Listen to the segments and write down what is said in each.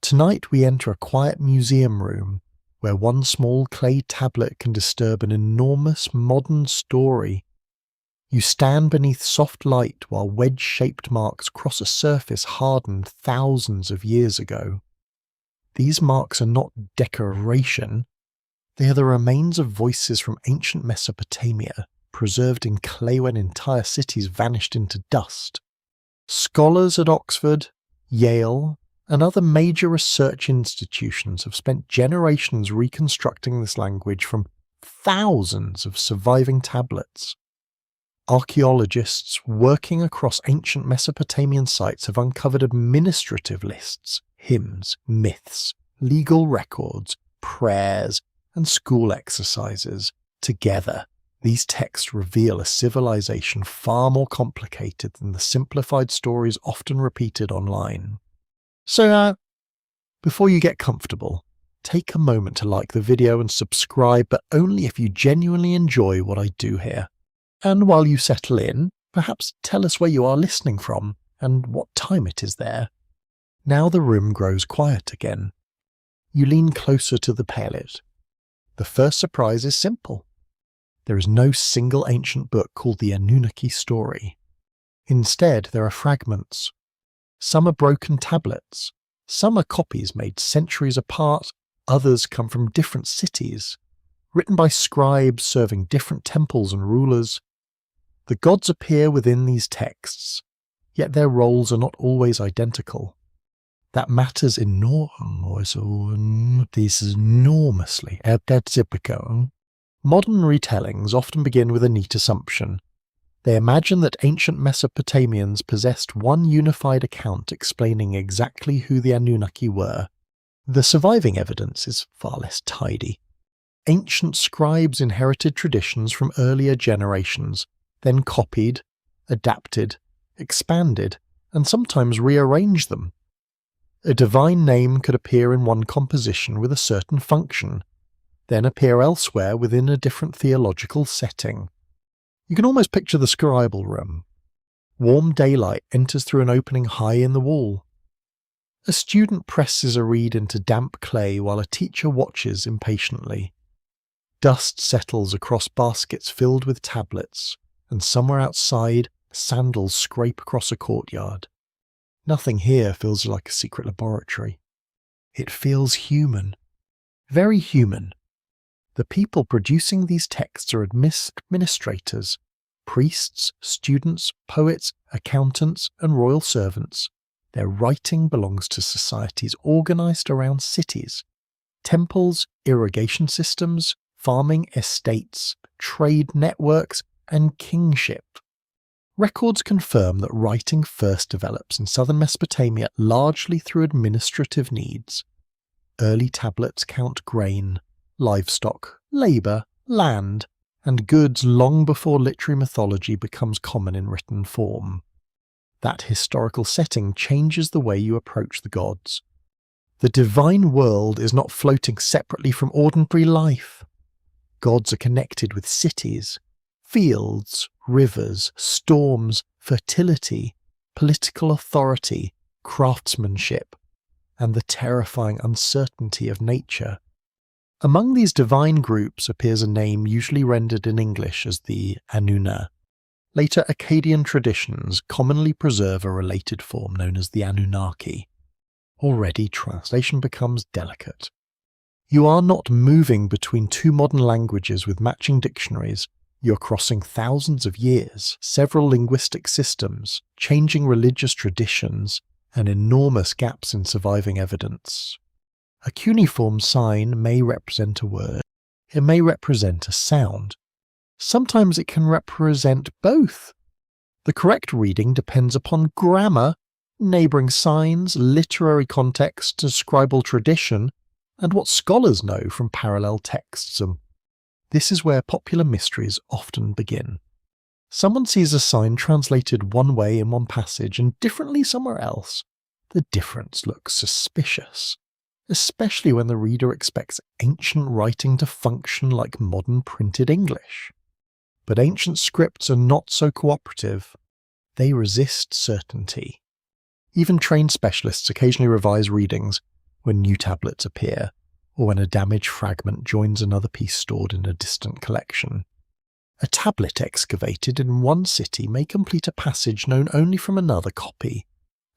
Tonight we enter a quiet museum room where one small clay tablet can disturb an enormous modern story. You stand beneath soft light while wedge-shaped marks cross a surface hardened thousands of years ago. These marks are not decoration, they are the remains of voices from ancient Mesopotamia, preserved in clay when entire cities vanished into dust. Scholars at Oxford, Yale, and other major research institutions have spent generations reconstructing this language from thousands of surviving tablets. Archaeologists working across ancient Mesopotamian sites have uncovered administrative lists, hymns, myths, legal records, prayers, and school exercises. Together, these texts reveal a civilization far more complicated than the simplified stories often repeated online. So, before you get comfortable, take a moment to like the video and subscribe, but only if you genuinely enjoy what I do here. And while you settle in, perhaps tell us where you are listening from and what time it is there. Now the room grows quiet again. You lean closer to the palette. The first surprise is simple. There is no single ancient book called the Anunnaki story. Instead, there are fragments. Some are broken tablets. Some are copies made centuries apart. Others come from different cities, written by scribes serving different temples and rulers. The gods appear within these texts, yet their roles are not always identical. That matters enormously. Modern retellings often begin with a neat assumption. They imagine that ancient Mesopotamians possessed one unified account explaining exactly who the Anunnaki were. The surviving evidence is far less tidy. Ancient scribes inherited traditions from earlier generations, then copied, adapted, expanded, and sometimes rearranged them. A divine name could appear in one composition with a certain function, then appear elsewhere within a different theological setting. You can almost picture the scribal room. Warm daylight enters through an opening high in the wall. A student presses a reed into damp clay while a teacher watches impatiently. Dust settles across baskets filled with tablets, and somewhere outside, sandals scrape across a courtyard. Nothing here feels like a secret laboratory. It feels human. Very human. The people producing these texts are administrators, priests, students, poets, accountants, and royal servants. Their writing belongs to societies organized around cities, temples, irrigation systems, farming estates, trade networks, and kingship. Records confirm that writing first develops in southern Mesopotamia largely through administrative needs. Early tablets count grain, livestock, labour, land, and goods long before literary mythology becomes common in written form. That historical setting changes the way you approach the gods. The divine world is not floating separately from ordinary life. Gods are connected with cities, fields, rivers, storms, fertility, political authority, craftsmanship, and the terrifying uncertainty of nature. Among these divine groups appears a name usually rendered in English as the Anunna. Later Akkadian traditions commonly preserve a related form known as the Anunnaki. Already translation becomes delicate. You are not moving between two modern languages with matching dictionaries. You're crossing thousands of years, several linguistic systems, changing religious traditions, and enormous gaps in surviving evidence. A cuneiform sign may represent a word. It may represent a sound. Sometimes it can represent both. The correct reading depends upon grammar, neighbouring signs, literary context, scribal tradition, and what scholars know from parallel texts. This is where popular mysteries often begin. Someone sees a sign translated one way in one passage and differently somewhere else. The difference looks suspicious, especially when the reader expects ancient writing to function like modern printed English. But ancient scripts are not so cooperative. They resist certainty. Even trained specialists occasionally revise readings, when new tablets appear, or when a damaged fragment joins another piece stored in a distant collection. A tablet excavated in one city may complete a passage known only from another copy.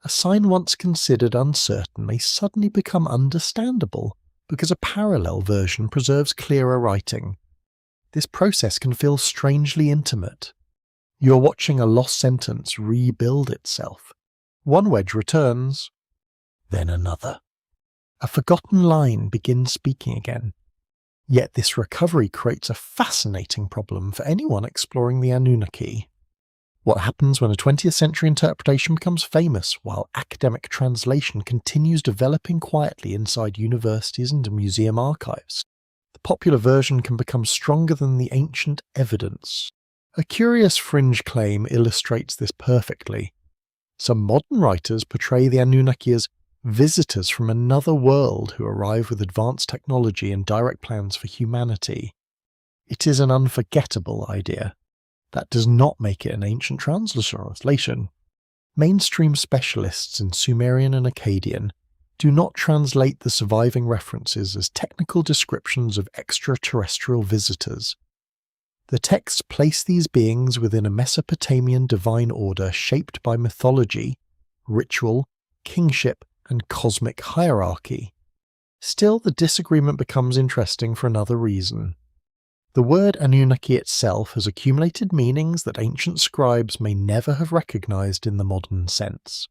A sign once considered uncertain may suddenly become understandable because a parallel version preserves clearer writing. This process can feel strangely intimate. You're watching a lost sentence rebuild itself. One wedge returns, then another. A forgotten line begins speaking again. Yet this recovery creates a fascinating problem for anyone exploring the Anunnaki. What happens when a 20th century interpretation becomes famous while academic translation continues developing quietly inside universities and museum archives? The popular version can become stronger than the ancient evidence. A curious fringe claim illustrates this perfectly. Some modern writers portray the Anunnaki as visitors from another world who arrive with advanced technology and direct plans for humanity. It is an unforgettable idea. That does not make it an ancient translation. Mainstream specialists in Sumerian and Akkadian do not translate the surviving references as technical descriptions of extraterrestrial visitors. The texts place these beings within a Mesopotamian divine order shaped by mythology, ritual, kingship, and cosmic hierarchy. Still, the disagreement becomes interesting for another reason. The word Anunnaki itself has accumulated meanings that ancient scribes may never have recognized in the modern sense.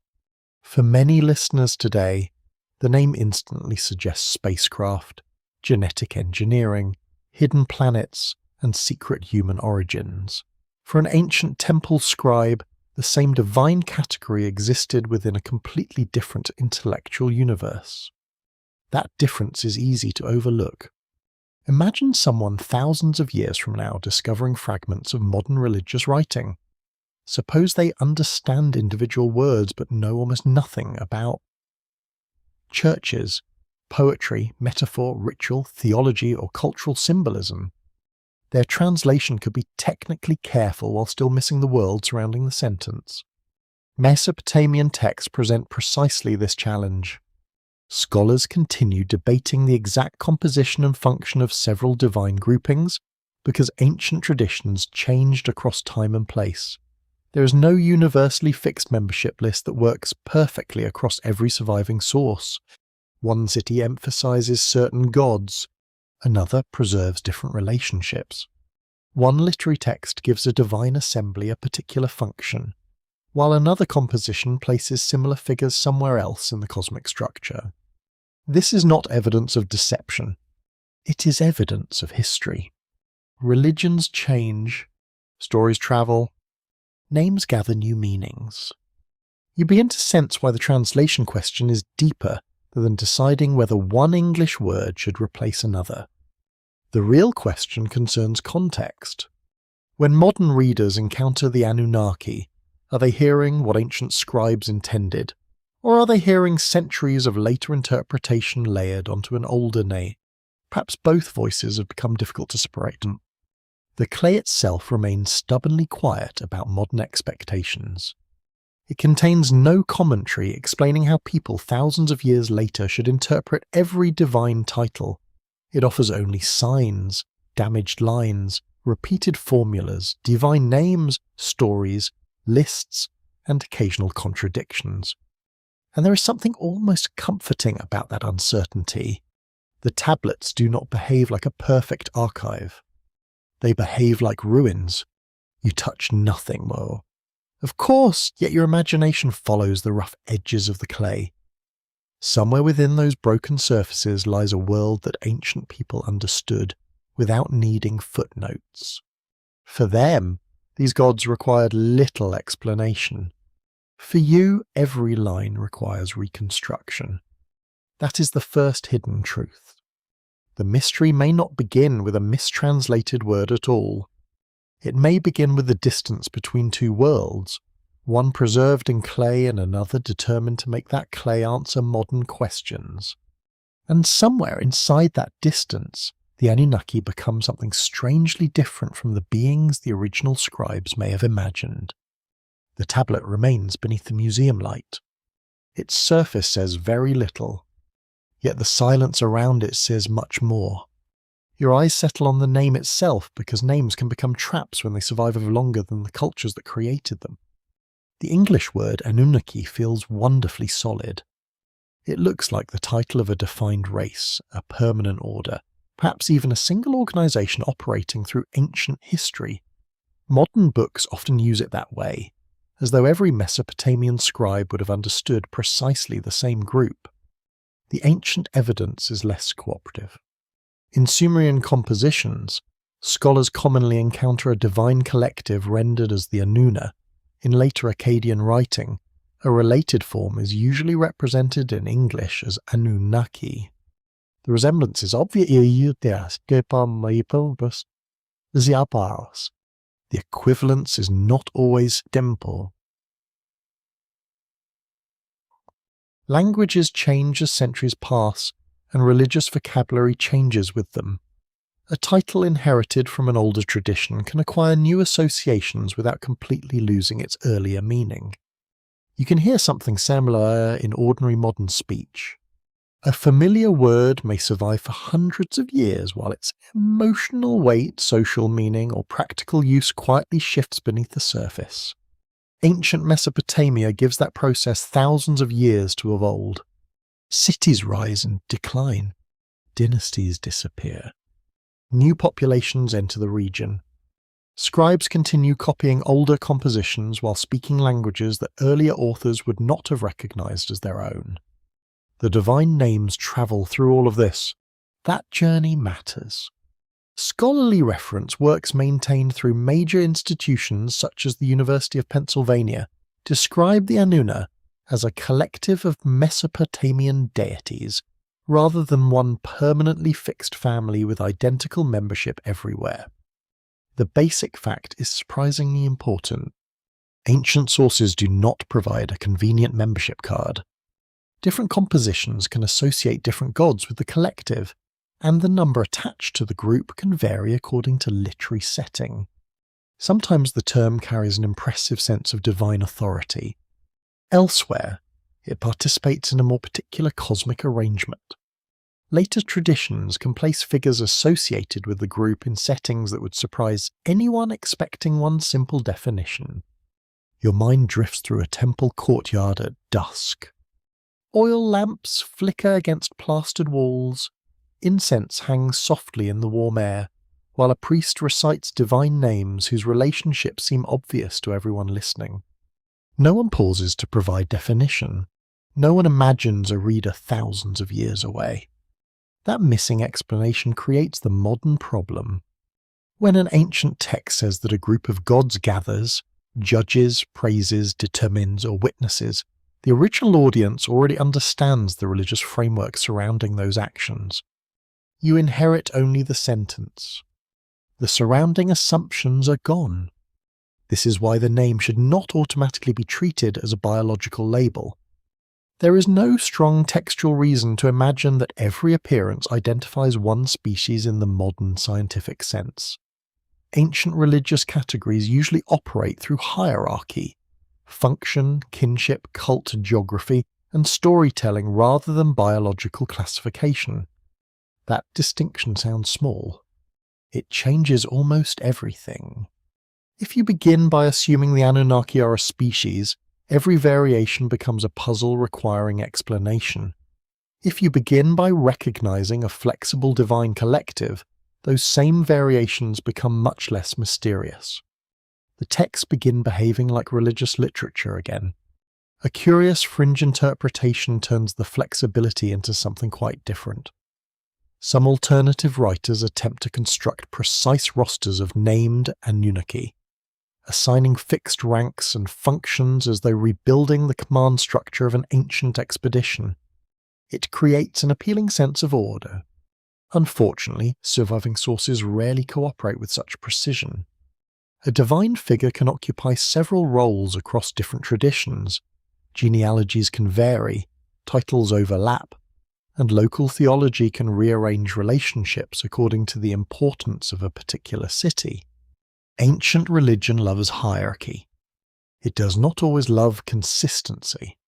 For many listeners today, the name instantly suggests spacecraft, genetic engineering, hidden planets, and secret human origins. For an ancient temple scribe, the same divine category existed within a completely different intellectual universe. That difference is easy to overlook. Imagine someone thousands of years from now discovering fragments of modern religious writing. Suppose they understand individual words but know almost nothing about churches, poetry, metaphor, ritual, theology, or cultural symbolism. Their translation could be technically careful while still missing the world surrounding the sentence. Mesopotamian texts present precisely this challenge. Scholars continue debating the exact composition and function of several divine groupings because ancient traditions changed across time and place. There is no universally fixed membership list that works perfectly across every surviving source. One city emphasizes certain gods, another preserves different relationships. One literary text gives a divine assembly a particular function, while another composition places similar figures somewhere else in the cosmic structure. This is not evidence of deception. It is evidence of history. Religions change, stories travel, names gather new meanings. You begin to sense why the translation question is deeper than deciding whether one English word should replace another. The real question concerns context. When modern readers encounter the Anunnaki, are they hearing what ancient scribes intended, or are they hearing centuries of later interpretation layered onto an older name? Perhaps both voices have become difficult to separate. The clay itself remains stubbornly quiet about modern expectations. It contains no commentary explaining how people thousands of years later should interpret every divine title. It offers only signs, damaged lines, repeated formulas, divine names, stories, lists, and occasional contradictions. And there is something almost comforting about that uncertainty. The tablets do not behave like a perfect archive. They behave like ruins. You touch nothing more. Of course, yet your imagination follows the rough edges of the clay. Somewhere within those broken surfaces lies a world that ancient people understood without needing footnotes. For them, these gods required little explanation. For you, every line requires reconstruction. That is the first hidden truth. The mystery may not begin with a mistranslated word at all. It may begin with the distance between two worlds, one preserved in clay and another determined to make that clay answer modern questions. And somewhere inside that distance, the Anunnaki become something strangely different from the beings the original scribes may have imagined. The tablet remains beneath the museum light. Its surface says very little. yet the silence around it says much more. Your eyes settle on the name itself because names can become traps when they survive over longer than the cultures that created them. The English word Anunnaki feels wonderfully solid. It looks like the title of a defined race, a permanent order, perhaps even a single organization operating through ancient history. Modern books often use it that way, as though every Mesopotamian scribe would have understood precisely the same group. The ancient evidence is less cooperative. In Sumerian compositions, scholars commonly encounter a divine collective rendered as the Anuna. In later Akkadian writing, a related form is usually represented in English as Anunnaki. The resemblance is obvious. The equivalence is not always simple. Languages change as centuries pass, and religious vocabulary changes with them. A title inherited from an older tradition can acquire new associations without completely losing its earlier meaning. You can hear something similar in ordinary modern speech. A familiar word may survive for hundreds of years while its emotional weight, social meaning, or practical use quietly shifts beneath the surface. Ancient Mesopotamia gives that process thousands of years to evolve. Cities rise and decline. Dynasties disappear. New populations enter the region. Scribes continue copying older compositions while speaking languages that earlier authors would not have recognized as their own. The divine names travel through all of this. That journey matters. Scholarly reference works maintained through major institutions such as the University of Pennsylvania describe the Anuna as a collective of Mesopotamian deities, rather than one permanently fixed family with identical membership everywhere. The basic fact is surprisingly important. Ancient sources do not provide a convenient membership card. Different compositions can associate different gods with the collective, and the number attached to the group can vary according to literary setting. Sometimes the term carries an impressive sense of divine authority. Elsewhere, it participates in a more particular cosmic arrangement. Later traditions can place figures associated with the group in settings that would surprise anyone expecting one simple definition. Your mind drifts through a temple courtyard at dusk. Oil lamps flicker against plastered walls. Incense hangs softly in the warm air, while a priest recites divine names whose relationships seem obvious to everyone listening. No one pauses to provide definition. No one imagines a reader thousands of years away. That missing explanation creates the modern problem. When an ancient text says that a group of gods gathers, judges, praises, determines, or witnesses, the original audience already understands the religious framework surrounding those actions. You inherit only the sentence. The surrounding assumptions are gone. This is why the name should not automatically be treated as a biological label. There is no strong textual reason to imagine that every appearance identifies one species in the modern scientific sense. Ancient religious categories usually operate through hierarchy, function, kinship, cult, geography, and storytelling rather than biological classification. That distinction sounds small. It changes almost everything. If you begin by assuming the Anunnaki are a species, every variation becomes a puzzle requiring explanation. If you begin by recognizing a flexible divine collective, those same variations become much less mysterious. The texts begin behaving like religious literature again. A curious fringe interpretation turns the flexibility into something quite different. Some alternative writers attempt to construct precise rosters of named Anunnaki, assigning fixed ranks and functions as though rebuilding the command structure of an ancient expedition. It creates an appealing sense of order. Unfortunately, surviving sources rarely cooperate with such precision. A divine figure can occupy several roles across different traditions. Genealogies can vary, titles overlap, and local theology can rearrange relationships according to the importance of a particular city. Ancient religion loves hierarchy. It does not always love consistency.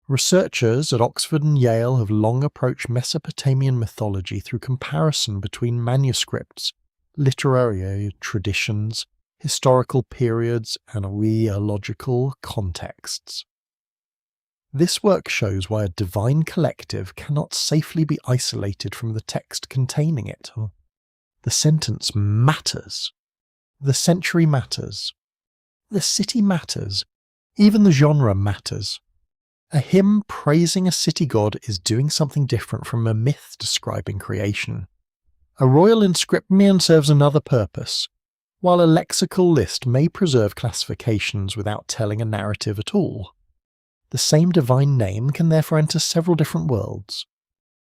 Researchers at Oxford and Yale have long approached Mesopotamian mythology through comparison between manuscripts, literary traditions, historical periods, and archaeological contexts. This work shows why a divine collective cannot safely be isolated from the text containing it. The sentence matters. The century matters. The city matters. Even the genre matters. A hymn praising a city god is doing something different from a myth describing creation. A royal inscription serves another purpose, while a lexical list may preserve classifications without telling a narrative at all. The same divine name can therefore enter several different worlds.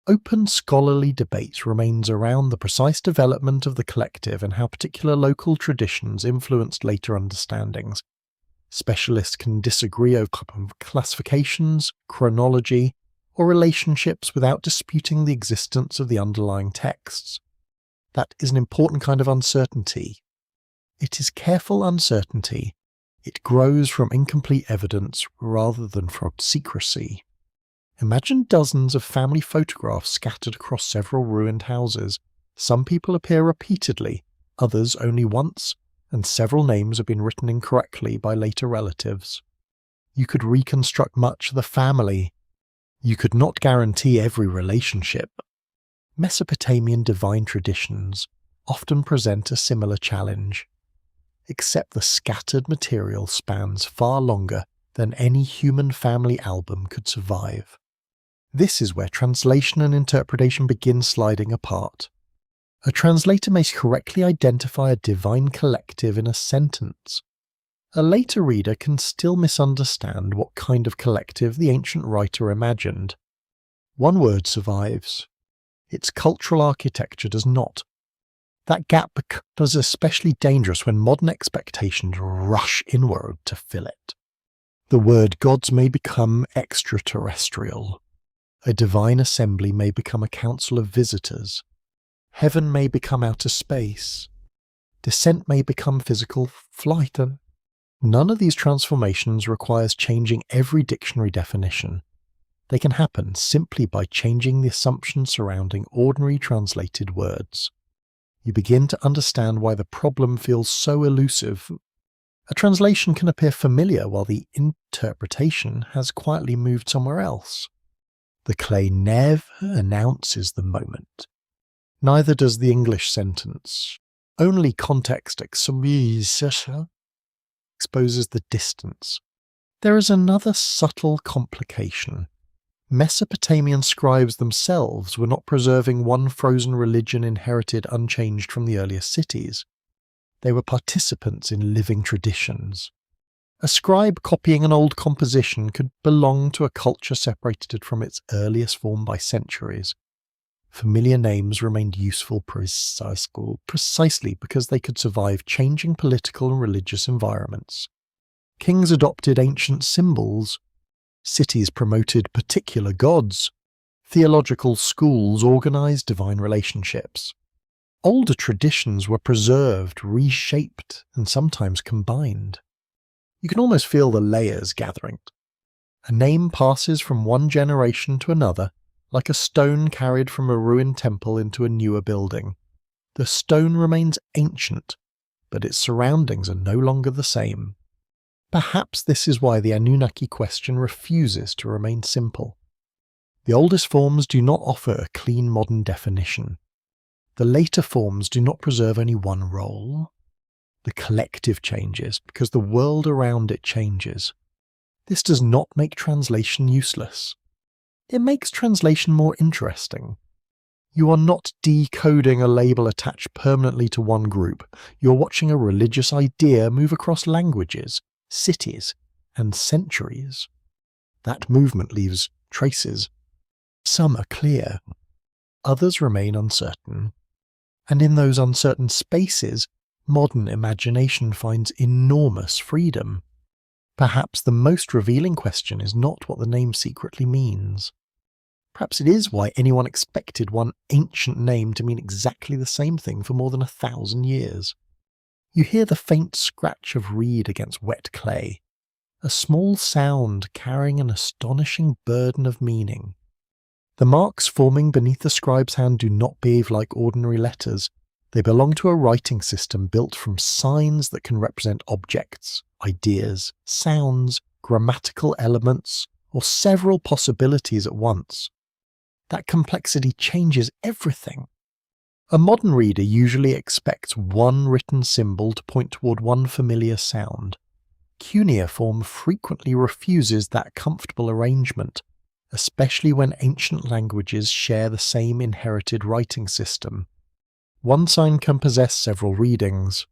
Open scholarly debate remains around the precise development of the collective and how particular local traditions influenced later understandings. Specialists can disagree over classifications, chronology, or relationships without disputing the existence of the underlying texts. That is an important kind of uncertainty. It is careful uncertainty. It grows from incomplete evidence rather than from secrecy. Imagine dozens of family photographs scattered across several ruined houses. Some people appear repeatedly, others only once, and several names have been written incorrectly by later relatives. You could reconstruct much of the family. You could not guarantee every relationship. Mesopotamian divine traditions often present a similar challenge, except the scattered material spans far longer than any human family album could survive. This is where translation and interpretation begin sliding apart. A translator may correctly identify a divine collective in a sentence. A later reader can still misunderstand what kind of collective the ancient writer imagined. One word survives. Its cultural architecture does not. That gap becomes especially dangerous when modern expectations rush inward to fill it. The word gods may become extraterrestrial. A divine assembly may become a council of visitors. Heaven may become outer space. Descent may become physical flight. None of these transformations requires changing every dictionary definition. They can happen simply by changing the assumptions surrounding ordinary translated words. You begin to understand why the problem feels so elusive. A translation can appear familiar while the interpretation has quietly moved somewhere else. The clay never announces the moment. Neither does the English sentence. Only context exposes the distance. There is another subtle complication. Mesopotamian scribes themselves were not preserving one frozen religion inherited unchanged from the earliest cities. They were participants in living traditions. A scribe copying an old composition could belong to a culture separated from its earliest form by centuries. Familiar names remained useful precisely because they could survive changing political and religious environments. Kings adopted ancient symbols. Cities promoted particular gods. Theological schools organized divine relationships. Older traditions were preserved, reshaped, and sometimes combined. You can almost feel the layers gathering. A name passes from one generation to another, like a stone carried from a ruined temple into a newer building. The stone remains ancient, but its surroundings are no longer the same. Perhaps this is why the Anunnaki question refuses to remain simple. The oldest forms do not offer a clean modern definition. The later forms do not preserve only one role. The collective changes because the world around it changes. This does not make translation useless. It makes translation more interesting. You are not decoding a label attached permanently to one group. You're watching a religious idea move across languages, cities, and centuries. That movement leaves traces. Some are clear, others remain uncertain. And in those uncertain spaces, modern imagination finds enormous freedom. Perhaps the most revealing question is not what the name secretly means. Perhaps it is why anyone expected one ancient name to mean exactly the same thing for more than 1,000 years. You hear the faint scratch of reed against wet clay. a small sound carrying an astonishing burden of meaning. The marks forming beneath the scribe's hand do not behave like ordinary letters. They belong to a writing system built from signs that can represent objects, ideas, sounds, grammatical elements, or several possibilities at once. That complexity changes everything. A modern reader usually expects one written symbol to point toward one familiar sound. Cuneiform frequently refuses that comfortable arrangement, especially when ancient languages share the same inherited writing system. One sign can possess several readings.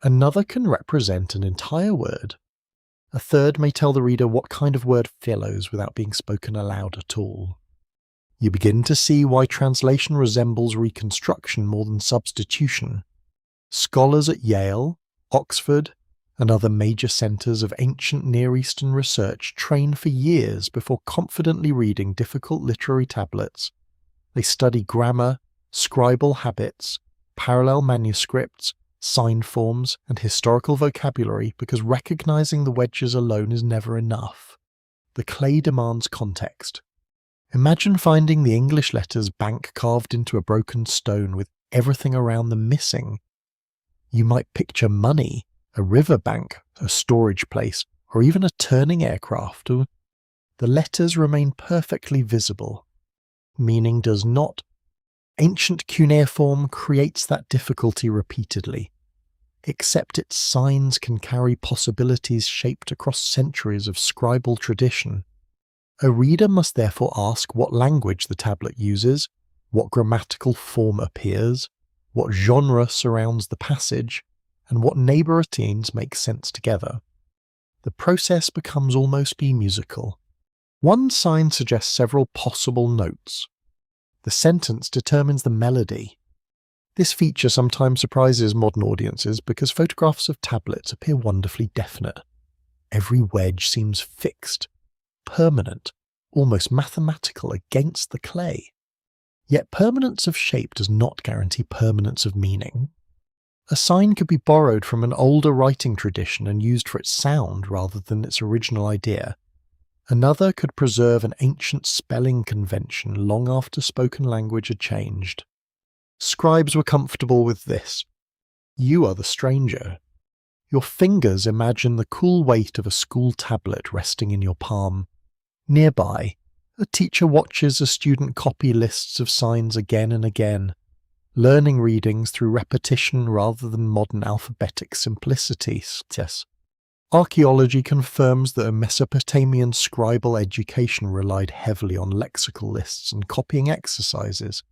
Another can represent an entire word. A third may tell the reader what kind of word follows without being spoken aloud at all. You begin to see why translation resembles reconstruction more than substitution. Scholars at Yale, Oxford, and other major centres of ancient Near Eastern research train for years before confidently reading difficult literary tablets. They study grammar, scribal habits, parallel manuscripts, sign forms, and historical vocabulary because recognising the wedges alone is never enough. The clay demands context. Imagine finding the English letters bank carved into a broken stone with everything around them missing. You might picture money, a riverbank, a storage place, or even a turning aircraft. The letters remain perfectly visible. Meaning does not. Ancient cuneiform creates that difficulty repeatedly. Except its signs can carry possibilities shaped across centuries of scribal tradition. A reader must therefore ask what language the tablet uses, what grammatical form appears, what genre surrounds the passage, and what neighbour routines make sense together. The process becomes almost musical. One sign suggests several possible notes. The sentence determines the melody. This feature sometimes surprises modern audiences because photographs of tablets appear wonderfully definite. Every wedge seems fixed, permanent, almost mathematical against the clay. Yet permanence of shape does not guarantee permanence of meaning. A sign could be borrowed from an older writing tradition and used for its sound rather than its original idea. Another could preserve an ancient spelling convention long after spoken language had changed. Scribes were comfortable with this. You are the stranger. Your fingers imagine the cool weight of a school tablet resting in your palm. Nearby, a teacher watches a student copy lists of signs again and again, learning readings through repetition rather than modern alphabetic simplicity. Archaeology confirms that a Mesopotamian scribal education relied heavily on lexical lists and copying exercises.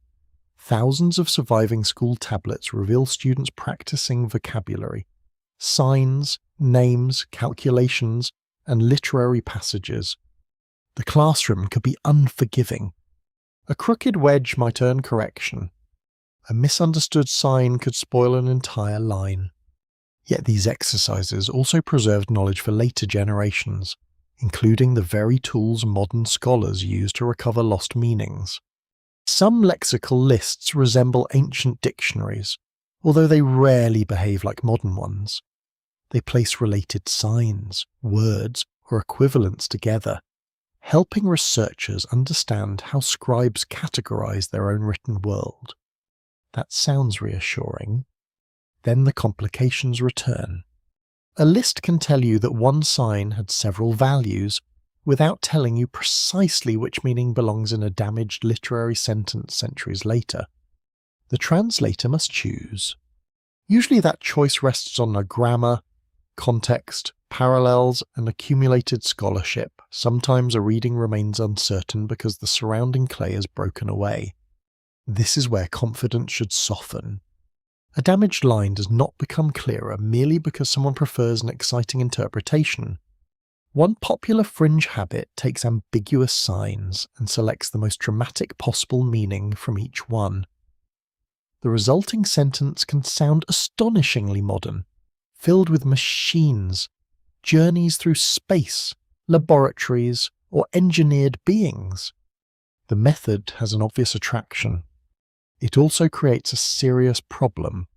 Thousands of surviving school tablets reveal students practicing vocabulary, signs, names, calculations, and literary passages. The classroom could be unforgiving. A crooked wedge might earn correction. A misunderstood sign could spoil an entire line. Yet these exercises also preserved knowledge for later generations, including the very tools modern scholars use to recover lost meanings. Some lexical lists resemble ancient dictionaries, although they rarely behave like modern ones. They place related signs, words, or equivalents together, helping researchers understand how scribes categorize their own written world. That sounds reassuring. Then the complications return. A list can tell you that one sign had several values, without telling you precisely which meaning belongs in a damaged literary sentence centuries later. The translator must choose. Usually that choice rests on a grammar, context, parallels, and accumulated scholarship. Sometimes a reading remains uncertain because the surrounding clay is broken away. This is where confidence should soften. A damaged line does not become clearer merely because someone prefers an exciting interpretation. One popular fringe habit takes ambiguous signs and selects the most dramatic possible meaning from each one. The resulting sentence can sound astonishingly modern, filled with machines, journeys through space, laboratories, or engineered beings. The method has an obvious attraction. It also creates a serious problem.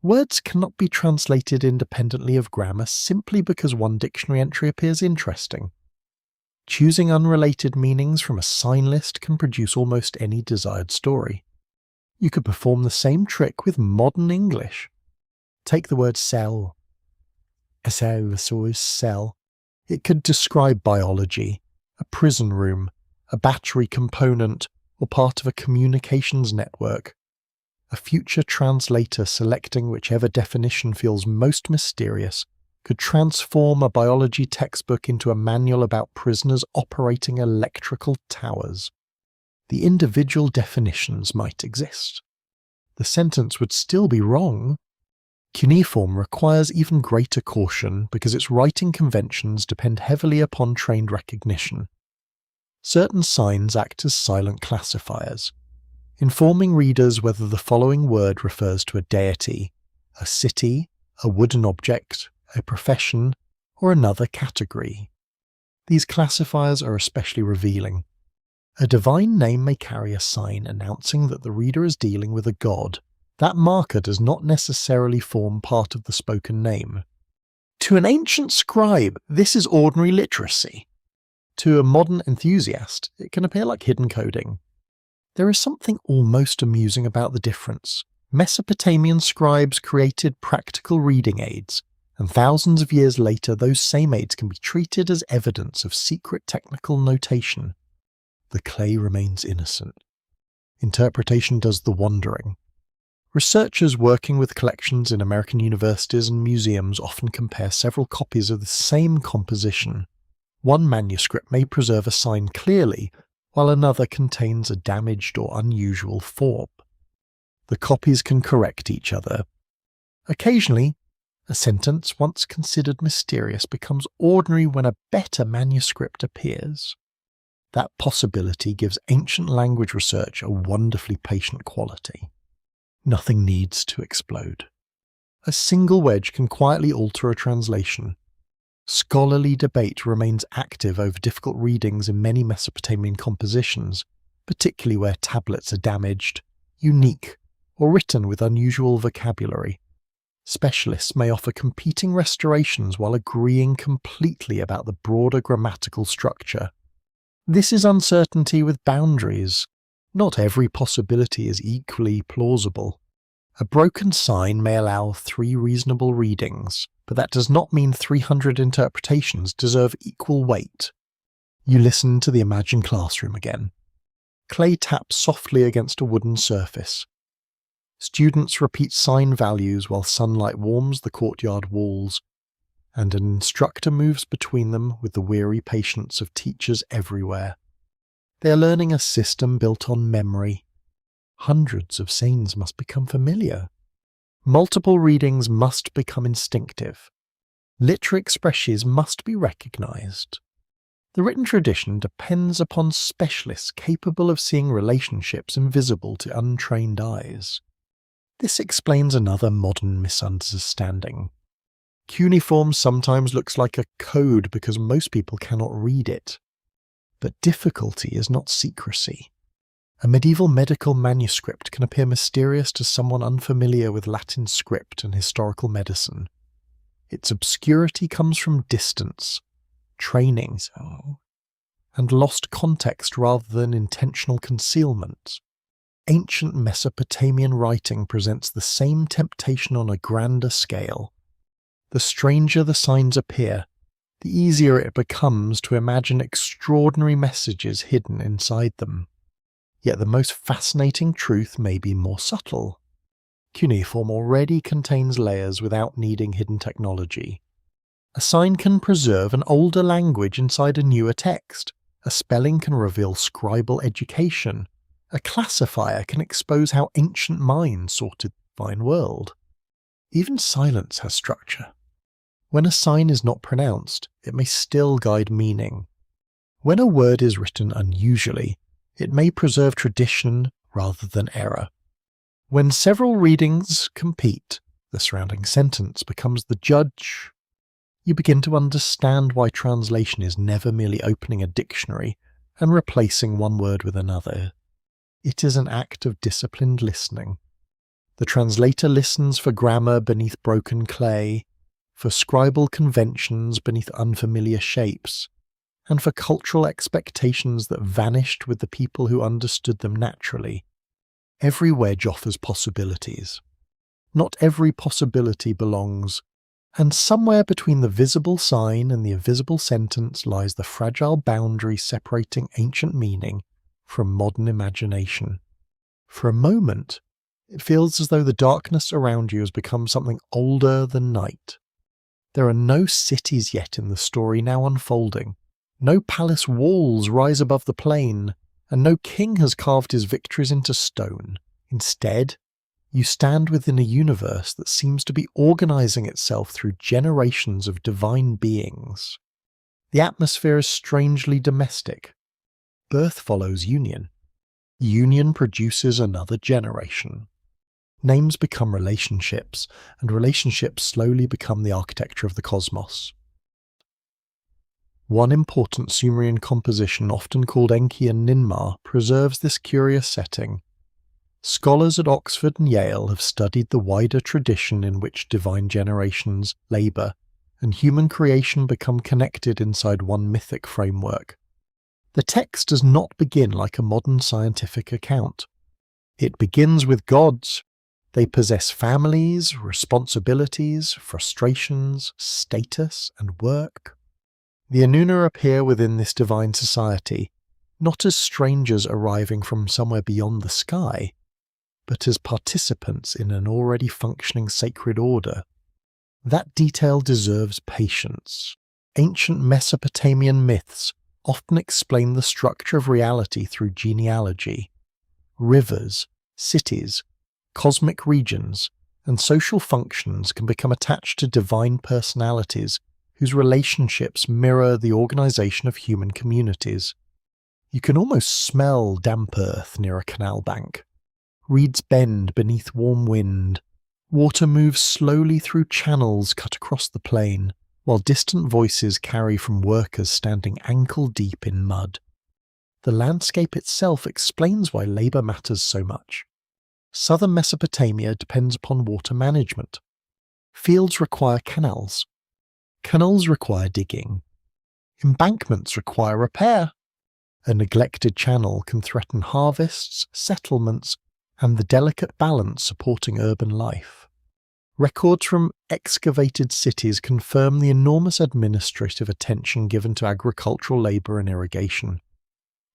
Words cannot be translated independently of grammar simply because one dictionary entry appears interesting. Choosing unrelated meanings from a sign list can produce almost any desired story. You could perform the same trick with modern English. Take the word cell. Cell. It could describe biology, a prison room, a battery component, or part of a communications network. A future translator selecting whichever definition feels most mysterious could transform a biology textbook into a manual about prisoners operating electrical towers. The individual definitions might exist. The sentence would still be wrong. Cuneiform requires even greater caution because its writing conventions depend heavily upon trained recognition. Certain signs act as silent classifiers, informing readers whether the following word refers to a deity, a city, a wooden object, a profession, or another category. These classifiers are especially revealing. A divine name may carry a sign announcing that the reader is dealing with a god. That marker does not necessarily form part of the spoken name. To an ancient scribe, this is ordinary literacy. To a modern enthusiast, it can appear like hidden coding. There is something almost amusing about the difference. Mesopotamian scribes created practical reading aids, and thousands of years later those same aids can be treated as evidence of secret technical notation. The clay remains innocent. Interpretation does the wondering. Researchers working with collections in American universities and museums often compare several copies of the same composition. One manuscript may preserve a sign clearly, while another contains a damaged or unusual form. The copies can correct each other. Occasionally, a sentence once considered mysterious becomes ordinary when a better manuscript appears. That possibility gives ancient language research a wonderfully patient quality. Nothing needs to explode. A single wedge can quietly alter a translation. Scholarly debate remains active over difficult readings in many Mesopotamian compositions, particularly where tablets are damaged, unique, or written with unusual vocabulary. Specialists may offer competing restorations while agreeing completely about the broader grammatical structure. This is uncertainty with boundaries. Not every possibility is equally plausible. A broken sign may allow 3 reasonable readings, but that does not mean 300 interpretations deserve equal weight. You listen to the imagined classroom again. Clay taps softly against a wooden surface. Students repeat sign values while sunlight warms the courtyard walls, and an instructor moves between them with the weary patience of teachers everywhere. They are learning a system built on memory. Hundreds of signs must become familiar. Multiple readings must become instinctive. Literary expressions must be recognized. The written tradition depends upon specialists capable of seeing relationships invisible to untrained eyes. This explains another modern misunderstanding. Cuneiform sometimes looks like a code because most people cannot read it. But difficulty is not secrecy. A medieval medical manuscript can appear mysterious to someone unfamiliar with Latin script and historical medicine. Its obscurity comes from distance, training, and lost context rather than intentional concealment. Ancient Mesopotamian writing presents the same temptation on a grander scale. The stranger the signs appear, the easier it becomes to imagine extraordinary messages hidden inside them. Yet the most fascinating truth may be more subtle. Cuneiform already contains layers without needing hidden technology. A sign can preserve an older language inside a newer text. A spelling can reveal scribal education. A classifier can expose how ancient minds sorted the fine world. Even silence has structure. When a sign is not pronounced, it may still guide meaning. When a word is written unusually, it may preserve tradition rather than error. When several readings compete, the surrounding sentence becomes the judge. You begin to understand why translation is never merely opening a dictionary and replacing one word with another. It is an act of disciplined listening. The translator listens for grammar beneath broken clay, for scribal conventions beneath unfamiliar shapes, and for cultural expectations that vanished with the people who understood them naturally. Every wedge offers possibilities. Not every possibility belongs, and somewhere between the visible sign and the invisible sentence lies the fragile boundary separating ancient meaning from modern imagination. For a moment, it feels as though the darkness around you has become something older than night. There are no cities yet in the story now unfolding. No palace walls rise above the plain, and no king has carved his victories into stone. Instead, you stand within a universe that seems to be organizing itself through generations of divine beings. The atmosphere is strangely domestic. Birth follows union. Union produces another generation. Names become relationships, and relationships slowly become the architecture of the cosmos. One important Sumerian composition, often called Enki and Ninmah, preserves this curious setting. Scholars at Oxford and Yale have studied the wider tradition in which divine generations, labour, and human creation become connected inside one mythic framework. The text does not begin like a modern scientific account. It begins with gods. They possess families, responsibilities, frustrations, status, and work. The Anunna appear within this divine society, not as strangers arriving from somewhere beyond the sky, but as participants in an already functioning sacred order. That detail deserves patience. Ancient Mesopotamian myths often explain the structure of reality through genealogy. Rivers, cities, cosmic regions, and social functions can become attached to divine personalities whose relationships mirror the organization of human communities. You can almost smell damp earth near a canal bank. Reeds bend beneath warm wind. Water moves slowly through channels cut across the plain, while distant voices carry from workers standing ankle-deep in mud. The landscape itself explains why labour matters so much. Southern Mesopotamia depends upon water management. Fields require canals. Canals require digging. Embankments require repair. A neglected channel can threaten harvests, settlements, and the delicate balance supporting urban life. Records from excavated cities confirm the enormous administrative attention given to agricultural labour and irrigation.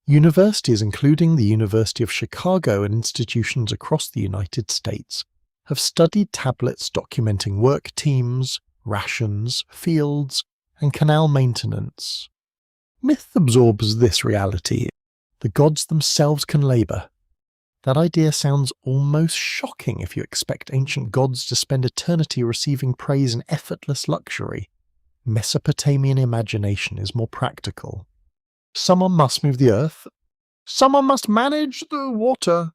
Universities, including the University of Chicago and institutions across the United States, have studied tablets documenting work teams, rations, fields, and canal maintenance. Myth absorbs this reality. The gods themselves can labour. That idea sounds almost shocking if you expect ancient gods to spend eternity receiving praise and effortless luxury. Mesopotamian imagination is more practical. Someone must move the earth. Someone must manage the water.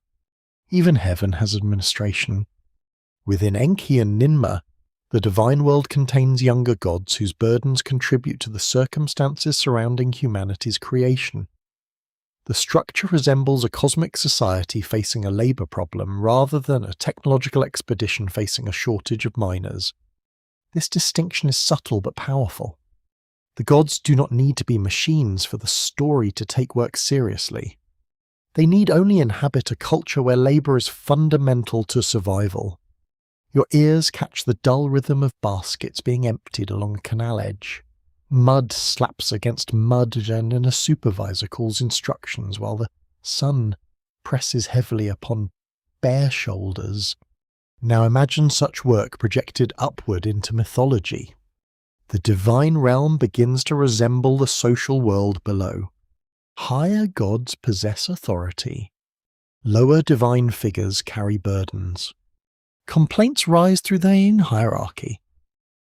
Even heaven has administration. Within Enki and Ninmah, the divine world contains younger gods whose burdens contribute to the circumstances surrounding humanity's creation. The structure resembles a cosmic society facing a labour problem rather than a technological expedition facing a shortage of miners. This distinction is subtle but powerful. The gods do not need to be machines for the story to take work seriously. They need only inhabit a culture where labour is fundamental to survival. Your ears catch the dull rhythm of baskets being emptied along a canal edge. Mud slaps against mud and a supervisor calls instructions while the sun presses heavily upon bare shoulders. Now imagine such work projected upward into mythology. The divine realm begins to resemble the social world below. Higher gods possess authority. Lower divine figures carry burdens. Complaints rise through their own hierarchy.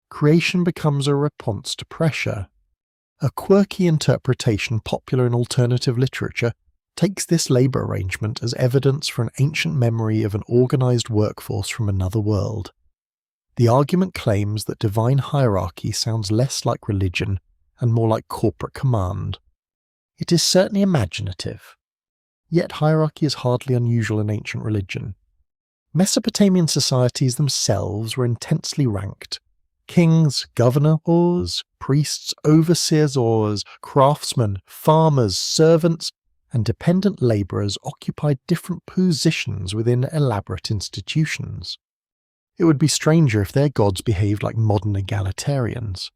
Creation becomes a response to pressure. A quirky interpretation popular in alternative literature takes this labour arrangement as evidence for an ancient memory of an organised workforce from another world. The argument claims that divine hierarchy sounds less like religion and more like corporate command. It is certainly imaginative, yet hierarchy is hardly unusual in ancient religion. Mesopotamian societies themselves were intensely ranked. Kings, governors, priests, overseers, craftsmen, farmers, servants, and dependent labourers occupied different positions within elaborate institutions. It would be stranger if their gods behaved like modern egalitarians.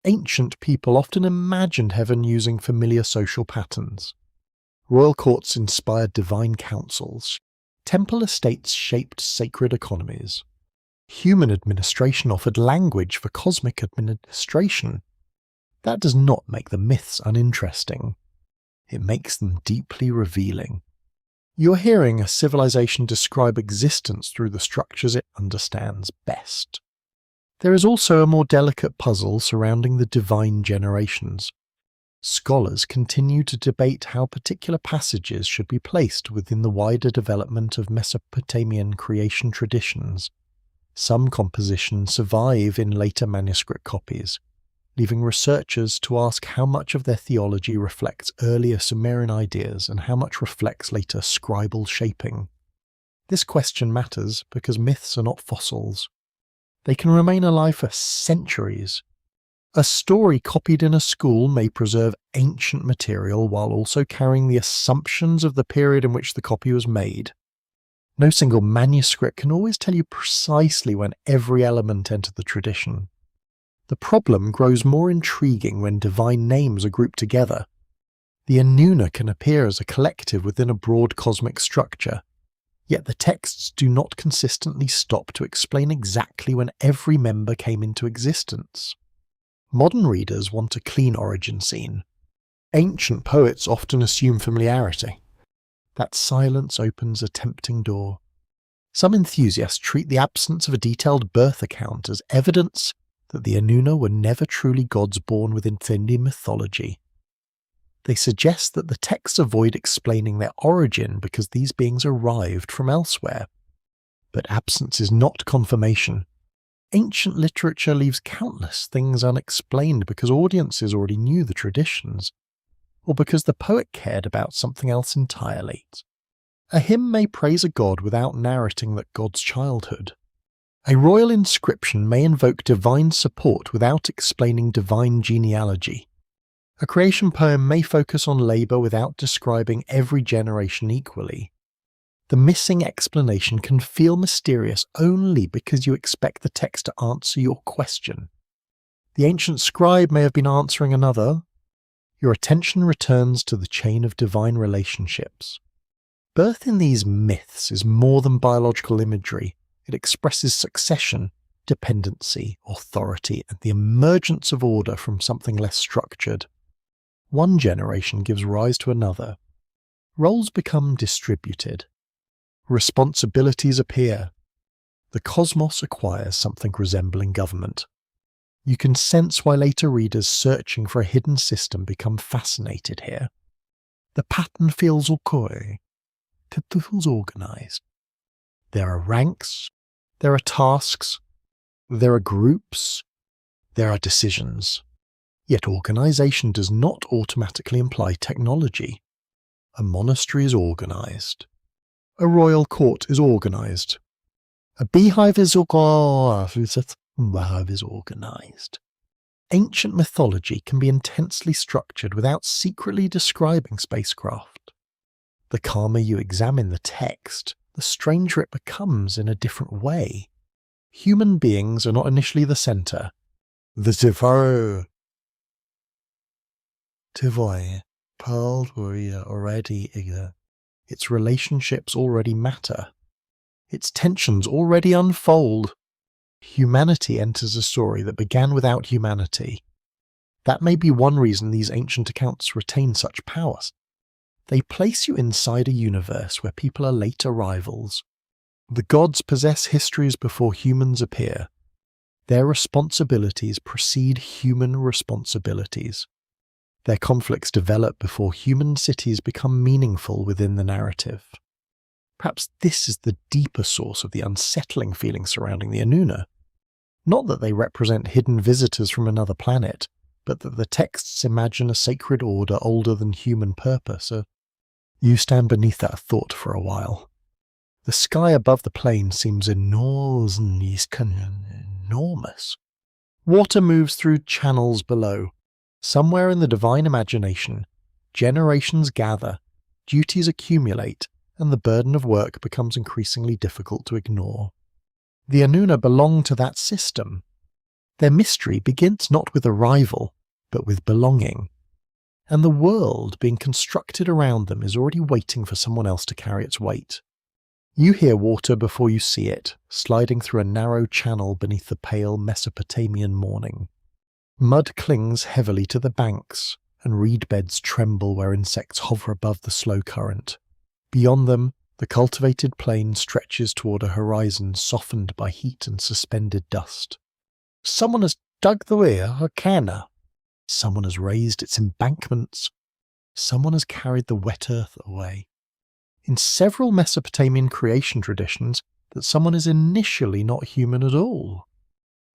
Ancient people often imagined heaven using familiar social patterns. Royal courts inspired divine councils. Temple estates shaped sacred economies. Human administration offered language for cosmic administration. That does not make the myths uninteresting. It makes them deeply revealing. You're hearing a civilization describe existence through the structures it understands best. There is also a more delicate puzzle surrounding the divine generations. Scholars continue to debate how particular passages should be placed within the wider development of Mesopotamian creation traditions. Some compositions survive in later manuscript copies, leaving researchers to ask how much of their theology reflects earlier Sumerian ideas and how much reflects later scribal shaping. This question matters because myths are not fossils. They can remain alive for centuries. A story copied in a school may preserve ancient material while also carrying the assumptions of the period in which the copy was made. No single manuscript can always tell you precisely when every element entered the tradition. The problem grows more intriguing when divine names are grouped together. The Anunna can appear as a collective within a broad cosmic structure, yet the texts do not consistently stop to explain exactly when every member came into existence. Modern readers want a clean origin scene. Ancient poets often assume familiarity. That silence opens a tempting door. Some enthusiasts treat the absence of a detailed birth account as evidence that the Anunna were never truly gods born within Thindian mythology. They suggest that the texts avoid explaining their origin because these beings arrived from elsewhere. But absence is not confirmation. Ancient literature leaves countless things unexplained because audiences already knew the traditions, or because the poet cared about something else entirely. A hymn may praise a god without narrating that god's childhood. A royal inscription may invoke divine support without explaining divine genealogy. A creation poem may focus on labour without describing every generation equally. The missing explanation can feel mysterious only because you expect the text to answer your question. The ancient scribe may have been answering another. Your attention returns to the chain of divine relationships. Birth in these myths is more than biological imagery. It expresses succession, dependency, authority, and the emergence of order from something less structured. One generation gives rise to another. Roles become distributed. Responsibilities appear. The cosmos acquires something resembling government. You can sense why later readers searching for a hidden system become fascinated here. The pattern feels okay. It feels organized. There are ranks, there are tasks, there are groups, there are decisions. Yet organization does not automatically imply technology. A monastery is organized. A royal court is organized. A beehive is organized. Ancient mythology can be intensely structured without secretly describing spacecraft. The calmer you examine the text, the stranger it becomes in a different way. Human beings are not initially the center. The Tivoy, Pearl already its relationships already matter. Its tensions already unfold. Humanity enters a story that began without humanity. That may be one reason these ancient accounts retain such power. They place you inside a universe where people are late arrivals. The gods possess histories before humans appear. Their responsibilities precede human responsibilities. Their conflicts develop before human cities become meaningful within the narrative. Perhaps this is the deeper source of the unsettling feeling surrounding the Anunna. Not that they represent hidden visitors from another planet, but that the texts imagine a sacred order older than human purpose. You stand beneath that thought for a while. The sky above the plain seems enormous. Water moves through channels below. Somewhere in the divine imagination, generations gather, duties accumulate, and the burden of work becomes increasingly difficult to ignore. The Anunna belong to that system. Their mystery begins not with arrival, but with belonging. And the world being constructed around them is already waiting for someone else to carry its weight. You hear water before you see it, sliding through a narrow channel beneath the pale Mesopotamian morning. Mud clings heavily to the banks, and reed beds tremble where insects hover above the slow current. Beyond them, the cultivated plain stretches toward a horizon softened by heat and suspended dust. Someone has dug the weir or canna. Someone has raised its embankments. Someone has carried the wet earth away. In several Mesopotamian creation traditions, that someone is initially not human at all.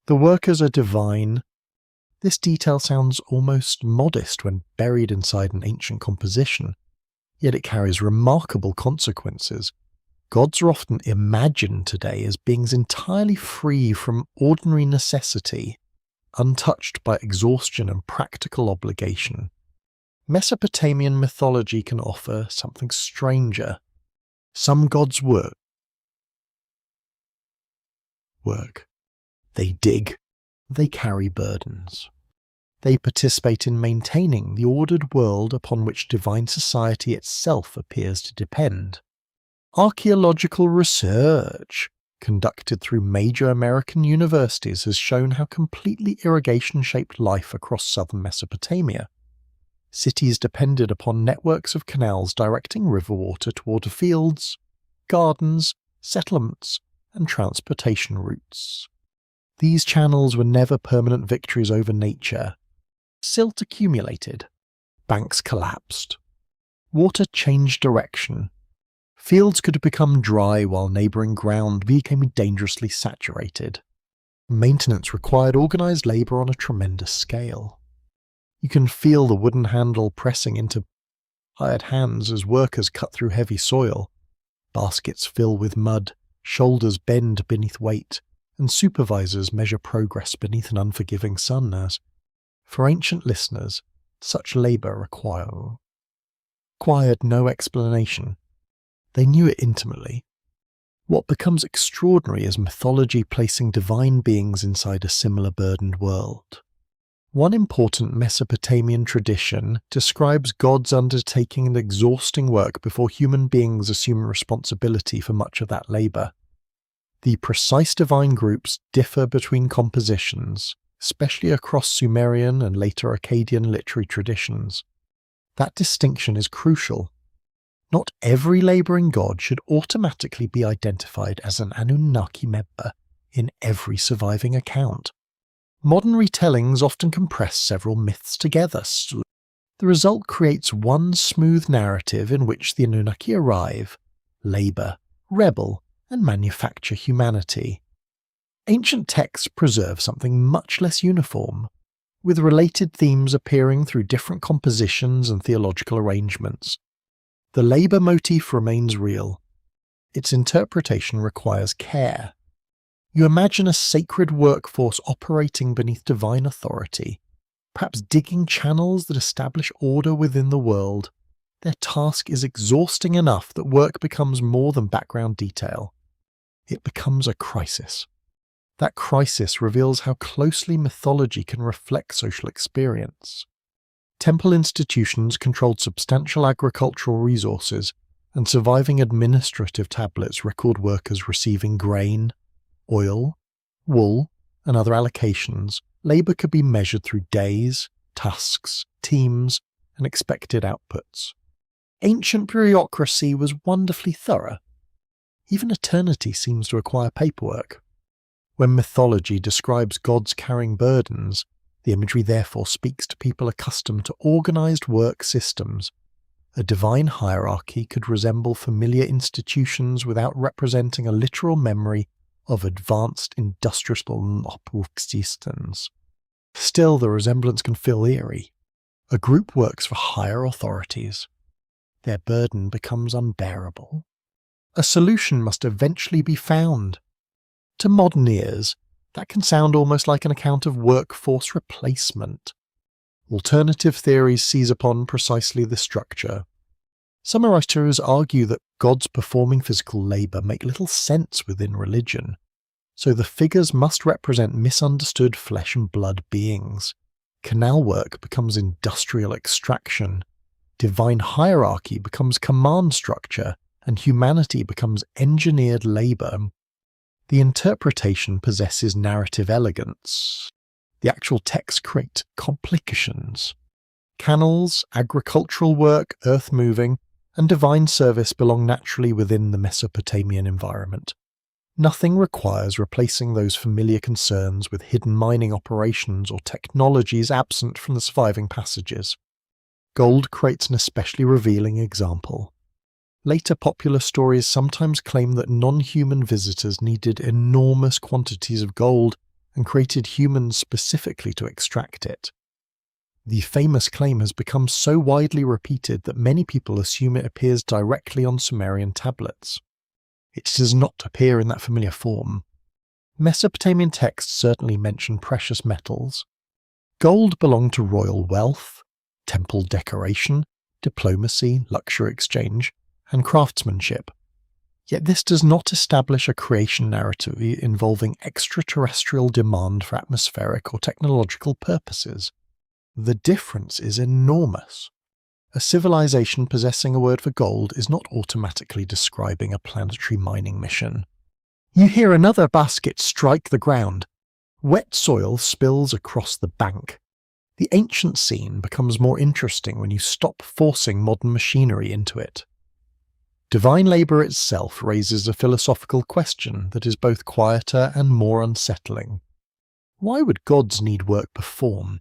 The workers are divine. This detail sounds almost modest when buried inside an ancient composition, yet it carries remarkable consequences. Gods are often imagined today as beings entirely free from ordinary necessity, untouched by exhaustion and practical obligation. Mesopotamian mythology can offer something stranger. Some gods work. They dig. They carry burdens. They participate in maintaining the ordered world upon which divine society itself appears to depend. Archaeological research conducted through major American universities has shown how completely irrigation shaped life across southern Mesopotamia. Cities depended upon networks of canals directing river water toward fields, gardens, settlements, and transportation routes. These channels were never permanent victories over nature. Silt accumulated. Banks collapsed. Water changed direction. Fields could become dry while neighbouring ground became dangerously saturated. Maintenance required organised labour on a tremendous scale. You can feel the wooden handle pressing into hired hands as workers cut through heavy soil. Baskets fill with mud, shoulders bend beneath weight, and supervisors measure progress beneath an unforgiving sun as, for ancient listeners, such labour required no explanation. They knew it intimately. What becomes extraordinary is mythology placing divine beings inside a similar burdened world. One important Mesopotamian tradition describes gods undertaking an exhausting work before human beings assume responsibility for much of that labour. The precise divine groups differ between compositions, especially across Sumerian and later Akkadian literary traditions. That distinction is crucial. Not every labouring god should automatically be identified as an Anunnaki member in every surviving account. Modern retellings often compress several myths together. The result creates one smooth narrative in which the Anunnaki arrive, labour, rebel, and manufacture humanity. Ancient texts preserve something much less uniform, with related themes appearing through different compositions and theological arrangements. The labour motif remains real. Its interpretation requires care. You imagine a sacred workforce operating beneath divine authority, perhaps digging channels that establish order within the world. Their task is exhausting enough that work becomes more than background detail. It becomes a crisis. That crisis reveals how closely mythology can reflect social experience. Temple institutions controlled substantial agricultural resources, and surviving administrative tablets record workers receiving grain, oil, wool, and other allocations. Labour could be measured through days, tasks, teams, and expected outputs. Ancient bureaucracy was wonderfully thorough. Even eternity seems to require paperwork. When mythology describes gods carrying burdens, the imagery therefore speaks to people accustomed to organised work systems. A divine hierarchy could resemble familiar institutions without representing a literal memory of advanced industrial existence. Still, the resemblance can feel eerie. A group works for higher authorities. Their burden becomes unbearable. A solution must eventually be found. To modern ears, that can sound almost like an account of workforce replacement. Alternative theories seize upon precisely this structure. Some writers argue that gods performing physical labour make little sense within religion, so the figures must represent misunderstood flesh and blood beings. Canal work becomes industrial extraction. Divine hierarchy becomes command structure, and humanity becomes engineered labour. The interpretation possesses narrative elegance. The actual text creates complications. Canals, agricultural work, earth-moving, and divine service belong naturally within the Mesopotamian environment. Nothing requires replacing those familiar concerns with hidden mining operations or technologies absent from the surviving passages. Gold creates an especially revealing example. Later popular stories sometimes claim that non-human visitors needed enormous quantities of gold and created humans specifically to extract it. The famous claim has become so widely repeated that many people assume it appears directly on Sumerian tablets. It does not appear in that familiar form. Mesopotamian texts certainly mention precious metals. Gold belonged to royal wealth, temple decoration, diplomacy, luxury exchange, and craftsmanship. Yet this does not establish a creation narrative involving extraterrestrial demand for atmospheric or technological purposes. The difference is enormous. A civilization possessing a word for gold is not automatically describing a planetary mining mission. You hear another basket strike the ground. Wet soil spills across the bank. The ancient scene becomes more interesting when you stop forcing modern machinery into it. Divine labour itself raises a philosophical question that is both quieter and more unsettling. Why would gods need work performed?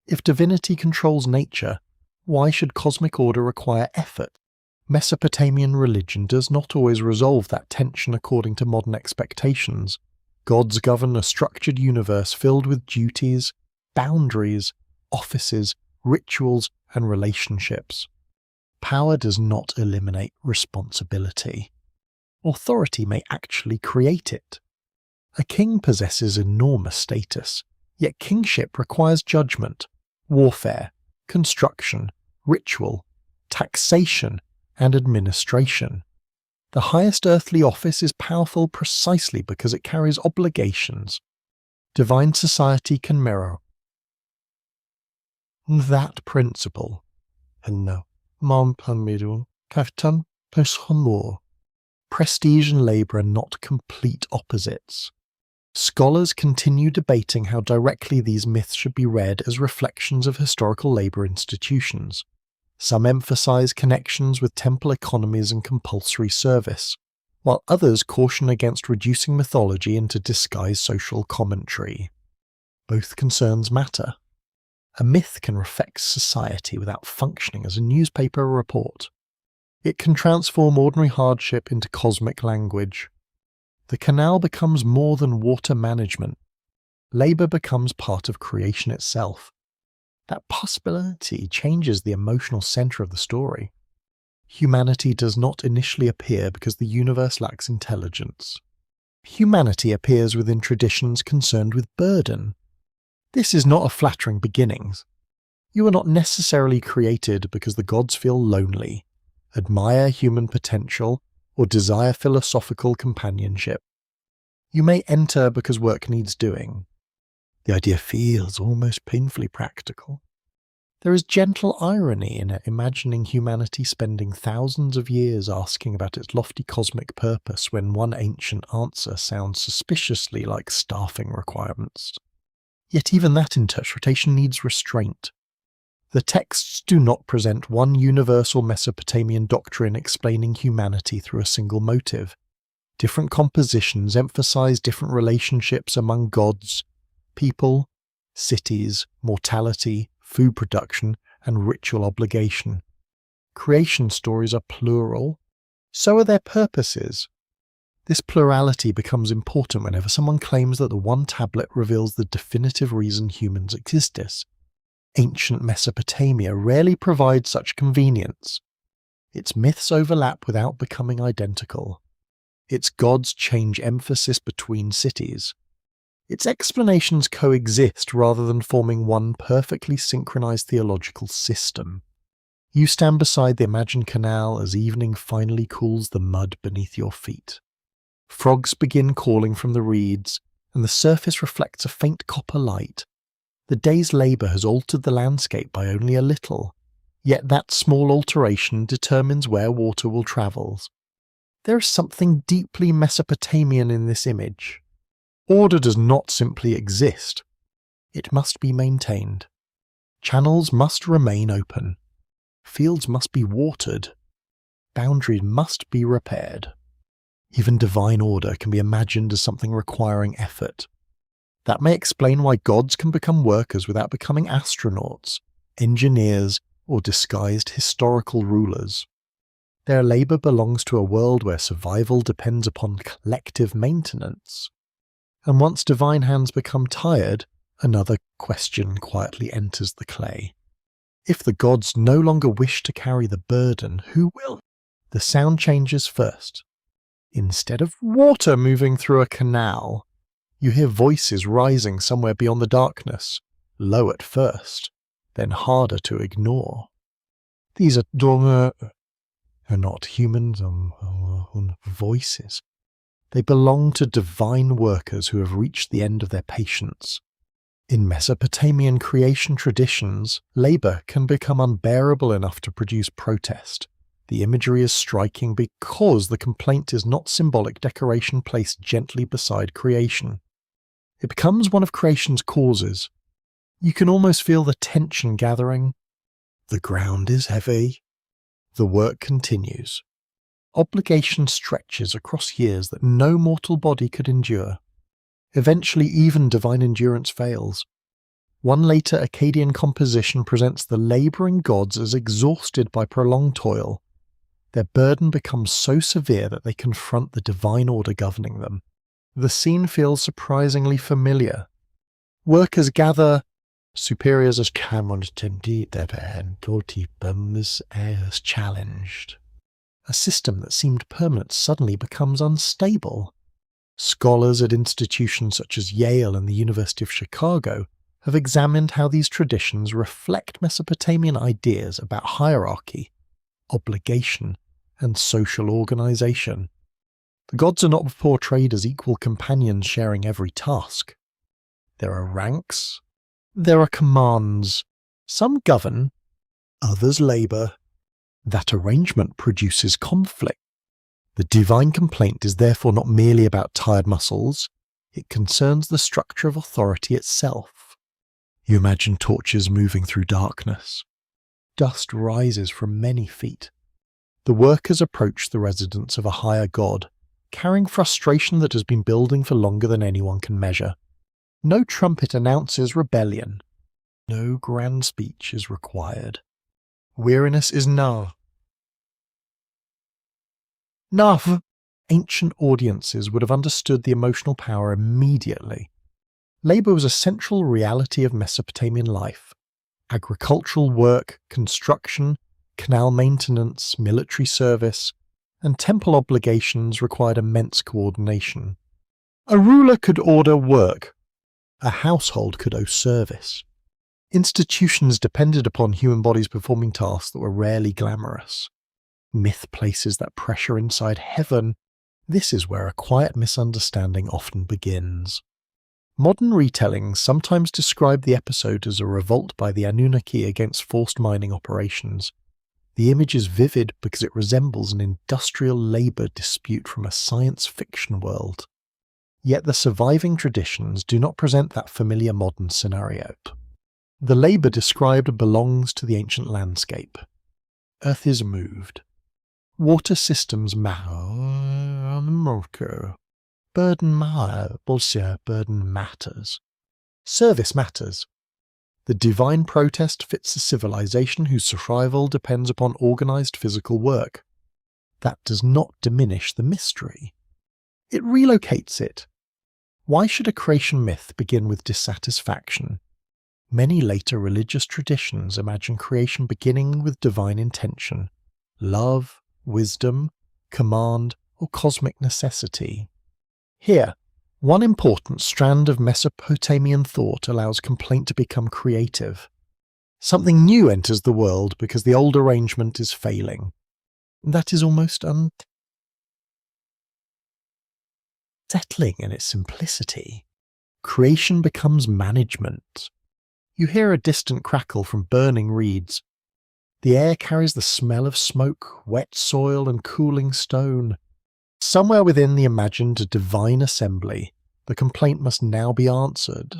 If divinity controls nature, why should cosmic order require effort? Mesopotamian religion does not always resolve that tension according to modern expectations. Gods govern a structured universe filled with duties, boundaries, offices, rituals, and relationships. Power does not eliminate responsibility. Authority may actually create it. A king possesses enormous status, yet kingship requires judgment, warfare, construction, ritual, taxation, and administration. The highest earthly office is powerful precisely because it carries obligations. Divine society can mirror that principle. Prestige and labour are not complete opposites. Scholars continue debating how directly these myths should be read as reflections of historical labour institutions. Some emphasise connections with temple economies and compulsory service, while others caution against reducing mythology into disguised social commentary. Both concerns matter. A myth can reflect society without functioning as a newspaper report. It can transform ordinary hardship into cosmic language. The canal becomes more than water management. Labour becomes part of creation itself. That possibility changes the emotional centre of the story. Humanity does not initially appear because the universe lacks intelligence. Humanity appears within traditions concerned with burden. This is not a flattering beginning. You are not necessarily created because the gods feel lonely, admire human potential, or desire philosophical companionship. You may enter because work needs doing. The idea feels almost painfully practical. There is gentle irony in imagining humanity spending thousands of years asking about its lofty cosmic purpose when one ancient answer sounds suspiciously like staffing requirements. Yet even that interpretation needs restraint. The texts do not present one universal Mesopotamian doctrine explaining humanity through a single motive. Different compositions emphasize different relationships among gods, people, cities, mortality, food production, and ritual obligation. Creation stories are plural, so are their purposes. This plurality becomes important whenever someone claims that the one tablet reveals the definitive reason humans exist. Ancient Mesopotamia rarely provides such convenience. Its myths overlap without becoming identical. Its gods change emphasis between cities. Its explanations coexist rather than forming one perfectly synchronized theological system. You stand beside the imagined canal as evening finally cools the mud beneath your feet. Frogs begin calling from the reeds, and the surface reflects a faint copper light. The day's labour has altered the landscape by only a little, yet that small alteration determines where water will travel. There is something deeply Mesopotamian in this image. Order does not simply exist. It must be maintained. Channels must remain open. Fields must be watered. Boundaries must be repaired. Even divine order can be imagined as something requiring effort. That may explain why gods can become workers without becoming astronauts, engineers, or disguised historical rulers. Their labour belongs to a world where survival depends upon collective maintenance. And once divine hands become tired, another question quietly enters the clay. If the gods no longer wish to carry the burden, who will? The sound changes first. Instead of water moving through a canal, you hear voices rising somewhere beyond the darkness, low at first, then harder to ignore. These are not humans, voices. They belong to divine workers who have reached the end of their patience. In Mesopotamian creation traditions, labour can become unbearable enough to produce protest. The imagery is striking because the complaint is not symbolic decoration placed gently beside creation. It becomes one of creation's causes. You can almost feel the tension gathering. The ground is heavy. The work continues. Obligation stretches across years that no mortal body could endure. Eventually, even divine endurance fails. One later Akkadian composition presents the labouring gods as exhausted by prolonged toil. Their burden becomes so severe that they confront the divine order governing them. The scene feels surprisingly familiar. Workers gather, superiors as challenged. A system that seemed permanent suddenly becomes unstable. Scholars at institutions such as Yale and the University of Chicago have examined how these traditions reflect Mesopotamian ideas about hierarchy, obligation, and social organization. The gods are not portrayed as equal companions sharing every task. There are ranks. There are commands. Some govern, others labor. That arrangement produces conflict. The divine complaint is therefore not merely about tired muscles, it concerns the structure of authority itself. You imagine torches moving through darkness. Dust rises from many feet. The workers approach the residence of a higher god, carrying frustration that has been building for longer than anyone can measure. No trumpet announces rebellion. No grand speech is required. Weariness is enough. Ancient audiences would have understood the emotional power immediately. Labour was a central reality of Mesopotamian life. Agricultural work, construction, canal maintenance, military service, and temple obligations required immense coordination. A ruler could order work. A household could owe service. Institutions depended upon human bodies performing tasks that were rarely glamorous. Myth places that pressure inside heaven. This is where a quiet misunderstanding often begins. Modern retellings sometimes describe the episode as a revolt by the Anunnaki against forced mining operations. The image is vivid because it resembles an industrial labour dispute from a science fiction world. Yet the surviving traditions do not present that familiar modern scenario. The labour described belongs to the ancient landscape. Earth is moved. Water systems matter. Burden matters. Service matters. The divine protest fits a civilization whose survival depends upon organized physical work. That does not diminish the mystery. It relocates it. Why should a creation myth begin with dissatisfaction? Many later religious traditions imagine creation beginning with divine intention, love, wisdom, command, or cosmic necessity? Here, one important strand of Mesopotamian thought allows complaint to become creative. Something new enters the world because the old arrangement is failing. That is almost unsettling in its simplicity. Creation becomes management. You hear a distant crackle from burning reeds. The air carries the smell of smoke, wet soil, and cooling stone. Somewhere within the imagined divine assembly, the complaint must now be answered.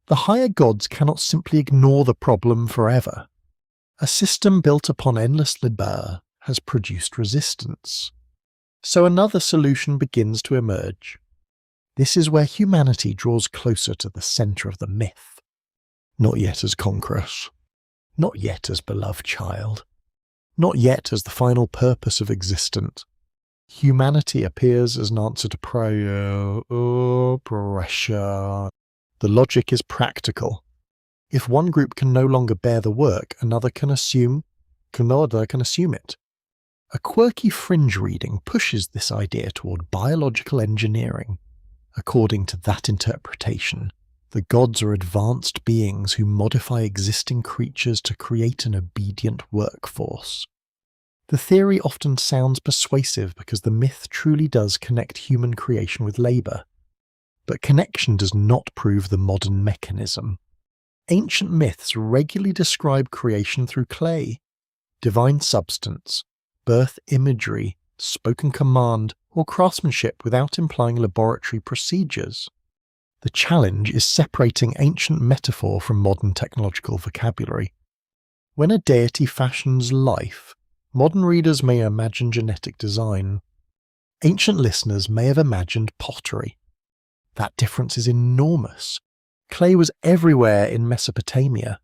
The higher gods cannot simply ignore the problem forever. A system built upon endless labor has produced resistance. So another solution begins to emerge. This is where humanity draws closer to the center of the myth. Not yet as conquerors. Not yet as beloved child. Not yet as the final purpose of existence. Humanity appears as an answer to prayer or pressure. The logic is practical. If one group can no longer bear the work, another can assume it. A quirky fringe reading pushes this idea toward biological engineering. According to that interpretation, the gods are advanced beings who modify existing creatures to create an obedient workforce. The theory often sounds persuasive because the myth truly does connect human creation with labor. But connection does not prove the modern mechanism. Ancient myths regularly describe creation through clay, divine substance, birth imagery, spoken command, or craftsmanship without implying laboratory procedures. The challenge is separating ancient metaphor from modern technological vocabulary. When a deity fashions life, modern readers may imagine genetic design. Ancient listeners may have imagined pottery. That difference is enormous. Clay was everywhere in Mesopotamia.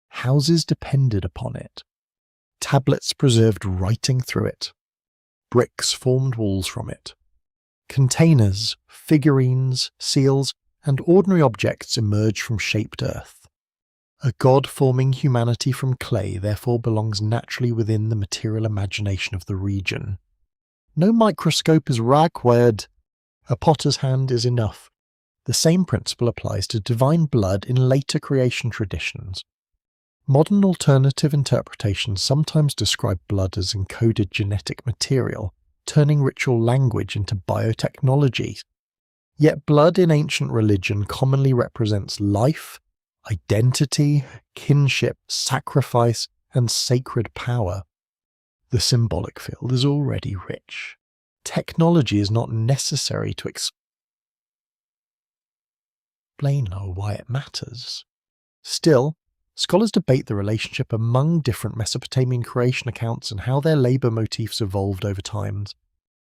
Houses depended upon it. Tablets preserved writing through it. Bricks formed walls from it. Containers, figurines, seals, and ordinary objects emerged from shaped earth. A god forming humanity from clay therefore belongs naturally within the material imagination of the region. No microscope is required. A potter's hand is enough. The same principle applies to divine blood in later creation traditions. Modern alternative interpretations sometimes describe blood as encoded genetic material, turning ritual language into biotechnology. Yet blood in ancient religion commonly represents life, identity, kinship, sacrifice, and sacred power. The symbolic field is already rich. Technology is not necessary to explain why it matters. Still, scholars debate the relationship among different Mesopotamian creation accounts and how their labor motifs evolved over time.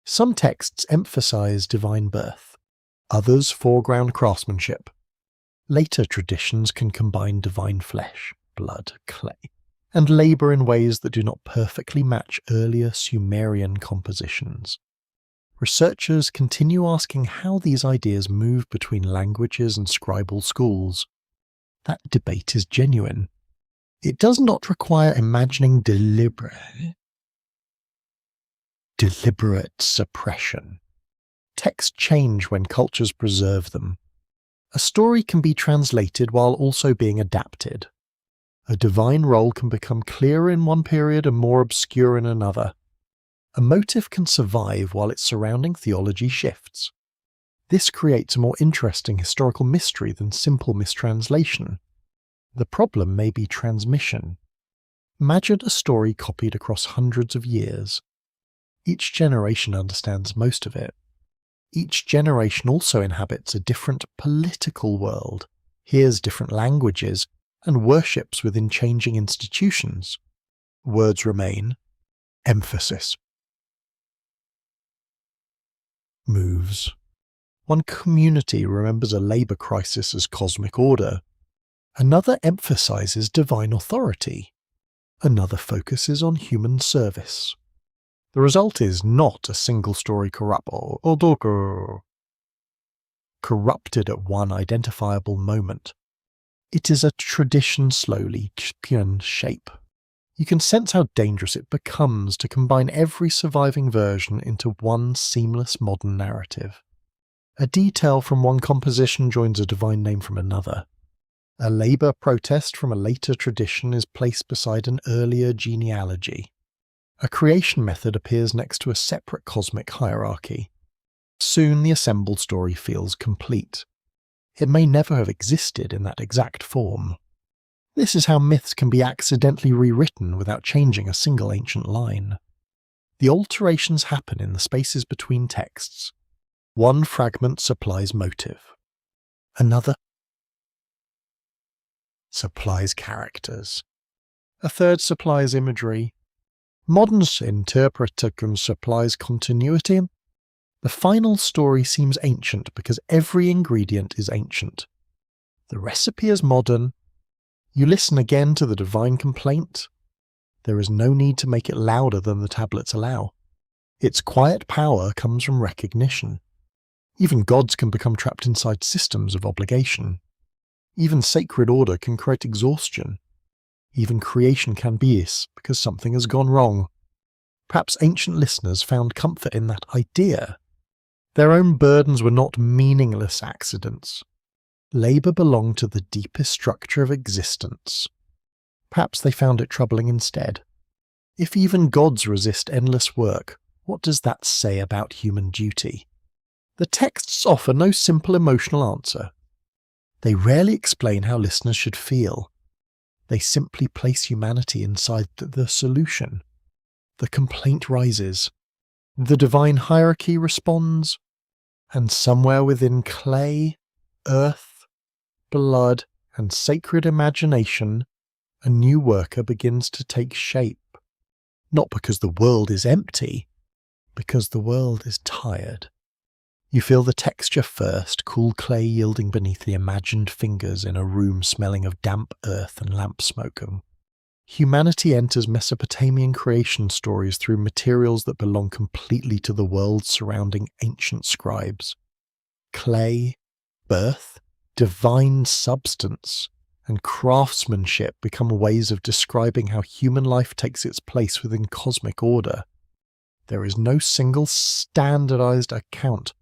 Some texts emphasize divine birth, others foreground craftsmanship. Later traditions can combine divine flesh, blood, clay, and labor in ways that do not perfectly match earlier Sumerian compositions. Researchers continue asking how these ideas move between languages and scribal schools. That debate is genuine. It does not require imagining deliberate suppression. Texts change when cultures preserve them. A story can be translated while also being adapted. A divine role can become clearer in one period and more obscure in another. A motif can survive while its surrounding theology shifts. This creates a more interesting historical mystery than simple mistranslation. The problem may be transmission. Imagine a story copied across hundreds of years. Each generation understands most of it. Each generation also inhabits a different political world, hears different languages, and worships within changing institutions. Words remain. Emphasis moves. One community remembers a labor crisis as cosmic order. Another emphasizes divine authority. Another focuses on human service. The result is not a single story corrupted at one identifiable moment. It is a tradition slowly taking shape. You can sense how dangerous it becomes to combine every surviving version into one seamless modern narrative. A detail from one composition joins a divine name from another. A labour protest from a later tradition is placed beside an earlier genealogy. A creation method appears next to a separate cosmic hierarchy. Soon the assembled story feels complete. It may never have existed in that exact form. This is how myths can be accidentally rewritten without changing a single ancient line. The alterations happen in the spaces between texts. One fragment supplies motive. Another supplies characters. A third supplies imagery. Modern interpretation supplies continuity. The final story seems ancient because every ingredient is ancient. The recipe is modern. You listen again to the divine complaint. There is no need to make it louder than the tablets allow. Its quiet power comes from recognition. Even gods can become trapped inside systems of obligation. Even sacred order can create exhaustion. Even creation can be this because something has gone wrong. Perhaps ancient listeners found comfort in that idea. Their own burdens were not meaningless accidents. Labour belonged to the deepest structure of existence. Perhaps they found it troubling instead. If even gods resist endless work, what does that say about human duty? The texts offer no simple emotional answer. They rarely explain how listeners should feel. They simply place humanity inside the solution. The complaint rises. The divine hierarchy responds. And somewhere within clay, earth, blood, and sacred imagination, a new worker begins to take shape. Not because the world is empty, because the world is tired. You feel the texture first, cool clay yielding beneath the imagined fingers in a room smelling of damp earth and lamp smoke. Humanity enters Mesopotamian creation stories through materials that belong completely to the world surrounding ancient scribes. Clay, birth, divine substance, and craftsmanship become ways of describing how human life takes its place within cosmic order. There is no single standardized account.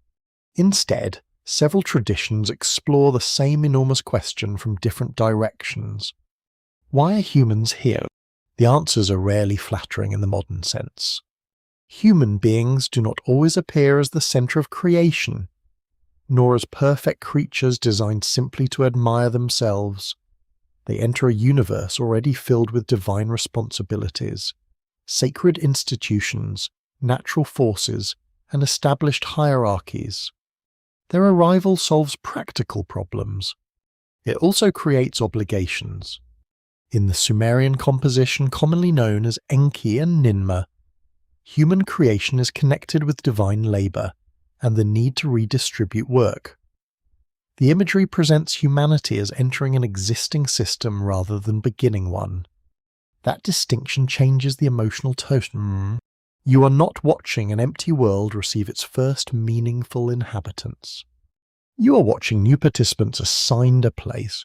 Instead, several traditions explore the same enormous question from different directions. Why are humans here? The answers are rarely flattering in the modern sense. Human beings do not always appear as the center of creation, nor as perfect creatures designed simply to admire themselves. They enter a universe already filled with divine responsibilities, sacred institutions, natural forces, and established hierarchies. Their arrival solves practical problems. It also creates obligations. In the Sumerian composition commonly known as Enki and Ninmah, human creation is connected with divine labour and the need to redistribute work. The imagery presents humanity as entering an existing system rather than beginning one. That distinction changes the emotional tone. You are not watching an empty world receive its first meaningful inhabitants. You are watching new participants assigned a place.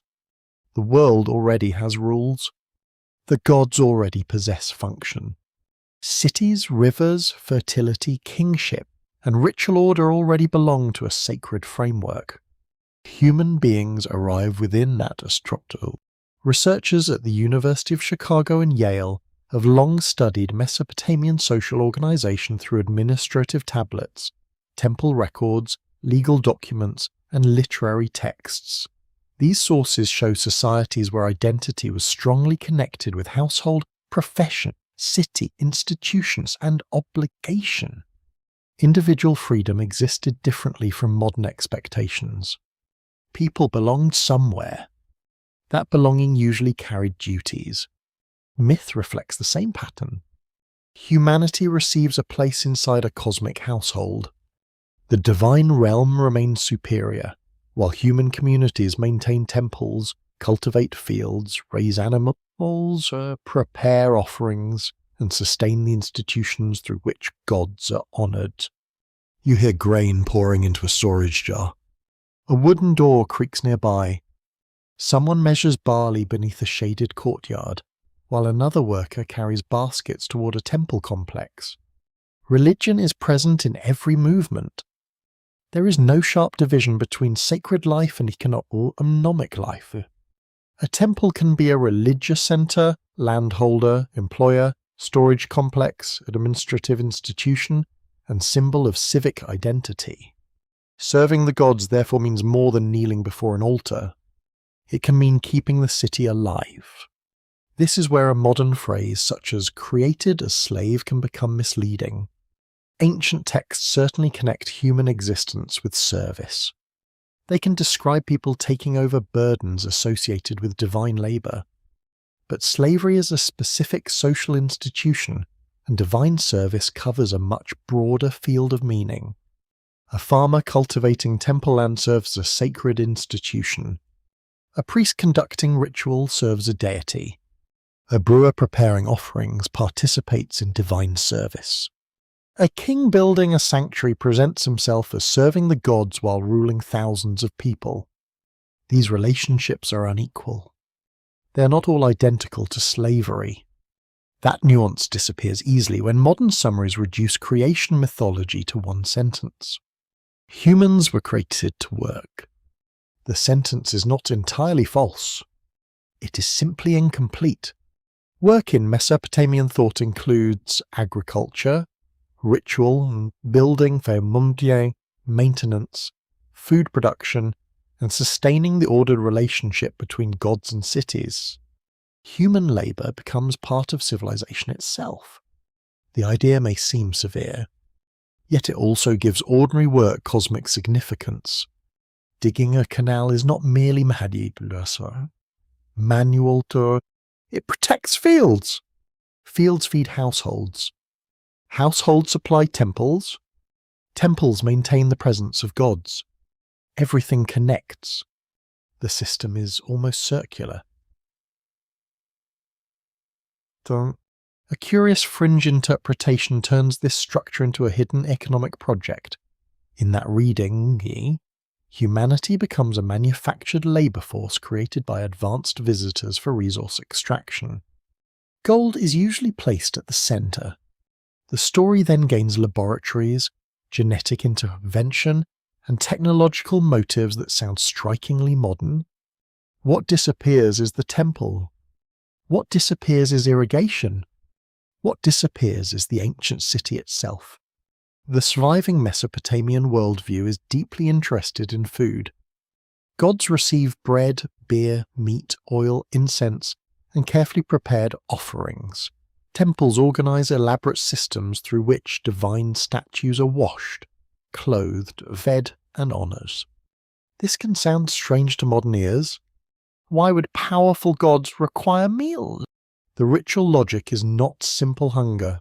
The world already has rules. The gods already possess function. Cities, rivers, fertility, kingship, and ritual order already belong to a sacred framework. Human beings arrive within that structure. Researchers at the University of Chicago and Yale have long studied Mesopotamian social organization through administrative tablets, temple records, legal documents, and literary texts. These sources show societies where identity was strongly connected with household, profession, city, institutions, and obligation. Individual freedom existed differently from modern expectations. People belonged somewhere. That belonging usually carried duties. Myth reflects the same pattern. Humanity receives a place inside a cosmic household. The divine realm remains superior, while human communities maintain temples, cultivate fields, raise animals, prepare offerings, and sustain the institutions through which gods are honoured. You hear grain pouring into a storage jar. A wooden door creaks nearby. Someone measures barley beneath a shaded courtyard. while another worker carries baskets toward a temple complex. Religion is present in every movement. There is no sharp division between sacred life and economic life. A temple can be a religious center, landholder, employer, storage complex, administrative institution, and symbol of civic identity. Serving the gods therefore means more than kneeling before an altar. It can mean keeping the city alive. This is where a modern phrase such as created as slave can become misleading. Ancient texts certainly connect human existence with service. They can describe people taking over burdens associated with divine labor. But slavery is a specific social institution, and divine service covers a much broader field of meaning. A farmer cultivating temple land serves a sacred institution. A priest conducting ritual serves a deity. A brewer preparing offerings participates in divine service. A king building a sanctuary presents himself as serving the gods while ruling thousands of people. These relationships are unequal. They are not all identical to slavery. That nuance disappears easily when modern summaries reduce creation mythology to one sentence. Humans were created to work. The sentence is not entirely false. It is simply incomplete. Work in Mesopotamian thought includes agriculture, ritual, building, maintenance, food production, and sustaining the ordered relationship between gods and cities. Human labor becomes part of civilization itself. The idea may seem severe, yet it also gives ordinary work cosmic significance. Digging a canal is not merely manual to it protects fields. Fields feed households. Households supply temples. Temples maintain the presence of gods. Everything connects. The system is almost circular. A curious fringe interpretation turns this structure into a hidden economic project. In that reading, humanity becomes a manufactured labor force created by advanced visitors for resource extraction. Gold is usually placed at the center. The story then gains laboratories, genetic intervention, and technological motives that sound strikingly modern. What disappears is the temple. What disappears is irrigation. What disappears is the ancient city itself. The surviving Mesopotamian worldview is deeply interested in food. Gods receive bread, beer, meat, oil, incense, and carefully prepared offerings. Temples organize elaborate systems through which divine statues are washed, clothed, fed, and honored. This can sound strange to modern ears. Why would powerful gods require meals? The ritual logic is not simple hunger.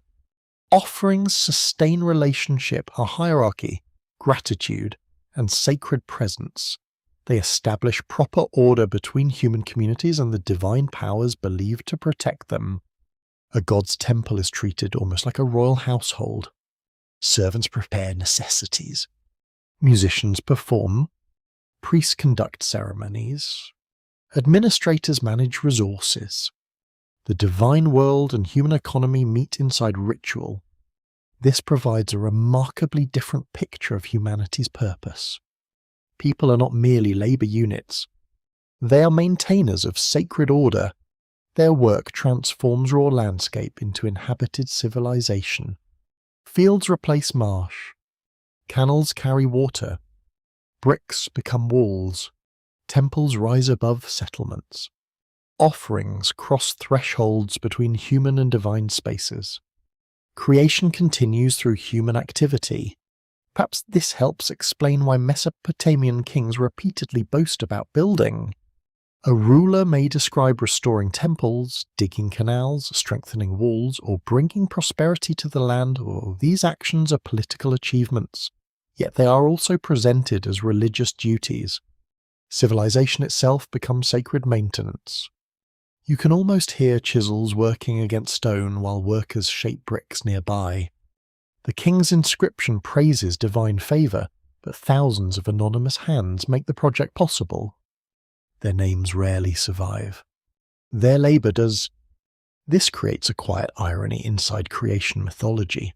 Offerings sustain relationship, a hierarchy, gratitude, and sacred presence. They establish proper order between human communities and the divine powers believed to protect them. A god's temple is treated almost like a royal household. Servants prepare necessities. Musicians perform. Priests conduct ceremonies. Administrators manage resources. The divine world and human economy meet inside ritual. This provides a remarkably different picture of humanity's purpose. People are not merely labor units. They are maintainers of sacred order. Their work transforms raw landscape into inhabited civilization. Fields replace marsh. Canals carry water. Bricks become walls. Temples rise above settlements. Offerings cross thresholds between human and divine spaces. Creation continues through human activity. Perhaps this helps explain why Mesopotamian kings repeatedly boast about building. A ruler may describe restoring temples, digging canals, strengthening walls, or bringing prosperity to the land. These actions are political achievements, yet they are also presented as religious duties. Civilization itself becomes sacred maintenance. You can almost hear chisels working against stone while workers shape bricks nearby. The king's inscription praises divine favor, but thousands of anonymous hands make the project possible. Their names rarely survive. Their labor does. This creates a quiet irony inside creation mythology.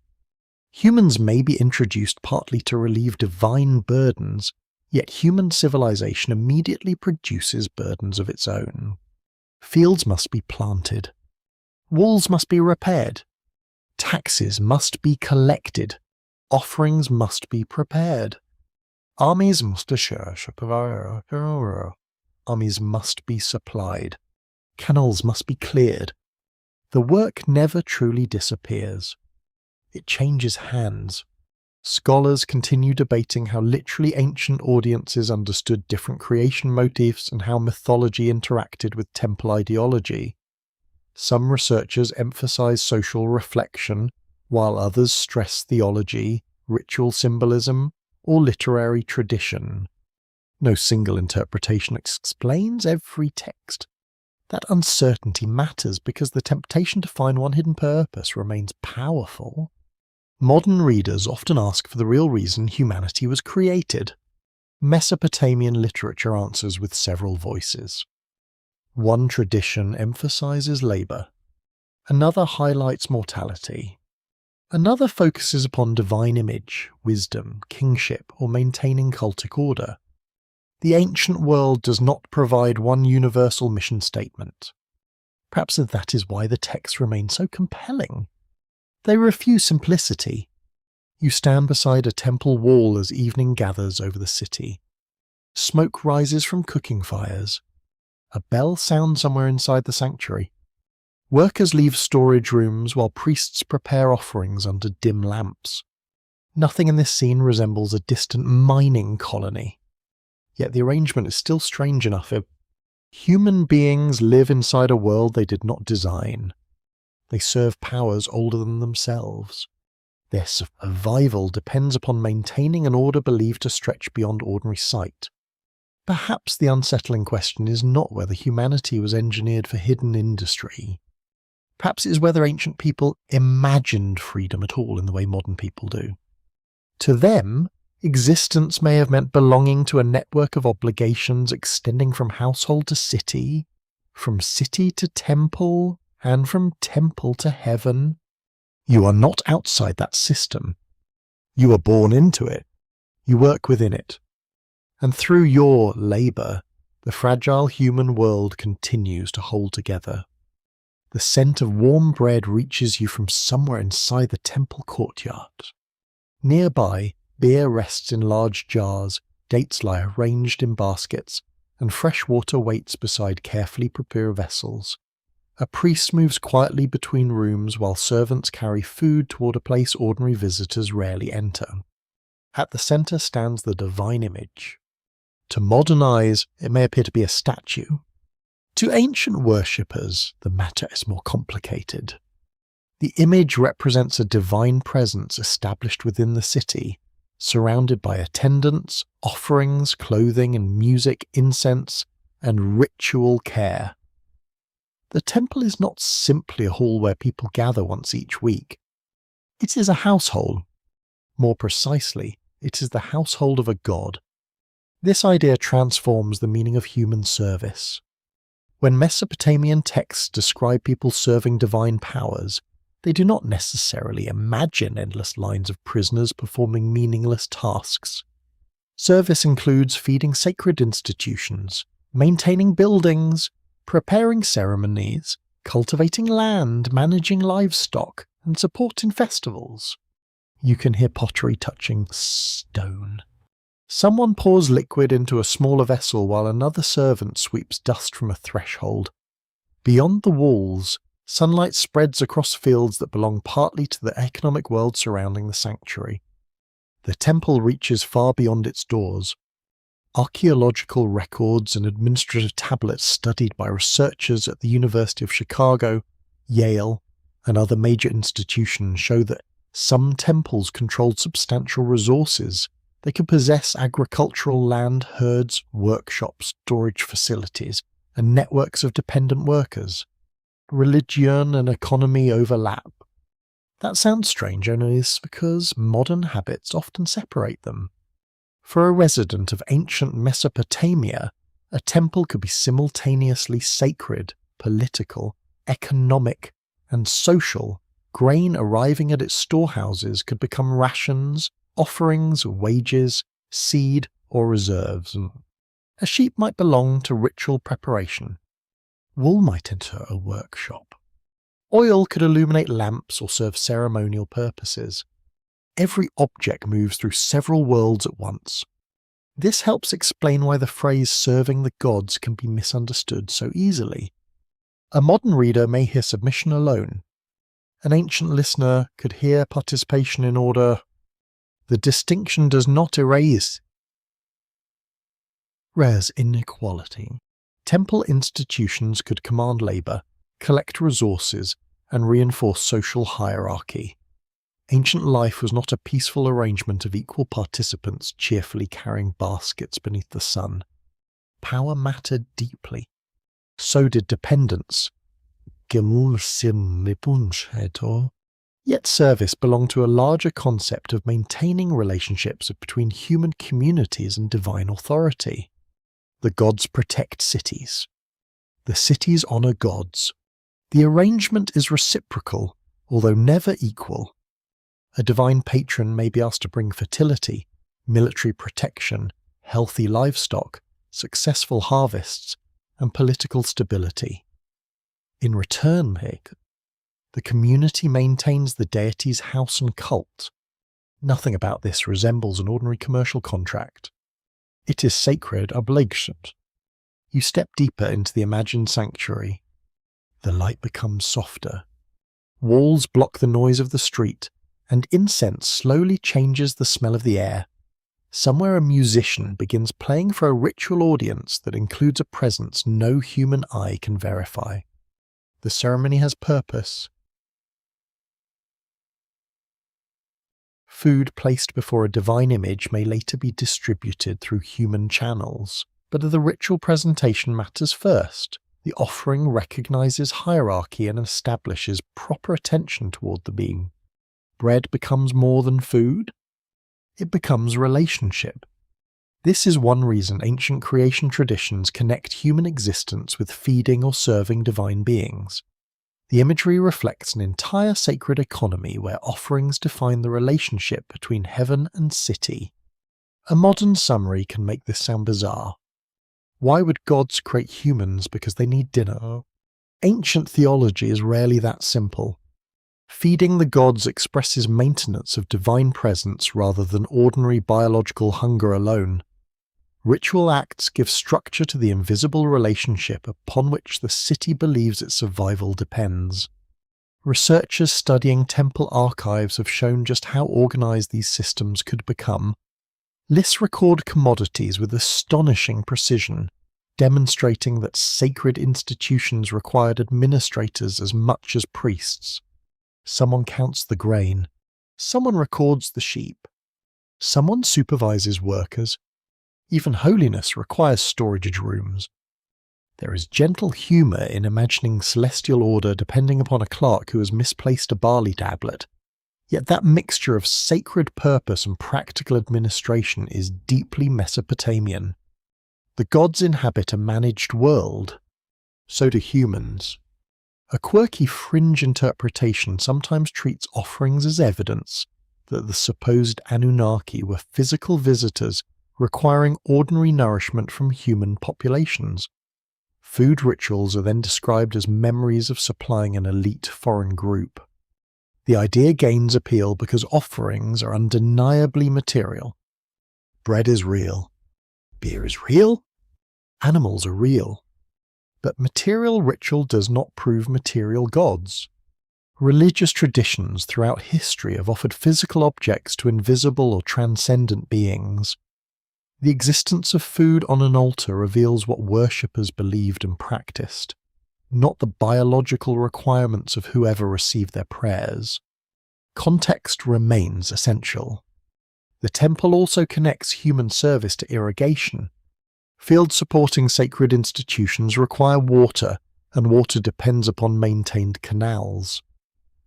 Humans may be introduced partly to relieve divine burdens, yet human civilization immediately produces burdens of its own. Fields must be planted. Walls must be repaired. Taxes must be collected. Offerings must be prepared. Armies must be supplied. Canals must be cleared. The work never truly disappears. It changes hands. Scholars continue debating how literally ancient audiences understood different creation motifs and how mythology interacted with temple ideology. Some researchers emphasize social reflection, while others stress theology, ritual symbolism, or literary tradition. No single interpretation explains every text. That uncertainty matters because the temptation to find one hidden purpose remains powerful. Modern readers often ask for the real reason humanity was created. Mesopotamian literature answers with several voices. One tradition emphasizes labor. Another highlights mortality. Another focuses upon divine image, wisdom, kingship, or maintaining cultic order. The ancient world does not provide one universal mission statement. Perhaps that is why the texts remain so compelling. They refuse simplicity. You stand beside a temple wall as evening gathers over the city. Smoke rises from cooking fires. A bell sounds somewhere inside the sanctuary. Workers leave storage rooms while priests prepare offerings under dim lamps. Nothing in this scene resembles a distant mining colony. Yet the arrangement is still strange enough. Human beings live inside a world they did not design. They serve powers older than themselves. Their survival depends upon maintaining an order believed to stretch beyond ordinary sight. Perhaps the unsettling question is not whether humanity was engineered for hidden industry. Perhaps it is whether ancient people imagined freedom at all in the way modern people do. To them, existence may have meant belonging to a network of obligations extending from household to city, from city to temple, and from temple to heaven. You are not outside that system. You are born into it. You work within it. And through your labour, the fragile human world continues to hold together. The scent of warm bread reaches you from somewhere inside the temple courtyard. Nearby, beer rests in large jars, dates lie arranged in baskets, and fresh water waits beside carefully prepared vessels. A priest moves quietly between rooms while servants carry food toward a place ordinary visitors rarely enter. At the centre stands the divine image. To modern eyes, it may appear to be a statue. To ancient worshippers, the matter is more complicated. The image represents a divine presence established within the city, surrounded by attendants, offerings, clothing and music, incense, and ritual care. The temple is not simply a hall where people gather once each week. It is a household. More precisely, it is the household of a god. This idea transforms the meaning of human service. When Mesopotamian texts describe people serving divine powers, they do not necessarily imagine endless lines of prisoners performing meaningless tasks. Service includes feeding sacred institutions, maintaining buildings, preparing ceremonies, cultivating land, managing livestock, and supporting festivals. You can hear pottery touching stone. Someone pours liquid into a smaller vessel while another servant sweeps dust from a threshold. Beyond the walls, sunlight spreads across fields that belong partly to the economic world surrounding the sanctuary. The temple reaches far beyond its doors. Archaeological records and administrative tablets studied by researchers at the University of Chicago, Yale, and other major institutions show that some temples controlled substantial resources. They could possess agricultural land, herds, workshops, storage facilities, and networks of dependent workers. Religion and economy overlap. That sounds strange only because modern habits often separate them. For a resident of ancient Mesopotamia, a temple could be simultaneously sacred, political, economic, and social, grain arriving at its storehouses could become rations, offerings, wages, seed, or reserves. A sheep might belong to ritual preparation. Wool might enter a workshop. Oil could illuminate lamps or serve ceremonial purposes. Every object moves through several worlds at once. This helps explain why the phrase serving the gods can be misunderstood so easily. A modern reader may hear submission alone. An ancient listener could hear participation in order. The distinction does not erase. Res inequality. Temple institutions could command labour, collect resources, and reinforce social hierarchy. Ancient life was not a peaceful arrangement of equal participants cheerfully carrying baskets beneath the sun. Power mattered deeply. So did dependence. Yet service belonged to a larger concept of maintaining relationships between human communities and divine authority. The gods protect cities. The cities honour gods. The arrangement is reciprocal, although never equal. A divine patron may be asked to bring fertility, military protection, healthy livestock, successful harvests, and political stability. In return, the community maintains the deity's house and cult. Nothing about this resembles an ordinary commercial contract. It is sacred obligation. You step deeper into the imagined sanctuary. The light becomes softer. Walls block the noise of the street, and incense slowly changes the smell of the air. Somewhere a musician begins playing for a ritual audience that includes a presence no human eye can verify. The ceremony has purpose. Food placed before a divine image may later be distributed through human channels, but the ritual presentation matters first. The offering recognizes hierarchy and establishes proper attention toward the being. Bread becomes more than food. It becomes relationship. This is one reason ancient creation traditions connect human existence with feeding or serving divine beings. The imagery reflects an entire sacred economy where offerings define the relationship between heaven and city. A modern summary can make this sound bizarre. Why would gods create humans because they need dinner? Ancient theology is rarely that simple. Feeding the gods expresses maintenance of divine presence rather than ordinary biological hunger alone. Ritual acts give structure to the invisible relationship upon which the city believes its survival depends. Researchers studying temple archives have shown just how organized these systems could become. Lists record commodities with astonishing precision, demonstrating that sacred institutions required administrators as much as priests. Someone counts the grain. Someone records the sheep. Someone supervises workers. Even holiness requires storage rooms. There is gentle humour in imagining celestial order depending upon a clerk who has misplaced a barley tablet. Yet that mixture of sacred purpose and practical administration is deeply Mesopotamian. The gods inhabit a managed world. So do humans. A quirky fringe interpretation sometimes treats offerings as evidence that the supposed Anunnaki were physical visitors requiring ordinary nourishment from human populations. Food rituals are then described as memories of supplying an elite foreign group. The idea gains appeal because offerings are undeniably material. Bread is real. Beer is real. Animals are real. But material ritual does not prove material gods. Religious traditions throughout history have offered physical objects to invisible or transcendent beings. The existence of food on an altar reveals what worshippers believed and practiced, not the biological requirements of whoever received their prayers. Context remains essential. The temple also connects human service to irrigation. Fields supporting sacred institutions require water, and water depends upon maintained canals.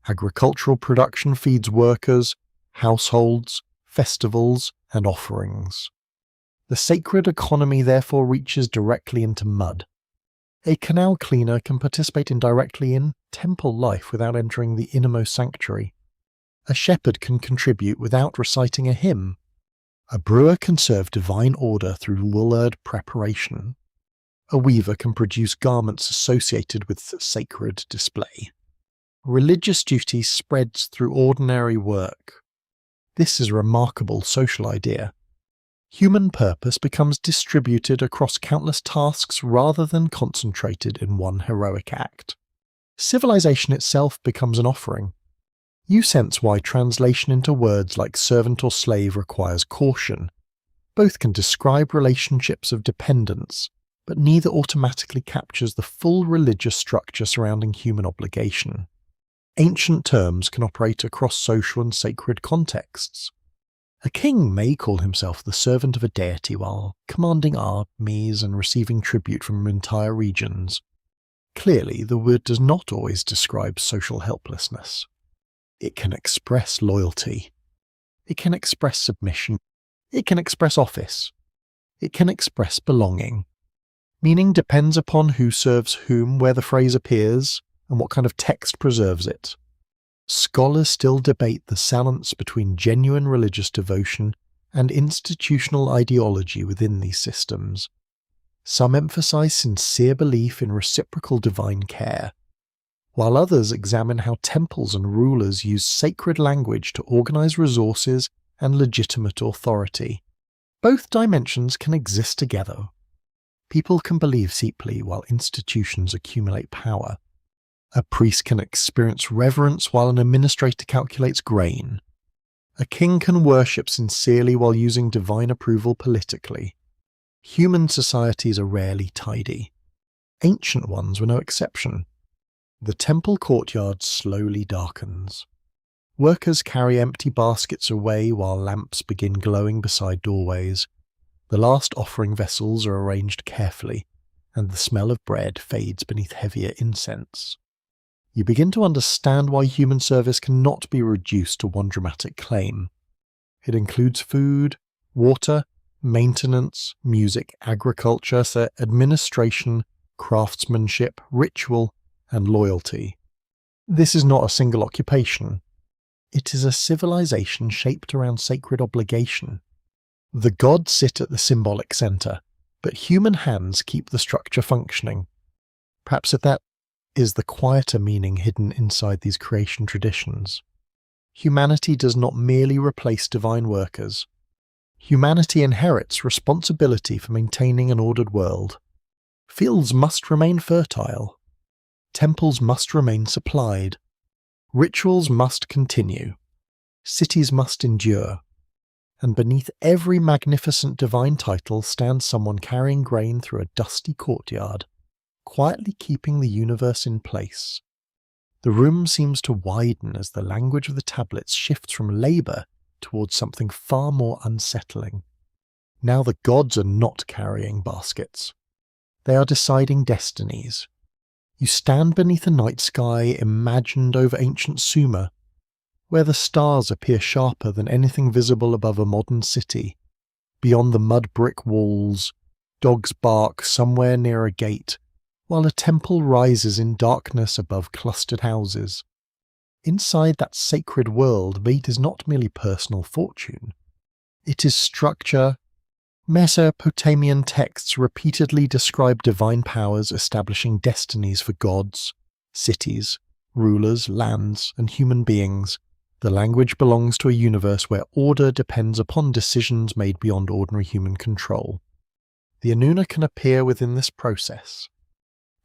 Agricultural production feeds workers, households, festivals, and offerings. The sacred economy therefore reaches directly into mud. A canal cleaner can participate indirectly in temple life without entering the innermost sanctuary. A shepherd can contribute without reciting a hymn. A brewer can serve divine order through word preparation. A weaver can produce garments associated with sacred display. Religious duty spreads through ordinary work. This is a remarkable social idea. Human purpose becomes distributed across countless tasks rather than concentrated in one heroic act. Civilization itself becomes an offering. You sense why translation into words like servant or slave requires caution. Both can describe relationships of dependence, but neither automatically captures the full religious structure surrounding human obligation. Ancient terms can operate across social and sacred contexts. A king may call himself the servant of a deity while commanding armies and receiving tribute from entire regions. Clearly, the word does not always describe social helplessness. It can express loyalty. It can express submission. It can express office. It can express belonging. Meaning depends upon who serves whom, where the phrase appears, and what kind of text preserves it. Scholars still debate the balance between genuine religious devotion and institutional ideology within these systems. Some emphasize sincere belief in reciprocal divine care, while others examine how temples and rulers use sacred language to organize resources and legitimate authority. Both dimensions can exist together. People can believe deeply while institutions accumulate power. A priest can experience reverence while an administrator calculates grain. A king can worship sincerely while using divine approval politically. Human societies are rarely tidy. Ancient ones were no exception. The temple courtyard slowly darkens. Workers carry empty baskets away while lamps begin glowing beside doorways. The last offering vessels are arranged carefully, and the smell of bread fades beneath heavier incense. You begin to understand why human service cannot be reduced to one dramatic claim. It includes food, water, maintenance, music, agriculture, administration, craftsmanship, ritual, and loyalty. This is not a single occupation. It is a civilization shaped around sacred obligation. The gods sit at the symbolic center, but human hands keep the structure functioning. Perhaps that is the quieter meaning hidden inside these creation traditions. Humanity does not merely replace divine workers. Humanity inherits responsibility for maintaining an ordered world. Fields must remain fertile. Temples must remain supplied. Rituals must continue. Cities must endure. And beneath every magnificent divine title stands someone carrying grain through a dusty courtyard, quietly keeping the universe in place. The room seems to widen as the language of the tablets shifts from labour towards something far more unsettling. Now the gods are not carrying baskets. They are deciding destinies. You stand beneath a night sky imagined over ancient Sumer, where the stars appear sharper than anything visible above a modern city. Beyond the mud brick walls, dogs bark somewhere near a gate, while a temple rises in darkness above clustered houses. Inside that sacred world, meat is not merely personal fortune. It is structure. Mesopotamian texts repeatedly describe divine powers establishing destinies for gods, cities, rulers, lands, and human beings. The language belongs to a universe where order depends upon decisions made beyond ordinary human control. The Anunnaki can appear within this process.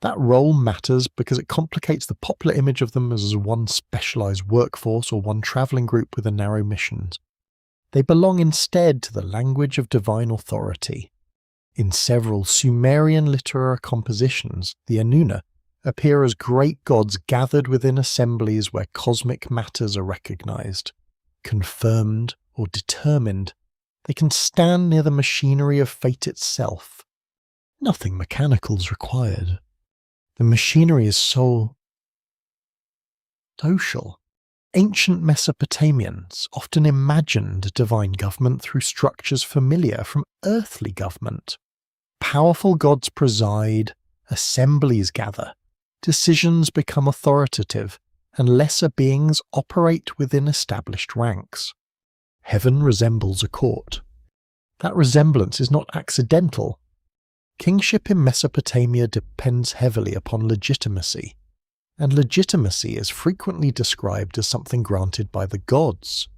That role matters because it complicates the popular image of them as one specialized workforce or one traveling group with a narrow mission. They belong instead to the language of divine authority. In several Sumerian literary compositions, the Anunnaki appear as great gods gathered within assemblies where cosmic matters are recognized, confirmed, or determined. They can stand near the machinery of fate itself. Nothing mechanical is required. The machinery is so social. Ancient Mesopotamians often imagined divine government through structures familiar from earthly government. Powerful gods preside, Assemblies gather, decisions become authoritative, and lesser beings operate within established ranks. Heaven resembles a court. That resemblance is not accidental. Kingship in Mesopotamia depends heavily upon legitimacy, and legitimacy is frequently described as something granted by the gods.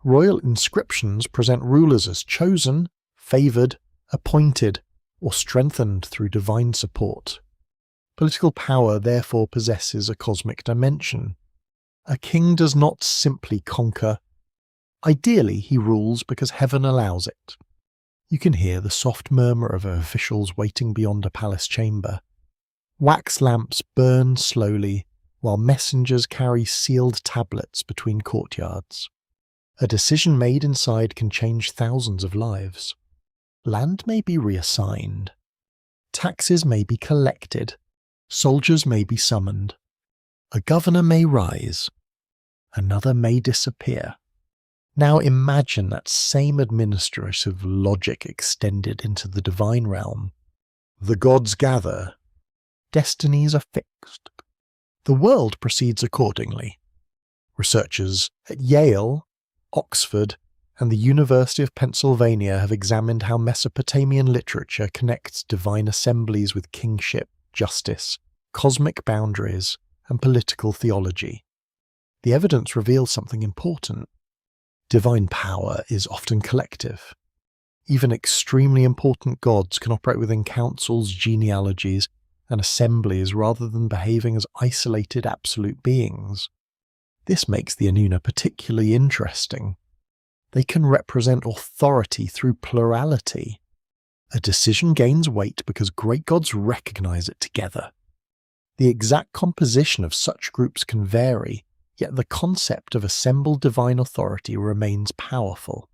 Royal inscriptions present rulers as chosen, favoured, appointed, or strengthened through divine support. Political power therefore possesses a cosmic dimension. A king does not simply conquer. Ideally, he rules because heaven allows it. You can hear the soft murmur of officials waiting beyond a palace chamber. Wax lamps burn slowly, while messengers carry sealed tablets between courtyards. A decision made inside can change thousands of lives. Land may be reassigned. Taxes may be collected. Soldiers may be summoned. A governor may rise. Another may disappear. Now imagine that same administrative logic extended into the divine realm. The gods gather. Destinies are fixed. The world proceeds accordingly. Researchers at Yale, Oxford, and the University of Pennsylvania have examined how Mesopotamian literature connects divine assemblies with kingship, justice, cosmic boundaries, and political theology. The evidence reveals something important. Divine power is often collective. Even extremely important gods can operate within councils, genealogies, and assemblies rather than behaving as isolated absolute beings. This makes the Anuna particularly interesting. They can represent authority through plurality. A decision gains weight because great gods recognize it together. The exact composition of such groups can vary, yet the concept of assembled divine authority remains powerful.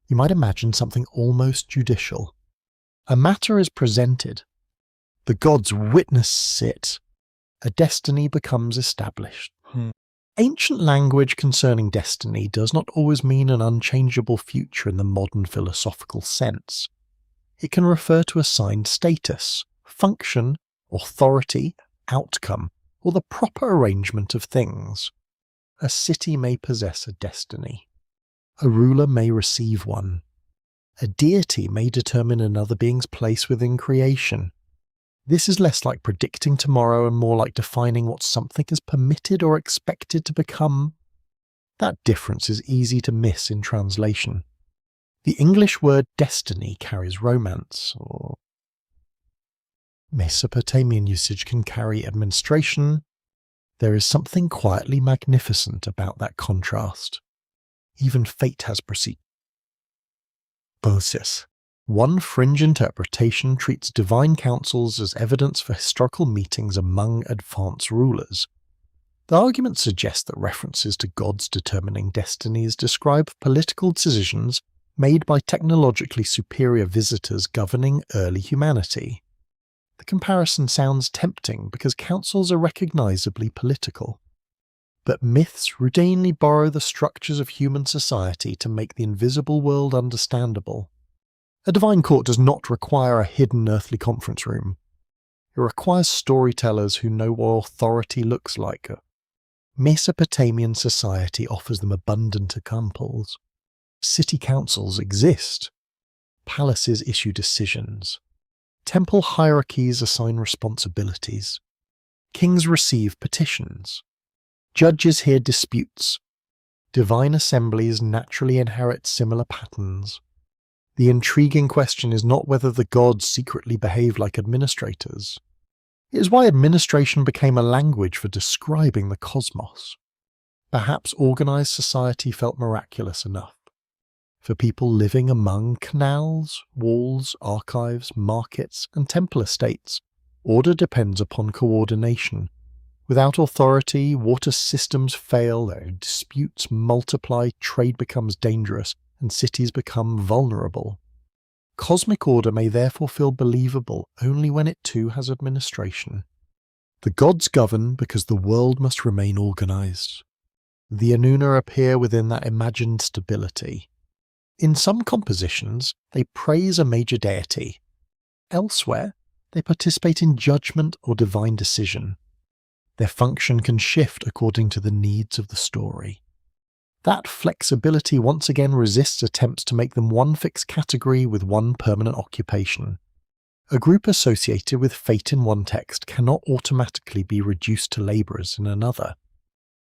You might imagine something almost judicial. A matter is presented. The gods witness it. A destiny becomes established. Ancient language concerning destiny does not always mean an unchangeable future in the modern philosophical sense. It can refer to assigned status, function, authority, outcome, or the proper arrangement of things. A city may possess a destiny. A ruler may receive one. A deity may determine another being's place within creation. This is less like predicting tomorrow and more like defining what something is permitted or expected to become. That difference is easy to miss in translation. The English word destiny carries romance, or Mesopotamian usage can carry administration. There is something quietly magnificent about that contrast. Even fate has procedure. Bosis. One fringe interpretation treats divine councils as evidence for historical meetings among advanced rulers. The argument suggests that references to gods determining destinies describe political decisions made by technologically superior visitors governing early humanity. The comparison sounds tempting because councils are recognizably political. But myths routinely borrow the structures of human society to make the invisible world understandable. A divine court does not require a hidden earthly conference room. It requires storytellers who know what authority looks like. Mesopotamian society offers them abundant examples. City councils exist. Palaces issue decisions. Temple hierarchies assign responsibilities. Kings receive petitions. Judges hear disputes. Divine assemblies naturally inherit similar patterns. The intriguing question is not whether the gods secretly behave like administrators. It is why administration became a language for describing the cosmos. Perhaps organized society felt miraculous enough. For people living among canals, walls, archives, markets, and temple estates, order depends upon coordination. Without authority, water systems fail, their disputes multiply, trade becomes dangerous, and cities become vulnerable. Cosmic order may therefore feel believable only when it too has administration. The gods govern because the world must remain organized. The Anuna appear within that imagined stability. In some compositions, they praise a major deity. Elsewhere, They participate in judgment or divine decision. Their function can shift according to the needs of the story. That flexibility once again resists attempts to make them one fixed category with one permanent occupation. A group associated with fate in one text cannot automatically be reduced to labourers in another.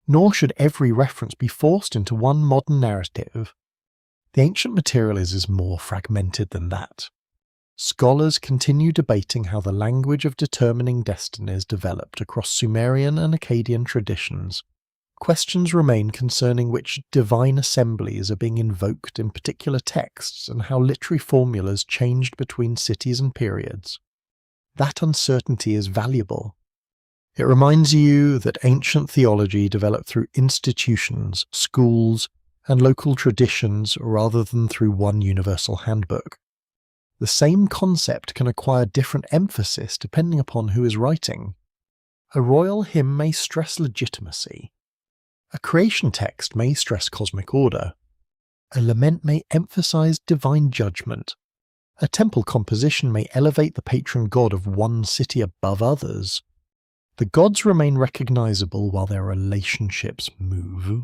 Nor should every reference be forced into one modern narrative. The ancient material is more fragmented than that. Scholars continue debating how the language of determining destinies developed across Sumerian and Akkadian traditions. Questions remain concerning which divine assemblies are being invoked in particular texts and how literary formulas changed between cities and periods. That uncertainty is valuable. It reminds you that ancient theology developed through institutions, schools, and local traditions rather than through one universal handbook. The same concept can acquire different emphasis depending upon who is writing. A royal hymn may stress legitimacy. A creation text may stress cosmic order. A lament may emphasize divine judgment. A temple composition may elevate the patron god of one city above others. The gods remain recognizable while their relationships move.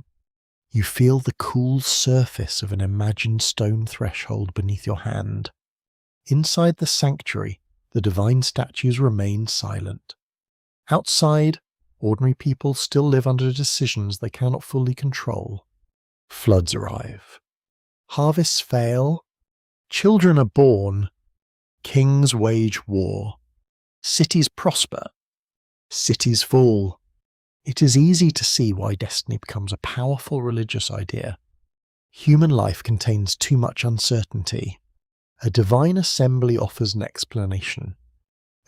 You feel the cool surface of an imagined stone threshold beneath your hand. Inside the sanctuary, the divine statues remain silent. Outside, ordinary people still live under decisions they cannot fully control. Floods arrive. Harvests fail. Children are born. Kings wage war. Cities prosper. Cities fall. It is easy to see why destiny becomes a powerful religious idea. Human life contains too much uncertainty. A divine assembly offers an explanation.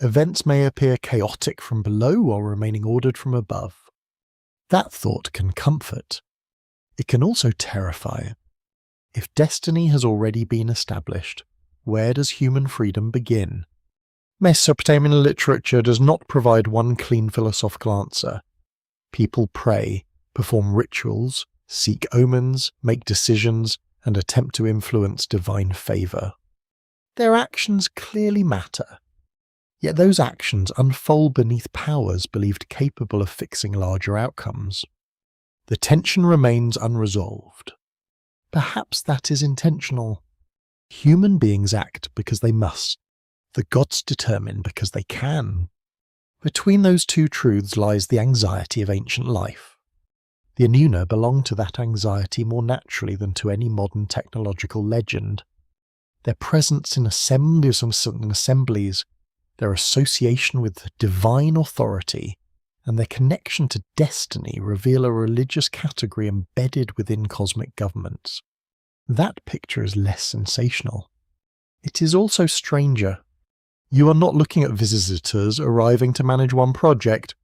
Events may appear chaotic from below while remaining ordered from above. That thought can comfort. It can also terrify. If destiny has already been established, where does human freedom begin? Mesopotamian literature does not provide one clean philosophical answer. People pray, perform rituals, seek omens, make decisions, and attempt to influence divine favour. Their actions clearly matter. Yet those actions unfold beneath powers believed capable of fixing larger outcomes. The tension remains unresolved. Perhaps that is intentional. Human beings act because they must. The gods determine because they can. Between those two truths lies the anxiety of ancient life. The Anuna belong to that anxiety more naturally than to any modern technological legend. Their presence in assemblies, their association with divine authority, and their connection to destiny reveal a religious category embedded within cosmic governments. That picture is less sensational. It is also stranger. You are not looking at visitors arriving to manage one project.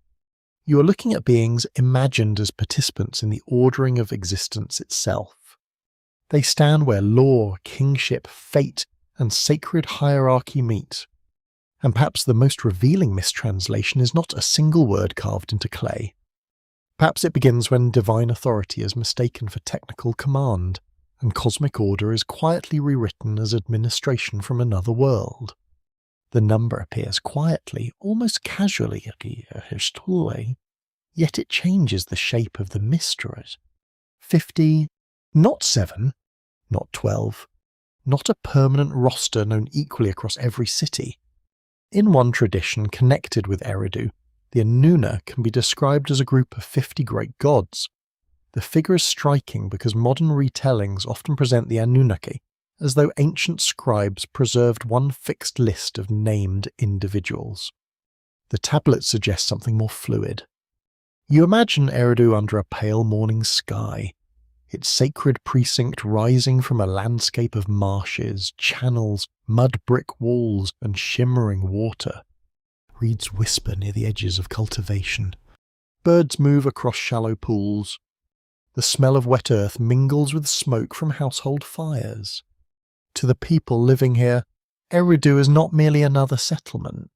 You are looking at beings imagined as participants in the ordering of existence itself. They stand where law, kingship, fate, and sacred hierarchy meet. And perhaps the most revealing mistranslation is not a single word carved into clay. Perhaps it begins when divine authority is mistaken for technical command, and cosmic order is quietly rewritten as administration from another world. The number appears quietly, almost casually, yet it changes the shape of the mysteries. 50, not 7, not 12, not a permanent roster known equally across every city. In one tradition connected with Eridu, the Anuna can be described as a group of 50 great gods. The figure is striking because modern retellings often present the Anunnaki as though ancient scribes preserved one fixed list of named individuals. The tablet suggests something more fluid. You imagine Eridu under a pale morning sky, its sacred precinct rising from a landscape of marshes, channels, mud brick walls, and shimmering water. Reeds whisper near the edges of cultivation. Birds move across shallow pools. The smell of wet earth mingles with smoke from household fires. To the people living here, Eridu is not merely another settlement.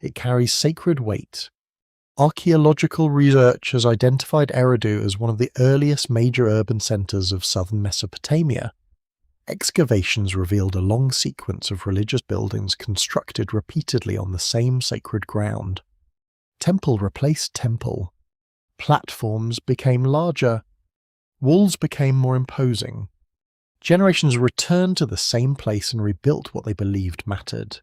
It carries sacred weight. Archaeological research has identified Eridu as one of the earliest major urban centres of southern Mesopotamia. Excavations revealed a long sequence of religious buildings constructed repeatedly on the same sacred ground. Temple replaced temple. Platforms became larger. Walls became more imposing. Generations returned to the same place and rebuilt what they believed mattered.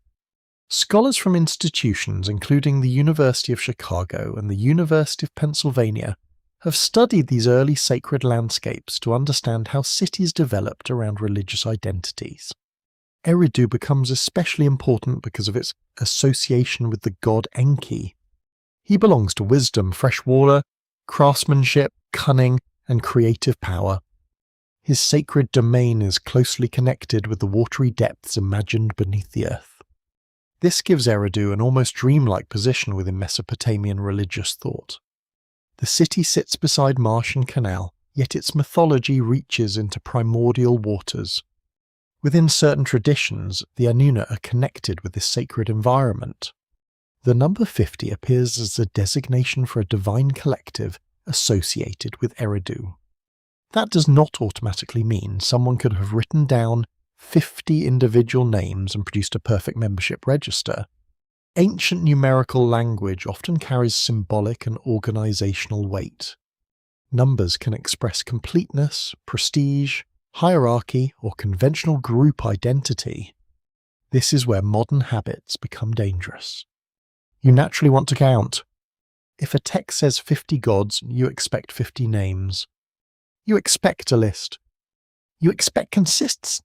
Scholars from institutions including the University of Chicago and the University of Pennsylvania have studied these early sacred landscapes to understand how cities developed around religious identities. Eridu becomes especially important because of its association with the god Enki. He belongs to wisdom, fresh water, craftsmanship, cunning, and creative power. His sacred domain is closely connected with the watery depths imagined beneath the earth. This gives Eridu an almost dreamlike position within Mesopotamian religious thought. The city sits beside marsh and canal, yet its mythology reaches into primordial waters. Within certain traditions, the Anunnaki are connected with this sacred environment. The number 50 appears as a designation for a divine collective associated with Eridu. That does not automatically mean someone could have written down 50 individual names and produced a perfect membership register. Ancient numerical language often carries symbolic and organizational weight. Numbers can express completeness, prestige, hierarchy, or conventional group identity. This is where modern habits become dangerous. You naturally want to count. If a text says 50 gods, you expect 50 names. You expect a list. You expect consistency.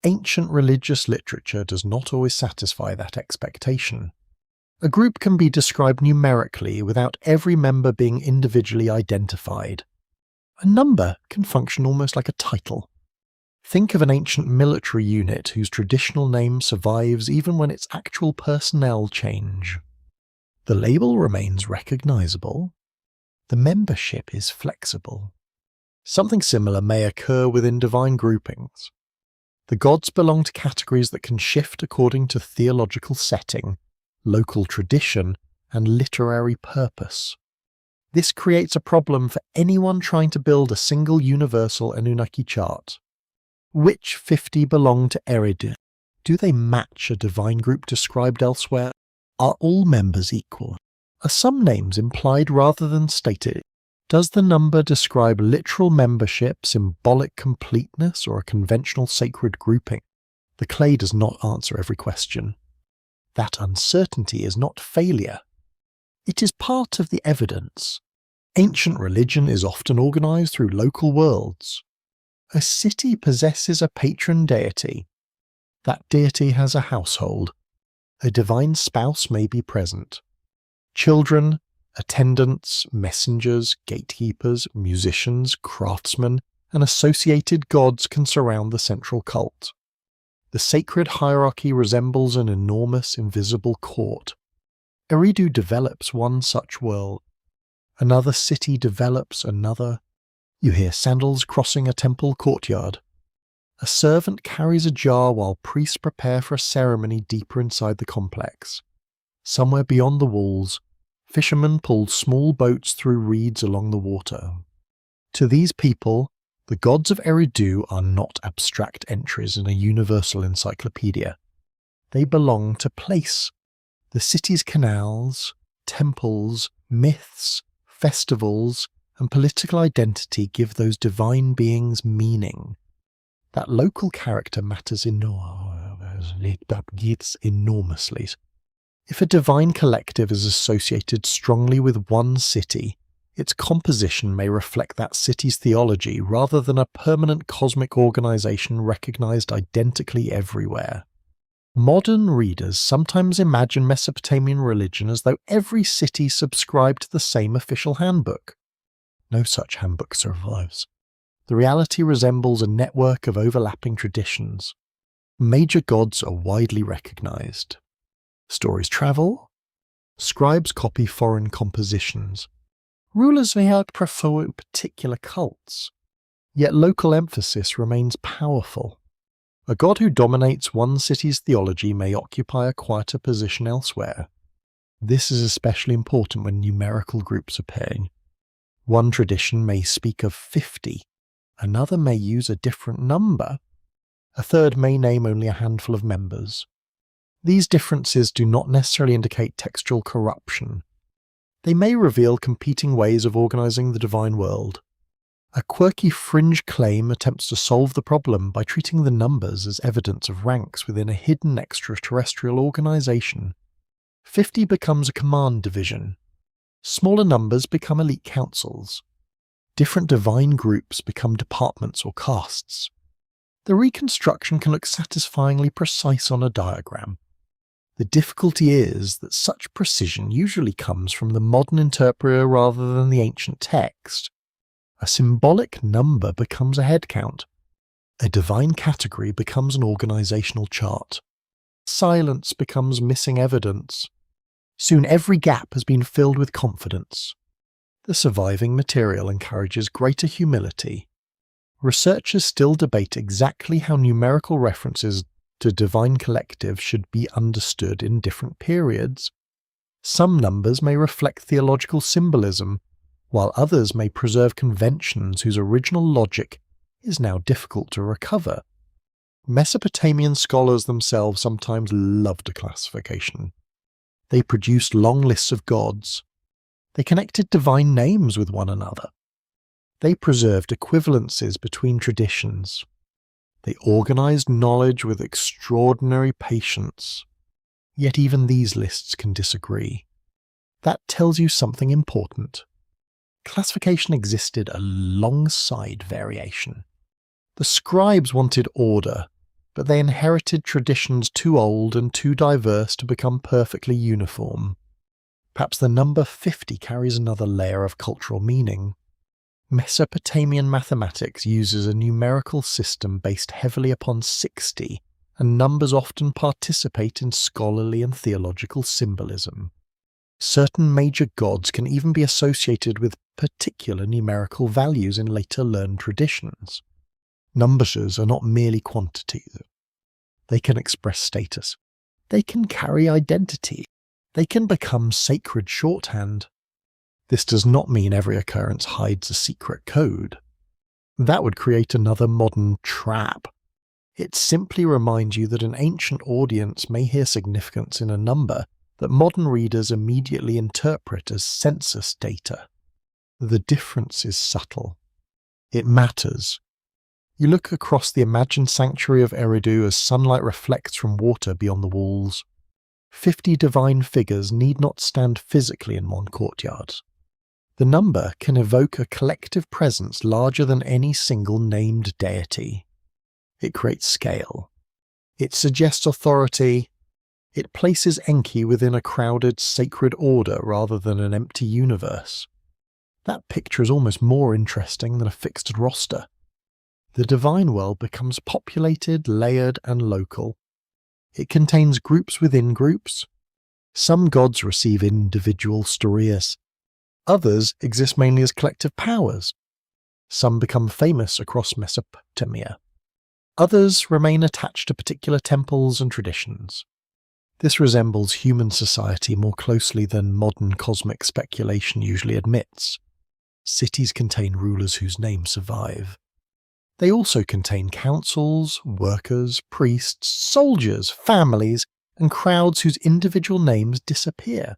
Ancient religious literature does not always satisfy that expectation. A group can be described numerically without every member being individually identified. A number can function almost like a title. Think of an ancient military unit whose traditional name survives even when its actual personnel change. The label remains recognizable. The membership is flexible. Something similar may occur within divine groupings. The gods belong to categories that can shift according to theological setting, local tradition, and literary purpose. This creates a problem for anyone trying to build a single universal Anunnaki chart. Which 50 belong to Eridu? Do they match a divine group described elsewhere? Are all members equal? Are some names implied rather than stated? Does the number describe literal membership, symbolic completeness, or a conventional sacred grouping? The clay does not answer every question. That uncertainty is not failure. It is part of the evidence. Ancient religion is often organized through local worlds. A city possesses a patron deity. That deity has a household. A divine spouse may be present. Children, attendants, messengers, gatekeepers, musicians, craftsmen, and associated gods can surround the central cult. The sacred hierarchy resembles an enormous invisible court. Eridu develops one such world. Another city develops another. You hear sandals crossing a temple courtyard. A servant carries a jar while priests prepare for a ceremony deeper inside the complex. Somewhere beyond the walls, fishermen pull small boats through reeds along the water. To these people, the gods of Eridu are not abstract entries in a universal encyclopedia. They belong to place. The city's canals, temples, myths, festivals, and political identity give those divine beings meaning. That local character matters enormously. If a divine collective is associated strongly with one city, its composition may reflect that city's theology rather than a permanent cosmic organization recognized identically everywhere. Modern readers sometimes imagine Mesopotamian religion as though every city subscribed to the same official handbook. No such handbook survives. The reality resembles a network of overlapping traditions. Major gods are widely recognized. Stories travel. Scribes copy foreign compositions. Rulers may outperform particular cults. Yet local emphasis remains powerful. A god who dominates one city's theology may occupy a quieter position elsewhere. This is especially important when numerical groups appear. One tradition may speak of 50, Another may use a different number. A third may name only a handful of members. These differences do not necessarily indicate textual corruption. They may reveal competing ways of organizing the divine world. A quirky fringe claim attempts to solve the problem by treating the numbers as evidence of ranks within a hidden extraterrestrial organization. 50 becomes a command division. Smaller numbers become elite councils. Different divine groups become departments or castes. The reconstruction can look satisfyingly precise on a diagram. The difficulty is that such precision usually comes from the modern interpreter rather than the ancient text. A symbolic number becomes a head count. A divine category becomes an organizational chart. Silence becomes missing evidence. Soon every gap has been filled with confidence. The surviving material encourages greater humility. Researchers still debate exactly how numerical references to divine collectives should be understood in different periods. Some numbers may reflect theological symbolism, while others may preserve conventions whose original logic is now difficult to recover. Mesopotamian scholars themselves sometimes loved a classification. They produced long lists of gods. They connected divine names with one another. They preserved equivalences between traditions. They organized knowledge with extraordinary patience. Yet even these lists can disagree. That tells you something important. Classification existed alongside variation. The scribes wanted order, but they inherited traditions too old and too diverse to become perfectly uniform. Perhaps the number 50 carries another layer of cultural meaning. Mesopotamian mathematics uses a numerical system based heavily upon 60, and numbers often participate in scholarly and theological symbolism. Certain major gods can even be associated with particular numerical values in later learned traditions. Numbers are not merely quantities. They can express status. They can carry identity. They can become sacred shorthand. This does not mean every occurrence hides a secret code. That would create another modern trap. It simply reminds you that an ancient audience may hear significance in a number that modern readers immediately interpret as census data. The difference is subtle. It matters. You look across the imagined sanctuary of Eridu as sunlight reflects from water beyond the walls. 50 divine figures need not stand physically in one courtyard. The number can evoke a collective presence larger than any single named deity. It creates scale. It suggests authority. It places Enki within a crowded sacred order rather than an empty universe. That picture is almost more interesting than a fixed roster. The divine world becomes populated, layered, and local. It contains groups within groups. Some gods receive individual stories. Others exist mainly as collective powers. Some become famous across Mesopotamia. Others remain attached to particular temples and traditions. This resembles human society more closely than modern cosmic speculation usually admits. Cities contain rulers whose names survive. They also contain councils, workers, priests, soldiers, families, and crowds whose individual names disappear.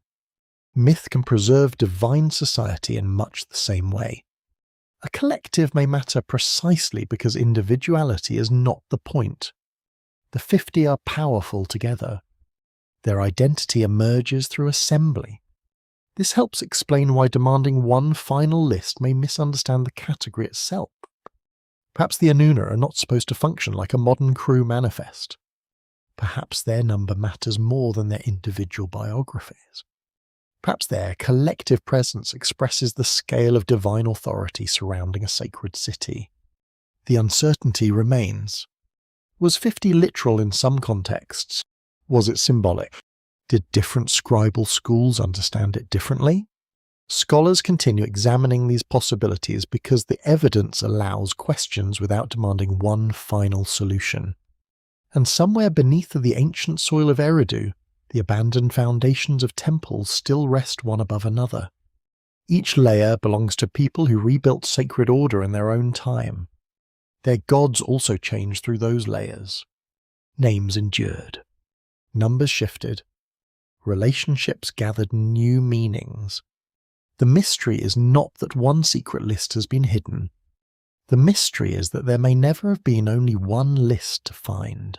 Myth can preserve divine society in much the same way. A collective may matter precisely because individuality is not the point. The 50 are powerful together. Their identity emerges through assembly. This helps explain why demanding one final list may misunderstand the category itself. Perhaps the Anunnaki are not supposed to function like a modern crew manifest. Perhaps their number matters more than their individual biographies. Perhaps their collective presence expresses the scale of divine authority surrounding a sacred city. The uncertainty remains. Was 50 literal in some contexts? Was it symbolic? Did different scribal schools understand it differently? Scholars continue examining these possibilities because the evidence allows questions without demanding one final solution. And somewhere beneath the ancient soil of Eridu, the abandoned foundations of temples still rest one above another. Each layer belongs to people who rebuilt sacred order in their own time. Their gods also changed through those layers. Names endured. Numbers shifted. Relationships gathered new meanings. The mystery is not that one secret list has been hidden. The mystery is that there may never have been only one list to find.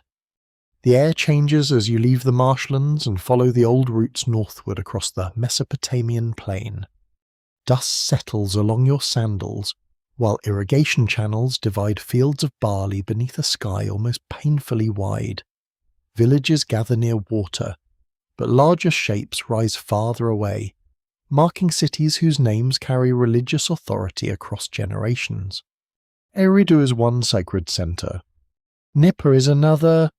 The air changes as you leave the marshlands and follow the old routes northward across the Mesopotamian plain. Dust settles along your sandals, while irrigation channels divide fields of barley beneath a sky almost painfully wide. Villages gather near water, but larger shapes rise farther away, marking cities whose names carry religious authority across generations. Eridu is one sacred centre. Nippur is another,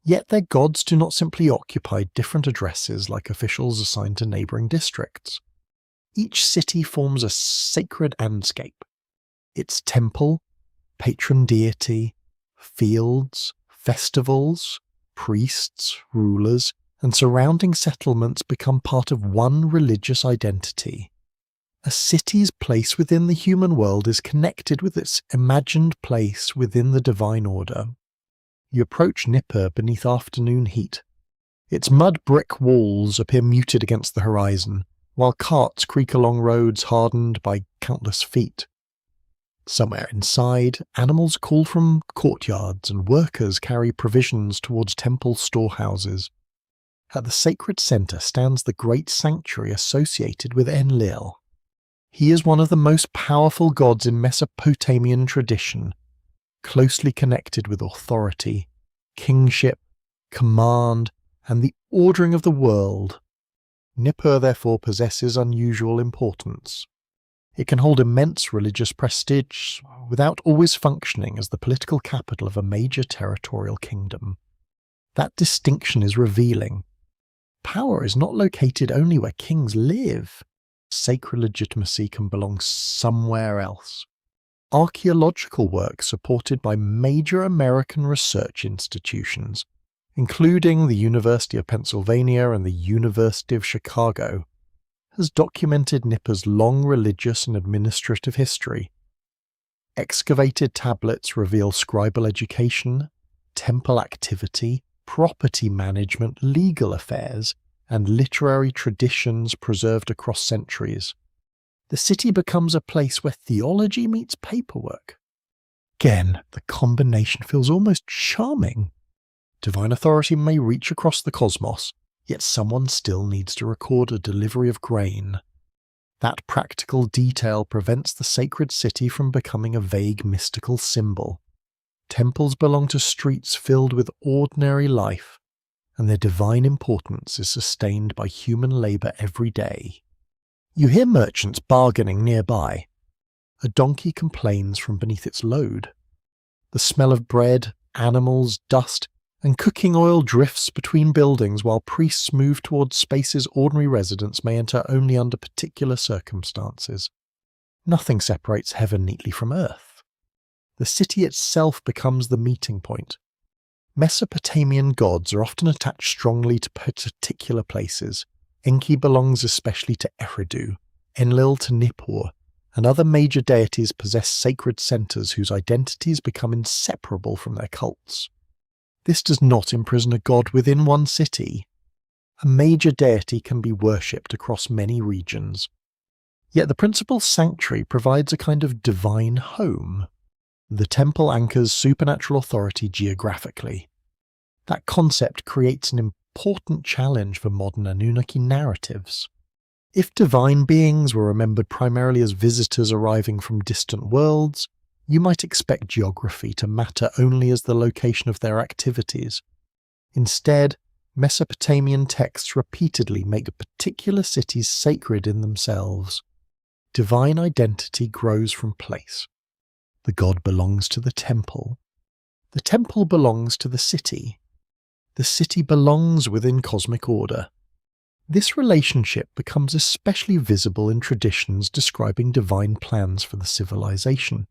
yet their gods do not simply occupy different addresses like officials assigned to neighbouring districts. Each city forms a sacred landscape. Its temple, patron deity, fields, festivals, priests, rulers, and surrounding settlements become part of one religious identity. A city's place within the human world is connected with its imagined place within the divine order. You approach Nippur beneath afternoon heat. Its mud brick walls appear muted against the horizon, while carts creak along roads hardened by countless feet. Somewhere inside, animals call from courtyards and workers carry provisions towards temple storehouses. At the sacred centre stands the great sanctuary associated with Enlil. He is one of the most powerful gods in Mesopotamian tradition, closely connected with authority, kingship, command, and the ordering of the world. Nippur therefore possesses unusual importance. It can hold immense religious prestige without always functioning as the political capital of a major territorial kingdom. That distinction is revealing. Power is not located only where kings live. Sacred legitimacy can belong somewhere else. Archaeological work supported by major American research institutions, including the University of Pennsylvania and the University of Chicago, has documented Nippur's long religious and administrative history. Excavated tablets reveal scribal education, temple activity, property management, legal affairs, and literary traditions preserved across centuries. The city becomes a place where theology meets paperwork. Again, the combination feels almost charming. Divine authority may reach across the cosmos, yet someone still needs to record a delivery of grain. That practical detail prevents the sacred city from becoming a vague mystical symbol. Temples belong to streets filled with ordinary life, and their divine importance is sustained by human labour every day. You hear merchants bargaining nearby. A donkey complains from beneath its load. The smell of bread, animals, dust, and cooking oil drifts between buildings while priests move towards spaces ordinary residents may enter only under particular circumstances. Nothing separates heaven neatly from earth. The city itself becomes the meeting point. Mesopotamian gods are often attached strongly to particular places. Enki belongs especially to Eridu, Enlil to Nippur, and other major deities possess sacred centres whose identities become inseparable from their cults. This does not imprison a god within one city. A major deity can be worshipped across many regions. Yet the principal sanctuary provides a kind of divine home. The temple anchors supernatural authority geographically. That concept creates an important challenge for modern Anunnaki narratives. If divine beings were remembered primarily as visitors arriving from distant worlds, you might expect geography to matter only as the location of their activities. Instead, Mesopotamian texts repeatedly make particular cities sacred in themselves. Divine identity grows from place. The god belongs to the temple. The temple belongs to the city. The city belongs within cosmic order. This relationship becomes especially visible in traditions describing divine plans for the civilization.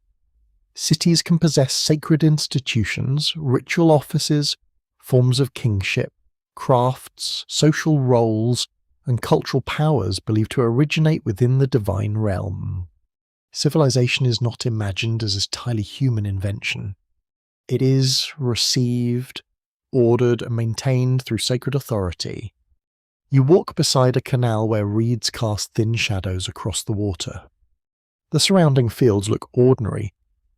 Cities can possess sacred institutions, ritual offices, forms of kingship, crafts, social roles, and cultural powers believed to originate within the divine realm. Civilization is not imagined as a entirely human invention. It is received, ordered, and maintained through sacred authority. You walk beside a canal where reeds cast thin shadows across the water. The surrounding fields look ordinary,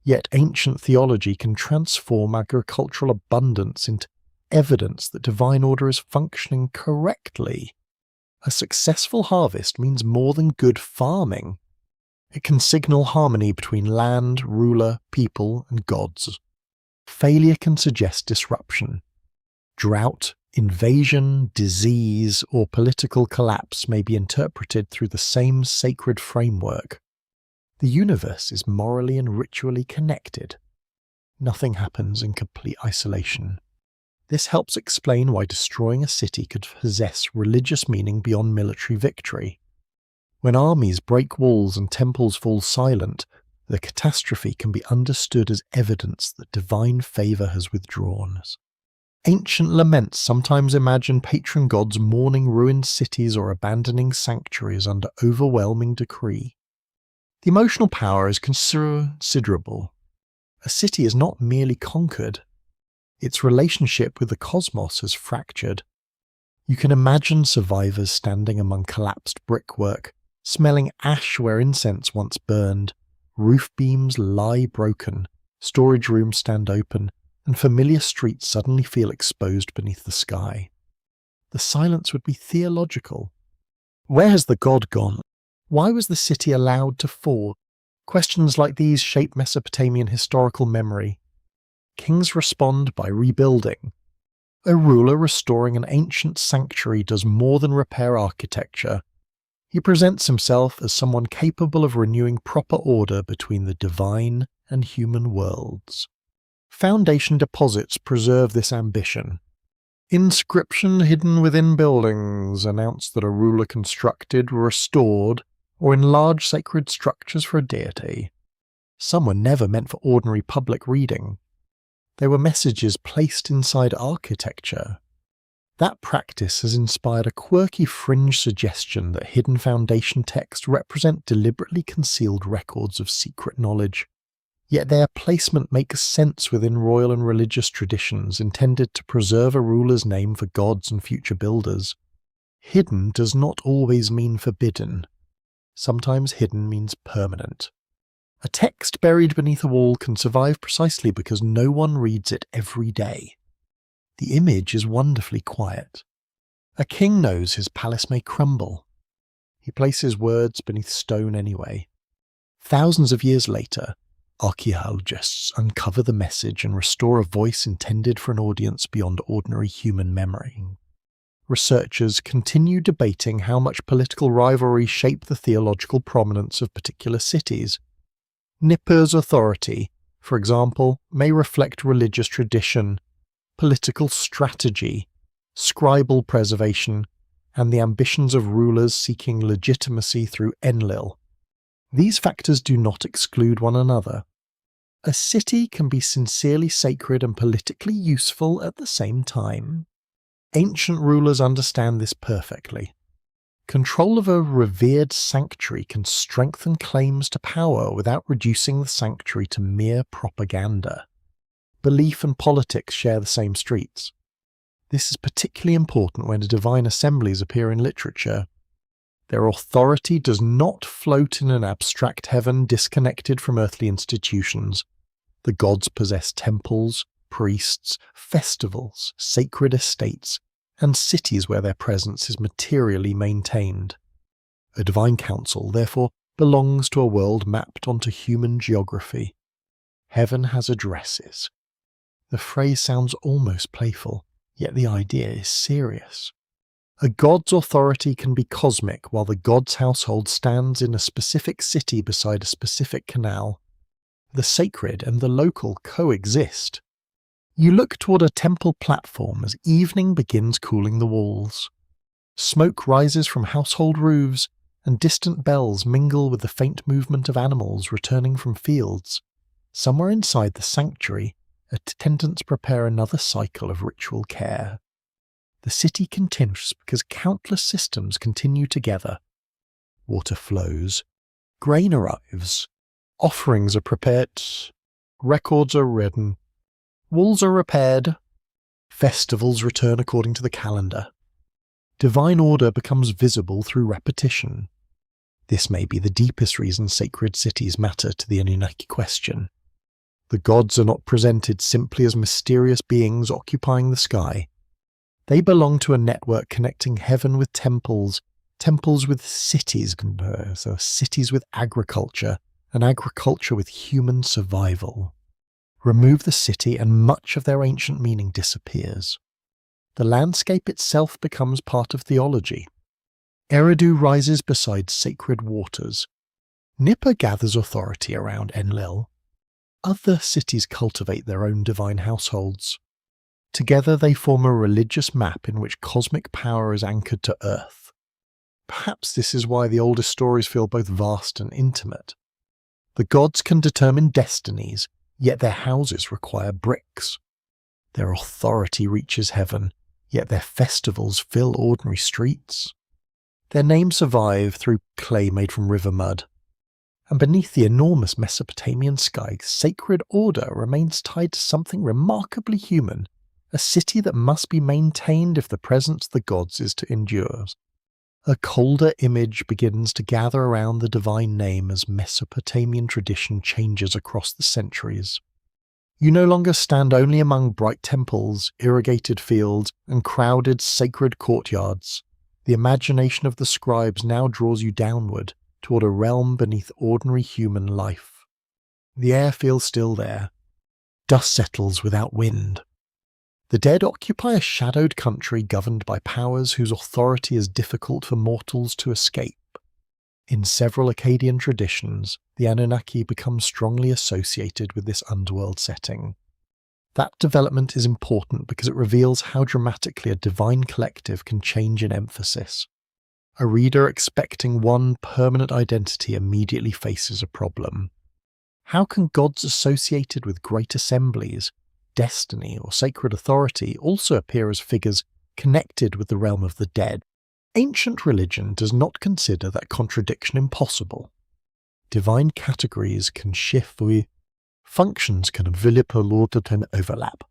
yet ancient theology can transform agricultural abundance into evidence that divine order is functioning correctly. A successful harvest means more than good farming. It can signal harmony between land, ruler, people, and gods. Failure can suggest disruption. Drought, invasion, disease, or political collapse may be interpreted through the same sacred framework. The universe is morally and ritually connected. Nothing happens in complete isolation. This helps explain why destroying a city could possess religious meaning beyond military victory. When armies break walls and temples fall silent, the catastrophe can be understood as evidence that divine favour has withdrawn. Ancient laments sometimes imagine patron gods mourning ruined cities or abandoning sanctuaries under overwhelming decree. The emotional power is considerable. A city is not merely conquered. Its relationship with the cosmos has fractured. You can imagine survivors standing among collapsed brickwork, smelling ash where incense once burned. Roof beams lie broken, storage rooms stand open, and familiar streets suddenly feel exposed beneath the sky. The silence would be theological. Where has the god gone? Why was the city allowed to fall? Questions like these shape Mesopotamian historical memory. Kings respond by rebuilding. A ruler restoring an ancient sanctuary does more than repair architecture. He presents himself as someone capable of renewing proper order between the divine and human worlds. Foundation deposits preserve this ambition. Inscription hidden within buildings announce that a ruler constructed, restored, or enlarged sacred structures for a deity. Some were never meant for ordinary public reading. They were messages placed inside architecture. That practice has inspired a quirky fringe suggestion that hidden foundation texts represent deliberately concealed records of secret knowledge. Yet their placement makes sense within royal and religious traditions intended to preserve a ruler's name for gods and future builders. Hidden does not always mean forbidden. Sometimes hidden means permanent. A text buried beneath a wall can survive precisely because no one reads it every day. The image is wonderfully quiet. A king knows his palace may crumble. He places words beneath stone anyway. Thousands of years later, archaeologists uncover the message and restore a voice intended for an audience beyond ordinary human memory. Researchers continue debating how much political rivalry shape the theological prominence of particular cities. Nippur's authority, for example, may reflect religious tradition, political strategy, scribal preservation, and the ambitions of rulers seeking legitimacy through Enlil. These factors do not exclude one another. A city can be sincerely sacred and politically useful at the same time. Ancient rulers understand this perfectly. Control of a revered sanctuary can strengthen claims to power without reducing the sanctuary to mere propaganda. Belief and politics share the same streets. This is particularly important when divine assemblies appear in literature. Their authority does not float in an abstract heaven disconnected from earthly institutions. The gods possess temples, priests, festivals, sacred estates, and cities where their presence is materially maintained. A divine council, therefore, belongs to a world mapped onto human geography. Heaven has addresses. The phrase sounds almost playful, yet the idea is serious. A god's authority can be cosmic while the god's household stands in a specific city beside a specific canal. The sacred and the local coexist. You look toward a temple platform as evening begins cooling the walls. Smoke rises from household roofs, and distant bells mingle with the faint movement of animals returning from fields. Somewhere inside the sanctuary, attendants prepare another cycle of ritual care. The city continues because countless systems continue together. Water flows. Grain arrives. Offerings are prepared. Records are written. Walls are repaired. Festivals return according to the calendar. Divine order becomes visible through repetition. This may be the deepest reason sacred cities matter to the Anunnaki question. The gods are not presented simply as mysterious beings occupying the sky. They belong to a network connecting heaven with temples, temples with cities, so cities with agriculture, and agriculture with human survival. Remove the city and much of their ancient meaning disappears. The landscape itself becomes part of theology. Eridu rises beside sacred waters. Nipper gathers authority around Enlil. Other cities cultivate their own divine households. Together they form a religious map in which cosmic power is anchored to Earth. Perhaps this is why the oldest stories feel both vast and intimate. The gods can determine destinies, yet their houses require bricks. Their authority reaches heaven, yet their festivals fill ordinary streets. Their names survive through clay made from river mud. And beneath the enormous Mesopotamian sky, sacred order remains tied to something remarkably human, a city that must be maintained if the presence of the gods is to endure. A colder image begins to gather around the divine name as Mesopotamian tradition changes across the centuries. You no longer stand only among bright temples, irrigated fields, and crowded sacred courtyards. The imagination of the scribes now draws you downward, toward a realm beneath ordinary human life. The air feels still there. Dust settles without wind. The dead occupy a shadowed country governed by powers whose authority is difficult for mortals to escape. In several Akkadian traditions, the Anunnaki become strongly associated with this underworld setting. That development is important because it reveals how dramatically a divine collective can change in emphasis. A reader expecting one permanent identity immediately faces a problem. How can gods associated with great assemblies, destiny, or sacred authority also appear as figures connected with the realm of the dead? Ancient religion does not consider that contradiction impossible. Divine categories can shift, functions can overlap.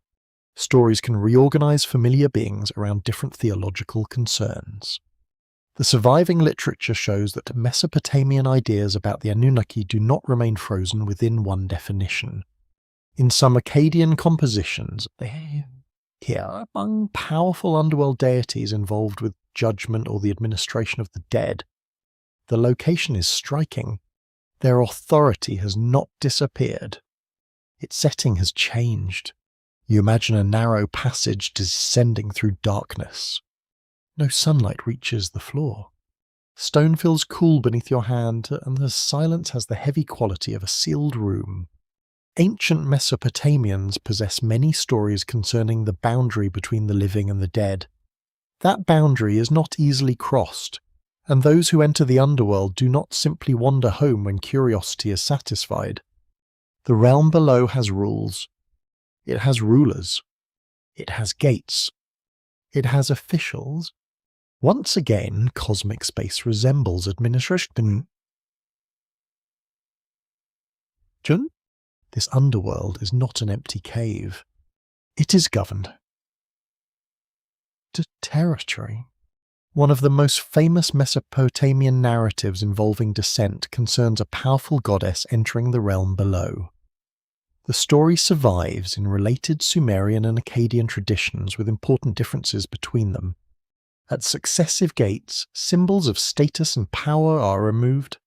Stories can reorganize familiar beings around different theological concerns. The surviving literature shows that Mesopotamian ideas about the Anunnaki do not remain frozen within one definition. In some Akkadian compositions, they appear among powerful underworld deities involved with judgment or the administration of the dead. The location is striking. Their authority has not disappeared. Its setting has changed. You imagine a narrow passage descending through darkness. No sunlight reaches the floor. Stone feels cool beneath your hand, and the silence has the heavy quality of a sealed room. Ancient Mesopotamians possess many stories concerning the boundary between the living and the dead. That boundary is not easily crossed, and those who enter the underworld do not simply wander home when curiosity is satisfied. The realm below has rules. It has rulers. It has gates. It has officials. Once again, cosmic space resembles administration. This underworld is not an empty cave. It is governed. Territory. One of the most famous Mesopotamian narratives involving descent concerns a powerful goddess entering the realm below. The story survives in related Sumerian and Akkadian traditions with important differences between them. At successive gates, symbols of status and power are removed.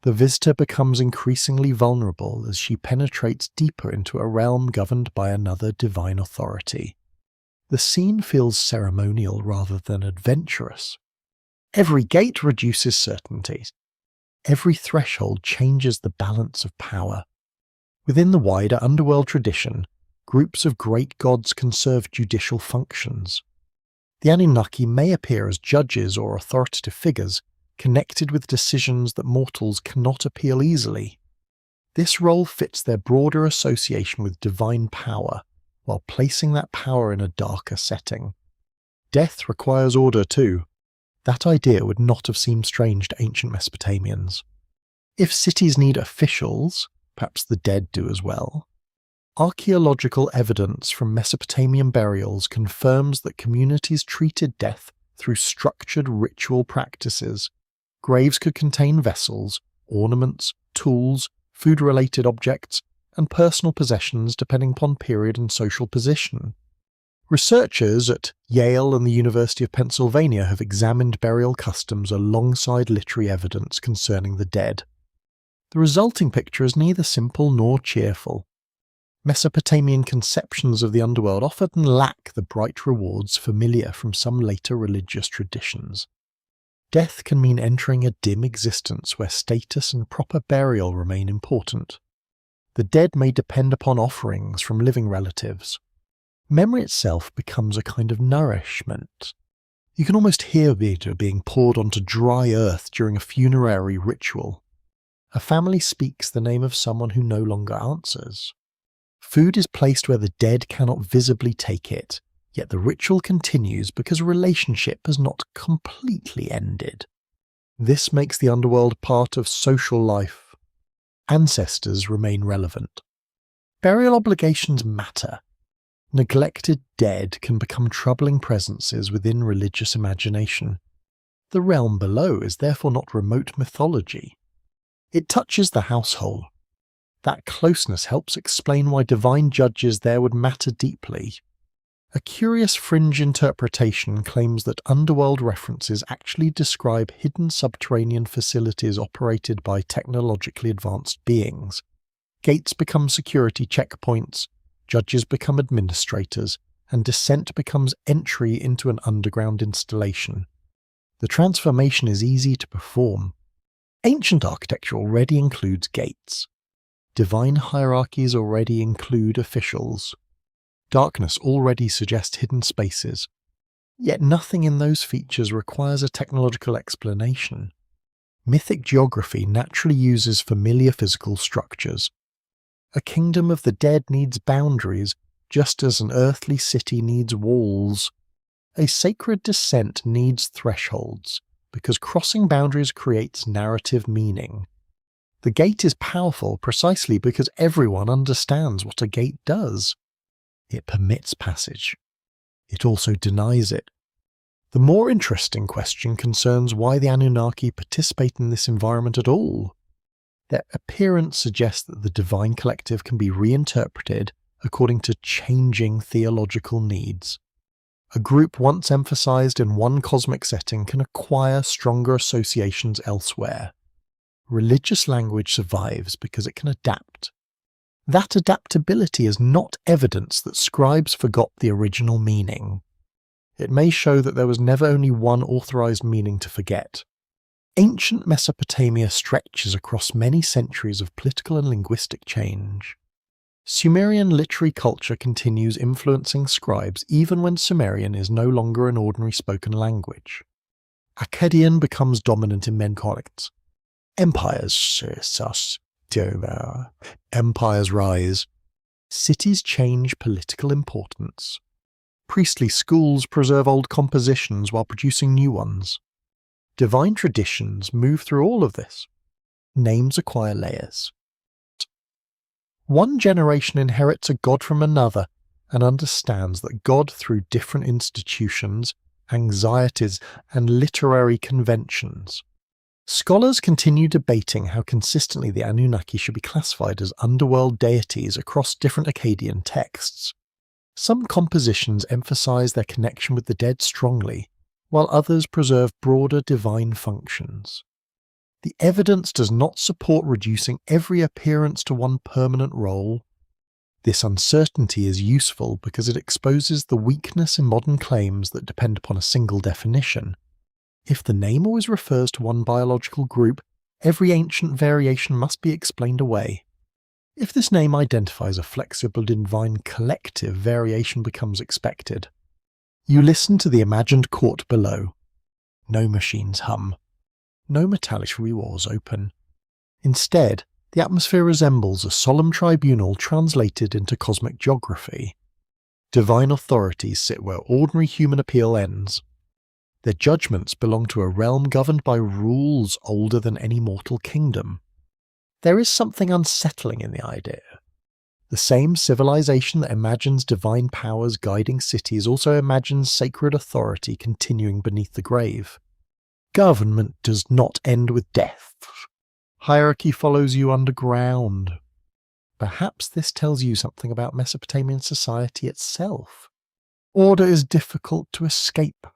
The visitor becomes increasingly vulnerable as she penetrates deeper into a realm governed by another divine authority. The scene feels ceremonial rather than adventurous. Every gate reduces certainties. Every threshold changes the balance of power. Within the wider underworld tradition, groups of great gods can serve judicial functions. The Anunnaki may appear as judges or authoritative figures, connected with decisions that mortals cannot appeal easily. This role fits their broader association with divine power, while placing that power in a darker setting. Death requires order too. That idea would not have seemed strange to ancient Mesopotamians. If cities need officials, perhaps the dead do as well. Archaeological evidence from Mesopotamian burials confirms that communities treated death through structured ritual practices. Graves could contain vessels, ornaments, tools, food-related objects, and personal possessions depending upon period and social position. Researchers at Yale and the University of Pennsylvania have examined burial customs alongside literary evidence concerning the dead. The resulting picture is neither simple nor cheerful. Mesopotamian conceptions of the underworld often lack the bright rewards familiar from some later religious traditions. Death can mean entering a dim existence where status and proper burial remain important. The dead may depend upon offerings from living relatives. Memory itself becomes a kind of nourishment. You can almost hear water being poured onto dry earth during a funerary ritual. A family speaks the name of someone who no longer answers. Food is placed where the dead cannot visibly take it, yet the ritual continues because a relationship has not completely ended. This makes the underworld part of social life. Ancestors remain relevant. Burial obligations matter. Neglected dead can become troubling presences within religious imagination. The realm below is therefore not remote mythology. It touches the household. That closeness helps explain why divine judges there would matter deeply. A curious fringe interpretation claims that underworld references actually describe hidden subterranean facilities operated by technologically advanced beings. Gates become security checkpoints, judges become administrators, and descent becomes entry into an underground installation. The transformation is easy to perform. Ancient architecture already includes gates. Divine hierarchies already include officials. Darkness already suggests hidden spaces. Yet nothing in those features requires a technological explanation. Mythic geography naturally uses familiar physical structures. A kingdom of the dead needs boundaries, just as an earthly city needs walls. A sacred descent needs thresholds, because crossing boundaries creates narrative meaning. The gate is powerful precisely because everyone understands what a gate does. It permits passage. It also denies it. The more interesting question concerns why the Anunnaki participate in this environment at all. Their appearance suggests that the divine collective can be reinterpreted according to changing theological needs. A group once emphasized in one cosmic setting can acquire stronger associations elsewhere. Religious language survives because it can adapt. That adaptability is not evidence that scribes forgot the original meaning. It may show that there was never only one authorized meaning to forget. Ancient Mesopotamia stretches across many centuries of political and linguistic change. Sumerian literary culture continues influencing scribes even when Sumerian is no longer an ordinary spoken language. Akkadian becomes dominant in Mendic. Empires rise. Cities change political importance. Priestly schools preserve old compositions while producing new ones. Divine traditions move through all of this. Names acquire layers. One generation inherits a god from another and understands that God, through different institutions, anxieties, and literary conventions. Scholars continue debating how consistently the Anunnaki should be classified as underworld deities across different Akkadian texts. Some compositions emphasize their connection with the dead strongly, while others preserve broader divine functions. The evidence does not support reducing every appearance to one permanent role. This uncertainty is useful because it exposes the weakness in modern claims that depend upon a single definition. If the name always refers to one biological group, every ancient variation must be explained away. If this name identifies a flexible divine collective, variation becomes expected. You listen to the imagined court below. No machines hum. No metallic wars open. Instead, the atmosphere resembles a solemn tribunal translated into cosmic geography. Divine authorities sit where ordinary human appeal ends. Their judgments belong to a realm governed by rules older than any mortal kingdom. There is something unsettling in the idea. The same civilization that imagines divine powers guiding cities also imagines sacred authority continuing beneath the grave. Government does not end with death. Hierarchy follows you underground. Perhaps this tells you something about Mesopotamian society itself. Order is difficult to escape.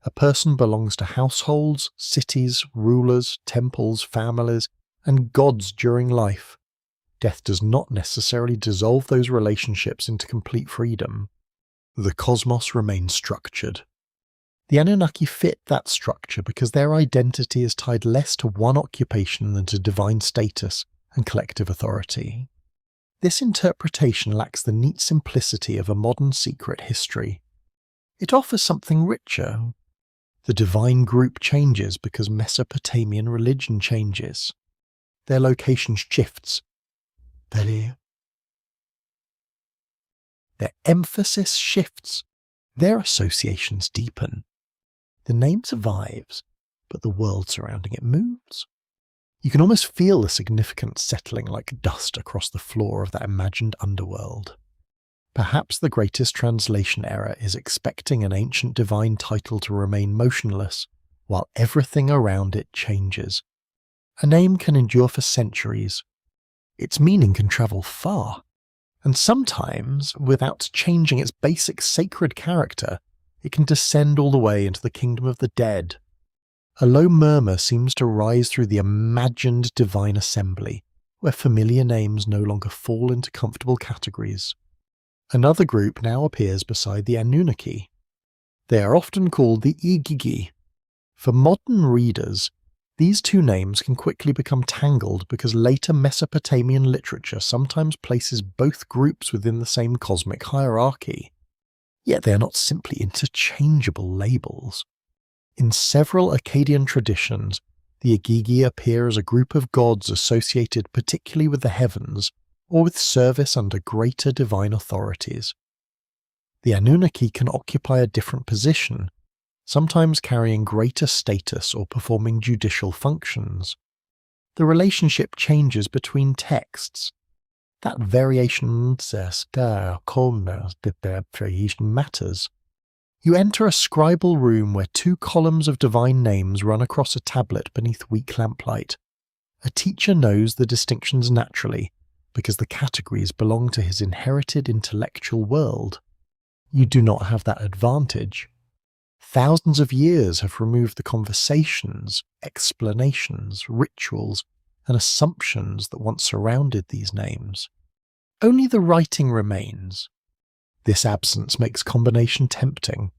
A person belongs to households, cities, rulers, temples, families, and gods during life. Death does not necessarily dissolve those relationships into complete freedom. The cosmos remains structured. The Anunnaki fit that structure because their identity is tied less to one occupation than to divine status and collective authority. This interpretation lacks the neat simplicity of a modern secret history. It offers something richer. The divine group changes because Mesopotamian religion changes. Their location shifts. Their emphasis shifts. Their associations deepen. The name survives, but the world surrounding it moves. You can almost feel the significance settling like dust across the floor of that imagined underworld. Perhaps the greatest translation error is expecting an ancient divine title to remain motionless, while everything around it changes. A name can endure for centuries. Its meaning can travel far, and sometimes, without changing its basic sacred character, it can descend all the way into the kingdom of the dead. A low murmur seems to rise through the imagined divine assembly, where familiar names no longer fall into comfortable categories. Another group now appears beside the Anunnaki. They are often called the Igigi. For modern readers, these two names can quickly become tangled because later Mesopotamian literature sometimes places both groups within the same cosmic hierarchy. Yet they are not simply interchangeable labels. In several Akkadian traditions, the Igigi appear as a group of gods associated particularly with the heavens or with service under greater divine authorities. The Anunnaki can occupy a different position, sometimes carrying greater status or performing judicial functions. The relationship changes between texts. That variation matters. You enter a scribal room where two columns of divine names run across a tablet beneath weak lamplight. A teacher knows the distinctions naturally, because the categories belong to his inherited intellectual world. You do not have that advantage. Thousands of years have removed the conversations, explanations, rituals, and assumptions that once surrounded these names. Only the writing remains. This absence makes combination tempting.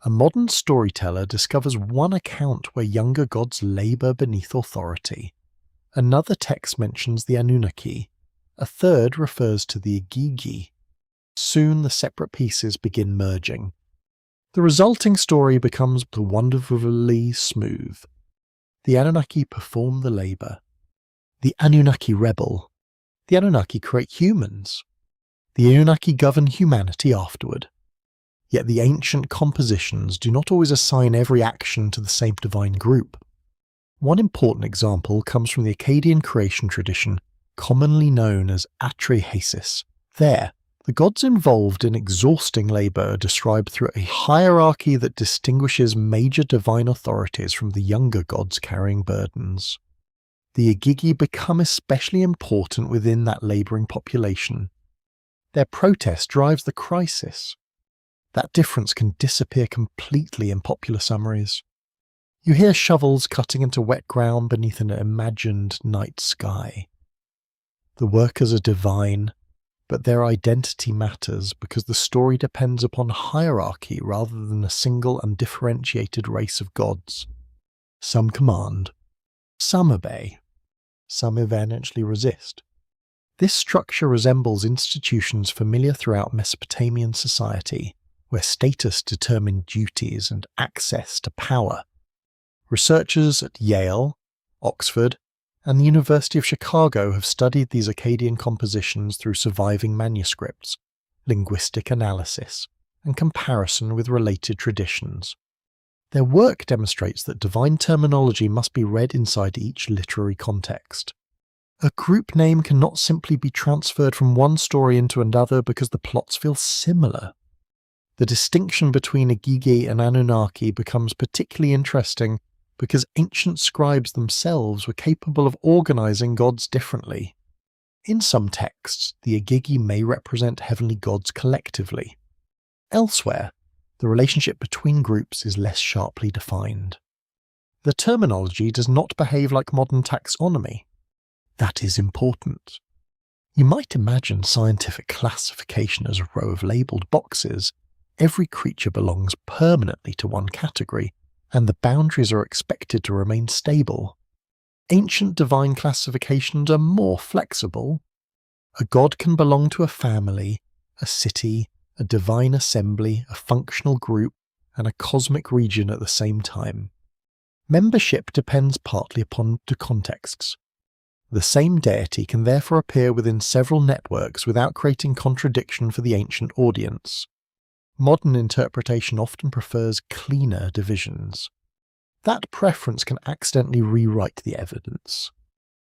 A modern storyteller discovers one account where younger gods labour beneath authority. Another text mentions the Anunnaki. A third refers to the Igigi. Soon the separate pieces begin merging. The resulting story becomes wonderfully smooth. The Anunnaki perform the labour. The Anunnaki rebel. The Anunnaki create humans. The Anunnaki govern humanity afterward. Yet the ancient compositions do not always assign every action to the same divine group. One important example comes from the Akkadian creation tradition, commonly known as Atrahasis. There, the gods involved in exhausting labour are described through a hierarchy that distinguishes major divine authorities from the younger gods carrying burdens. The Igigi become especially important within that labouring population. Their protest drives the crisis. That difference can disappear completely in popular summaries. You hear shovels cutting into wet ground beneath an imagined night sky. The workers are divine, but their identity matters because the story depends upon hierarchy rather than a single undifferentiated race of gods. Some command, some obey, some eventually resist. This structure resembles institutions familiar throughout Mesopotamian society, where status determined duties and access to power. Researchers at Yale, Oxford, and the University of Chicago have studied these Akkadian compositions through surviving manuscripts, linguistic analysis, and comparison with related traditions. Their work demonstrates that divine terminology must be read inside each literary context. A group name cannot simply be transferred from one story into another because the plots feel similar. The distinction between Igigi and Anunnaki becomes particularly interesting because ancient scribes themselves were capable of organizing gods differently. In some texts, the Igigi may represent heavenly gods collectively. Elsewhere, the relationship between groups is less sharply defined. The terminology does not behave like modern taxonomy. That is important. You might imagine scientific classification as a row of labelled boxes. Every creature belongs permanently to one category, and the boundaries are expected to remain stable. Ancient divine classifications are more flexible. A god can belong to a family, a city, a divine assembly, a functional group, and a cosmic region at the same time. Membership depends partly upon the contexts. The same deity can therefore appear within several networks without creating contradiction for the ancient audience. Modern interpretation often prefers cleaner divisions. That preference can accidentally rewrite the evidence.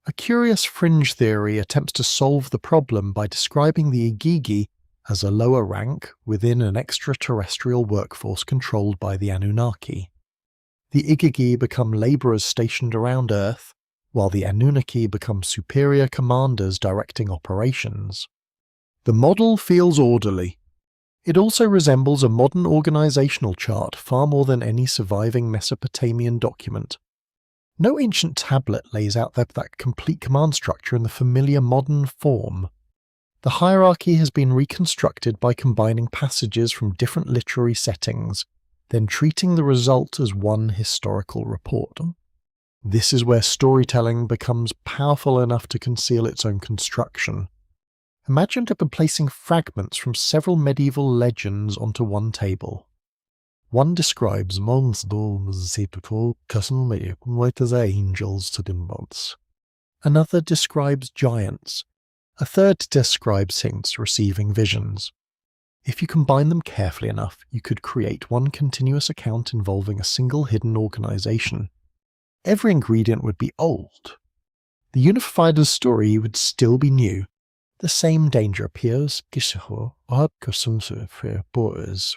A curious fringe theory attempts to solve the problem by describing the Igigi as a lower rank within an extraterrestrial workforce controlled by the Anunnaki. The Igigi become labourers stationed around Earth, while the Anunnaki become superior commanders directing operations. The model feels orderly. It also resembles a modern organisational chart far more than any surviving Mesopotamian document. No ancient tablet lays out that complete command structure in the familiar modern form. The hierarchy has been reconstructed by combining passages from different literary settings, then treating the result as one historical report. This is where storytelling becomes powerful enough to conceal its own construction. Imagine placing fragments from several medieval legends onto one table. One describes angels to the months. Another describes giants. A third describes saints receiving visions. If you combine them carefully enough, you could create one continuous account involving a single hidden organization. Every ingredient would be old. The unified story would still be new. The same danger appears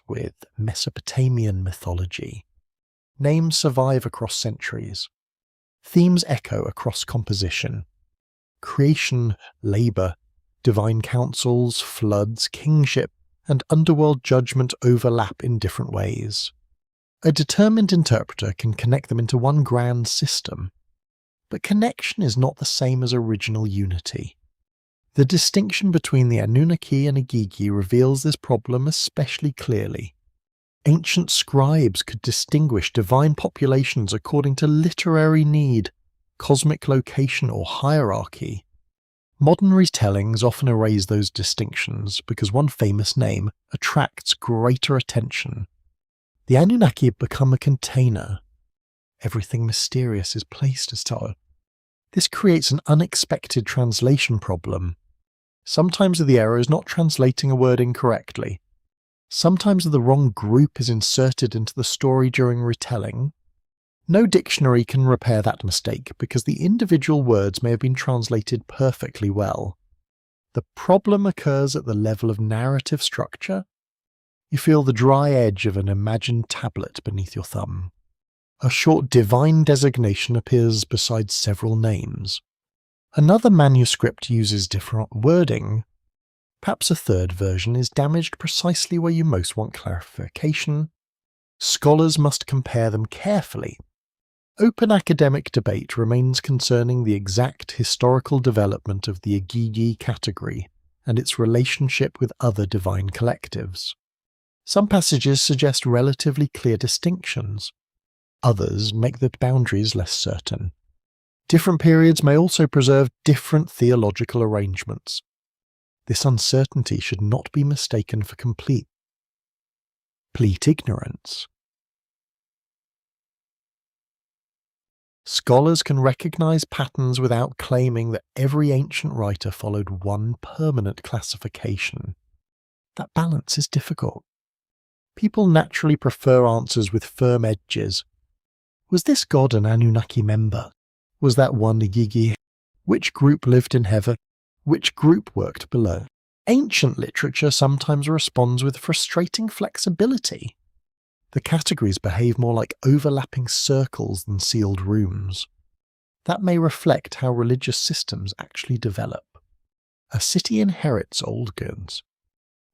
with Mesopotamian mythology. Names survive across centuries. Themes echo across composition. Creation, labour, divine councils, floods, kingship, and underworld judgment overlap in different ways. A determined interpreter can connect them into one grand system. But connection is not the same as original unity. The distinction between the Anunnaki and Igigi reveals this problem especially clearly. Ancient scribes could distinguish divine populations according to literary need, cosmic location, or hierarchy. Modern retellings often erase those distinctions because one famous name attracts greater attention. The Anunnaki become a container. Everything mysterious is placed as so. This creates an unexpected translation problem. Sometimes the error is not translating a word incorrectly. Sometimes the wrong group is inserted into the story during retelling. No dictionary can repair that mistake because the individual words may have been translated perfectly well. The problem occurs at the level of narrative structure. You feel the dry edge of an imagined tablet beneath your thumb. A short divine designation appears beside several names. Another manuscript uses different wording. Perhaps a third version is damaged precisely where you most want clarification. Scholars must compare them carefully. Open academic debate remains concerning the exact historical development of the Igigi category and its relationship with other divine collectives. Some passages suggest relatively clear distinctions. Others make the boundaries less certain. Different periods may also preserve different theological arrangements. This uncertainty should not be mistaken for complete ignorance. Scholars can recognize patterns without claiming that every ancient writer followed one permanent classification. That balance is difficult. People naturally prefer answers with firm edges. Was this god an Anunnaki member? Was that one Igigi? Which group lived in heaven? Which group worked below? Ancient literature sometimes responds with frustrating flexibility. The categories behave more like overlapping circles than sealed rooms. That may reflect how religious systems actually develop. A city inherits old goods.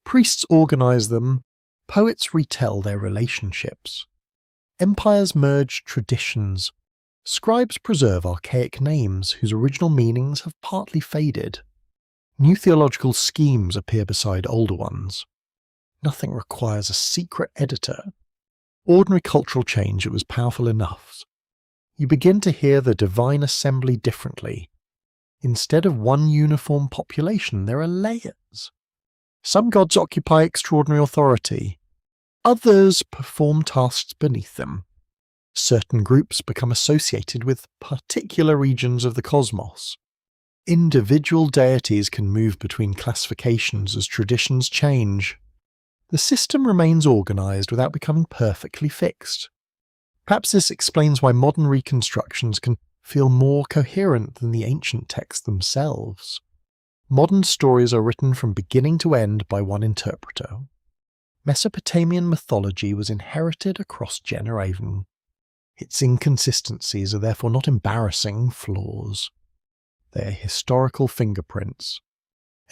Priests organize them, poets retell their relationships. Empires merge traditions. Scribes preserve archaic names whose original meanings have partly faded. New theological schemes appear beside older ones. Nothing requires a secret editor. Ordinary cultural change, it was powerful enough. You begin to hear the divine assembly differently. Instead of one uniform population, there are layers. Some gods occupy extraordinary authority. Others perform tasks beneath them. Certain groups become associated with particular regions of the cosmos. Individual deities can move between classifications as traditions change. The system remains organized without becoming perfectly fixed. Perhaps this explains why modern reconstructions can feel more coherent than the ancient texts themselves. Modern stories are written from beginning to end by one interpreter. Mesopotamian mythology was inherited across generations. Its inconsistencies are therefore not embarrassing flaws. They are historical fingerprints.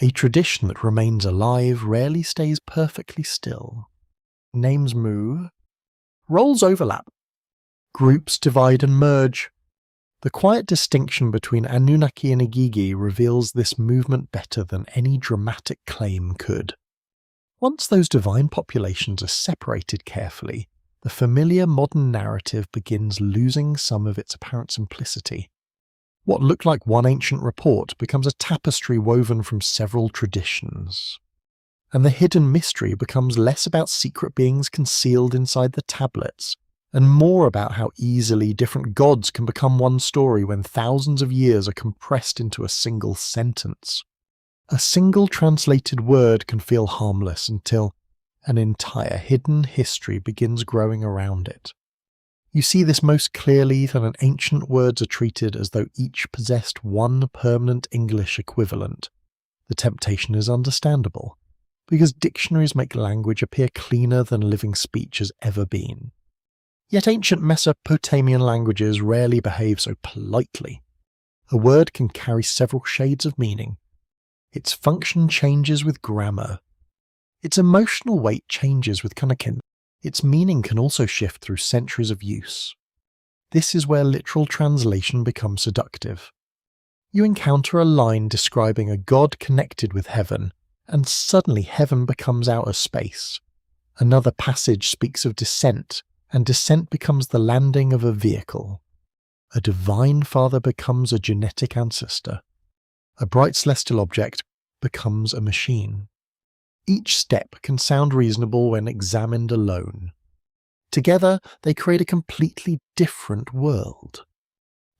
A tradition that remains alive rarely stays perfectly still. Names move. Roles overlap. Groups divide and merge. The quiet distinction between Anunnaki and Igigi reveals this movement better than any dramatic claim could. Once those divine populations are separated carefully, the familiar modern narrative begins losing some of its apparent simplicity. What looked like one ancient report becomes a tapestry woven from several traditions. And the hidden mystery becomes less about secret beings concealed inside the tablets, and more about how easily different gods can become one story when thousands of years are compressed into a single sentence. A single translated word can feel harmless until an entire hidden history begins growing around it. You see this most clearly when ancient words are treated as though each possessed one permanent English equivalent. The temptation is understandable, because dictionaries make language appear cleaner than living speech has ever been. Yet ancient Mesopotamian languages rarely behave so politely. A word can carry several shades of meaning. Its function changes with grammar. Its emotional weight changes with connection. Its meaning can also shift through centuries of use. This is where literal translation becomes seductive. You encounter a line describing a god connected with heaven, and suddenly heaven becomes outer space. Another passage speaks of descent, and descent becomes the landing of a vehicle. A divine father becomes a genetic ancestor. A bright celestial object becomes a machine. Each step can sound reasonable when examined alone. Together, they create a completely different world.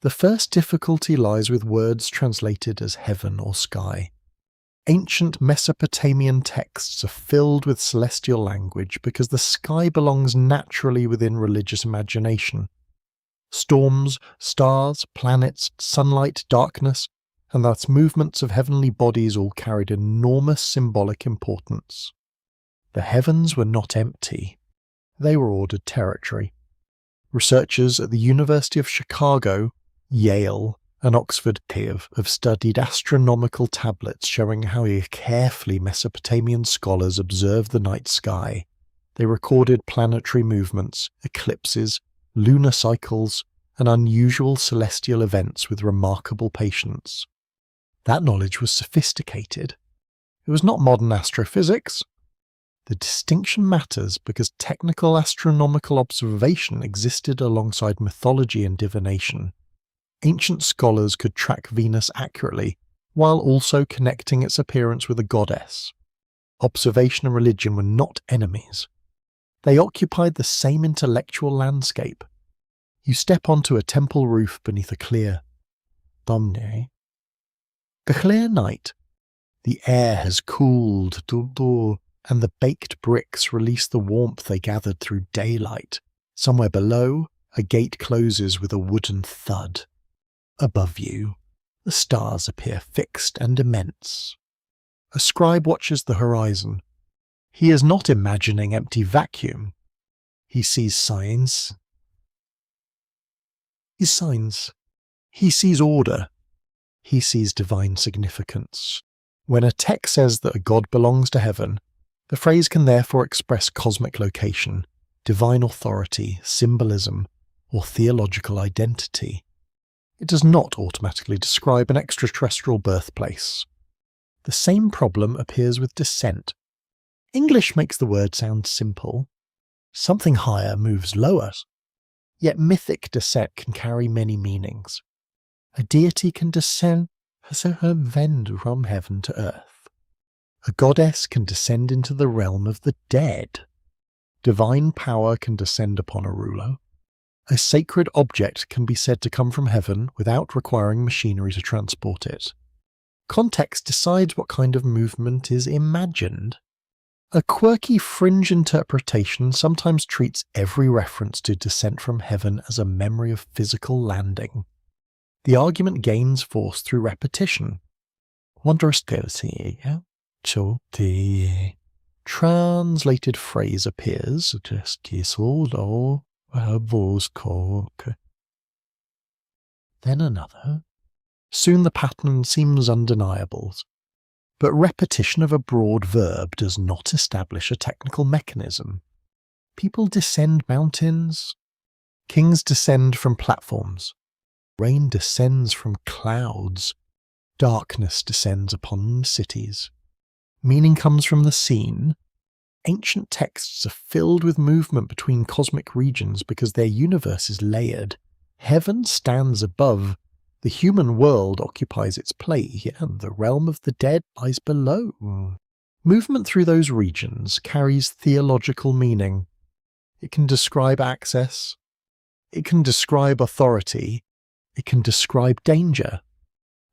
The first difficulty lies with words translated as heaven or sky. Ancient Mesopotamian texts are filled with celestial language because the sky belongs naturally within religious imagination. Storms, stars, planets, sunlight, darkness, and thus movements of heavenly bodies all carried enormous symbolic importance. The heavens were not empty. They were ordered territory. Researchers at the University of Chicago, Yale, and Oxford have studied astronomical tablets showing how carefully Mesopotamian scholars observed the night sky. They recorded planetary movements, eclipses, lunar cycles, and unusual celestial events with remarkable patience. That knowledge was sophisticated. It was not modern astrophysics. The distinction matters because technical astronomical observation existed alongside mythology and divination. Ancient scholars could track Venus accurately, while also connecting its appearance with a goddess. Observation and religion were not enemies. They occupied the same intellectual landscape. You step onto a temple roof beneath a clear night. The air has cooled, and the baked bricks release the warmth they gathered through daylight. Somewhere below, a gate closes with a wooden thud. Above you, The stars appear fixed and immense. A scribe watches the horizon. He is not imagining empty vacuum. He sees signs. He sees order. He sees divine significance. When a text says that a god belongs to heaven, the phrase can therefore express cosmic location, divine authority, symbolism, or theological identity. It does not automatically describe an extraterrestrial birthplace. The same problem appears with descent. English makes the word sound simple. Something higher moves lower. Yet mythic descent can carry many meanings. A deity can descend from heaven to earth. A goddess can descend into the realm of the dead. Divine power can descend upon a ruler. A sacred object can be said to come from heaven without requiring machinery to transport it. Context decides what kind of movement is imagined. A quirky fringe interpretation sometimes treats every reference to descent from heaven as a memory of physical landing. The argument gains force through repetition. Translated phrase appears. Then another. Soon the pattern seems undeniable. But repetition of a broad verb does not establish a technical mechanism. People descend mountains. Kings descend from platforms. Rain descends from clouds. Darkness descends upon cities. Meaning comes from the scene. Ancient texts are filled with movement between cosmic regions because their universe is layered. Heaven stands above. The human world occupies its place, and the realm of the dead lies below. Movement through those regions carries theological meaning. It can describe access. It can describe authority. It can describe danger.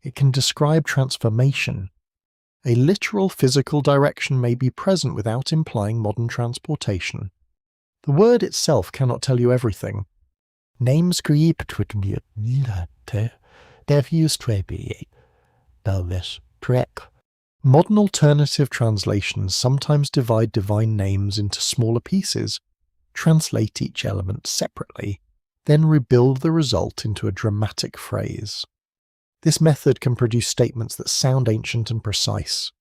It can describe transformation. A literal physical direction may be present without implying modern transportation. The word itself cannot tell you everything. Names Modern alternative translations sometimes divide divine names into smaller pieces, translate each element separately, then rebuild the result into a dramatic phrase. This method can produce statements that sound ancient and precise.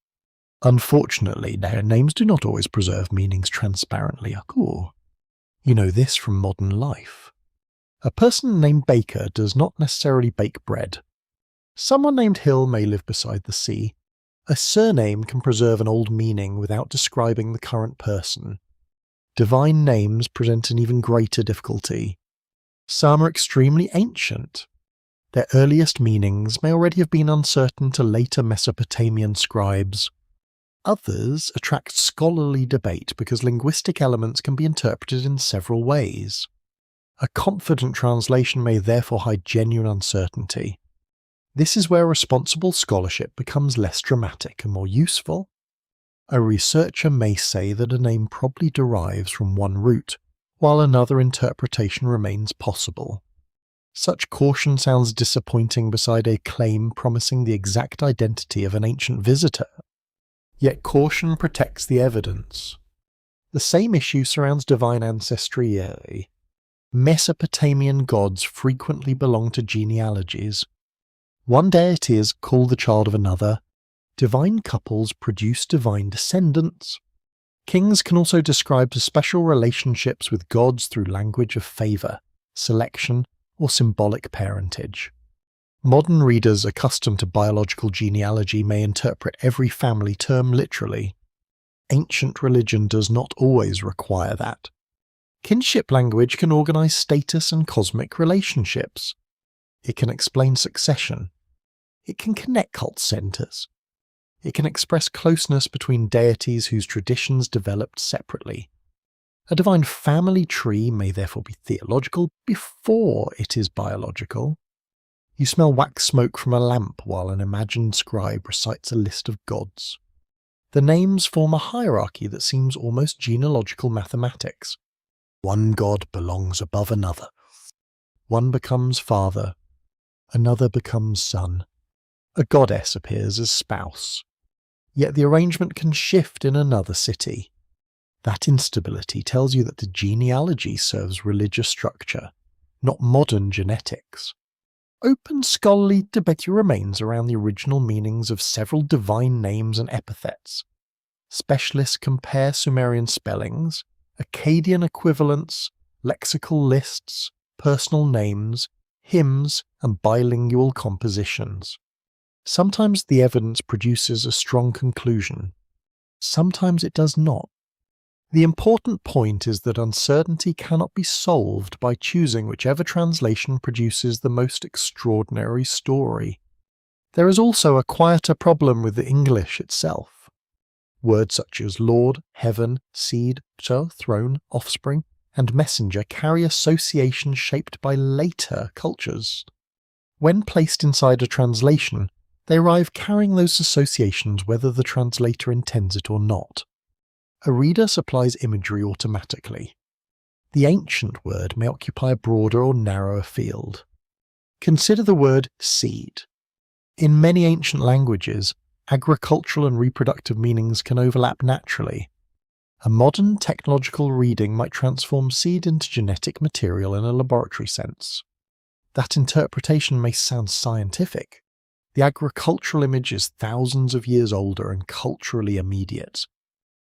Unfortunately, their names do not always preserve meanings transparently. You know this from modern life. A person named Baker does not necessarily bake bread. Someone named Hill may live beside the sea. A surname can preserve an old meaning without describing the current person. Divine names present an even greater difficulty. Some are extremely ancient. Their earliest meanings may already have been uncertain to later Mesopotamian scribes. Others attract scholarly debate because linguistic elements can be interpreted in several ways. A confident translation may therefore hide genuine uncertainty. This is where responsible scholarship becomes less dramatic and more useful. A researcher may say that a name probably derives from one root, while another interpretation remains possible. Such caution sounds disappointing beside a claim promising the exact identity of an ancient visitor. Yet caution protects the evidence. The same issue surrounds divine ancestry. Mesopotamian gods frequently belong to genealogies. One deity is called the child of another. Divine couples produce divine descendants. Kings can also describe special relationships with gods through language of favour, selection, or symbolic parentage. Modern readers accustomed to biological genealogy may interpret every family term literally. Ancient religion does not always require that. Kinship language can organize status and cosmic relationships. It can explain succession. It can connect cult centers. It can express closeness between deities whose traditions developed separately. A divine family tree may therefore be theological before it is biological. You smell wax smoke from a lamp while an imagined scribe recites a list of gods. The names form a hierarchy that seems almost genealogical mathematics. One god belongs above another. One becomes father. Another becomes son. A goddess appears as spouse. Yet the arrangement can shift in another city. That instability tells you that the genealogy serves religious structure, not modern genetics. Open scholarly debate remains around the original meanings of several divine names and epithets. Specialists compare Sumerian spellings, Akkadian equivalents, lexical lists, personal names, hymns, and bilingual compositions. Sometimes the evidence produces a strong conclusion. Sometimes it does not. The important point is that uncertainty cannot be solved by choosing whichever translation produces the most extraordinary story. There is also a quieter problem with the English itself. Words such as Lord, Heaven, Seed, Throne, Offspring, and Messenger carry associations shaped by later cultures. When placed inside a translation, they arrive carrying those associations whether the translator intends it or not. A reader supplies imagery automatically. The ancient word may occupy a broader or narrower field. Consider the word seed. In many ancient languages, agricultural and reproductive meanings can overlap naturally. A modern technological reading might transform seed into genetic material in a laboratory sense. That interpretation may sound scientific. The agricultural image is thousands of years older and culturally immediate.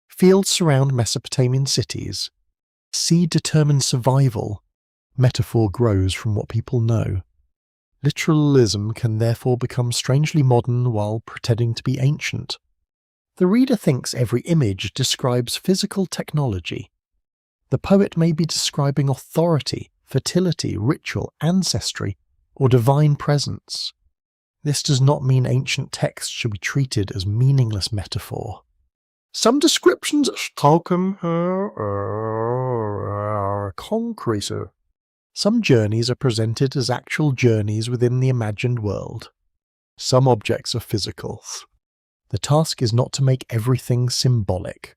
Fields surround Mesopotamian cities. Seed determines survival. Metaphor grows from what people know. Literalism can therefore become strangely modern while pretending to be ancient. The reader thinks every image describes physical technology. The poet may be describing authority, fertility, ritual, ancestry, or divine presence. This does not mean ancient texts should be treated as meaningless metaphor. Some descriptions spoken are concrete. Some journeys are presented as actual journeys within the imagined world. Some objects are physical. The task is not to make everything symbolic.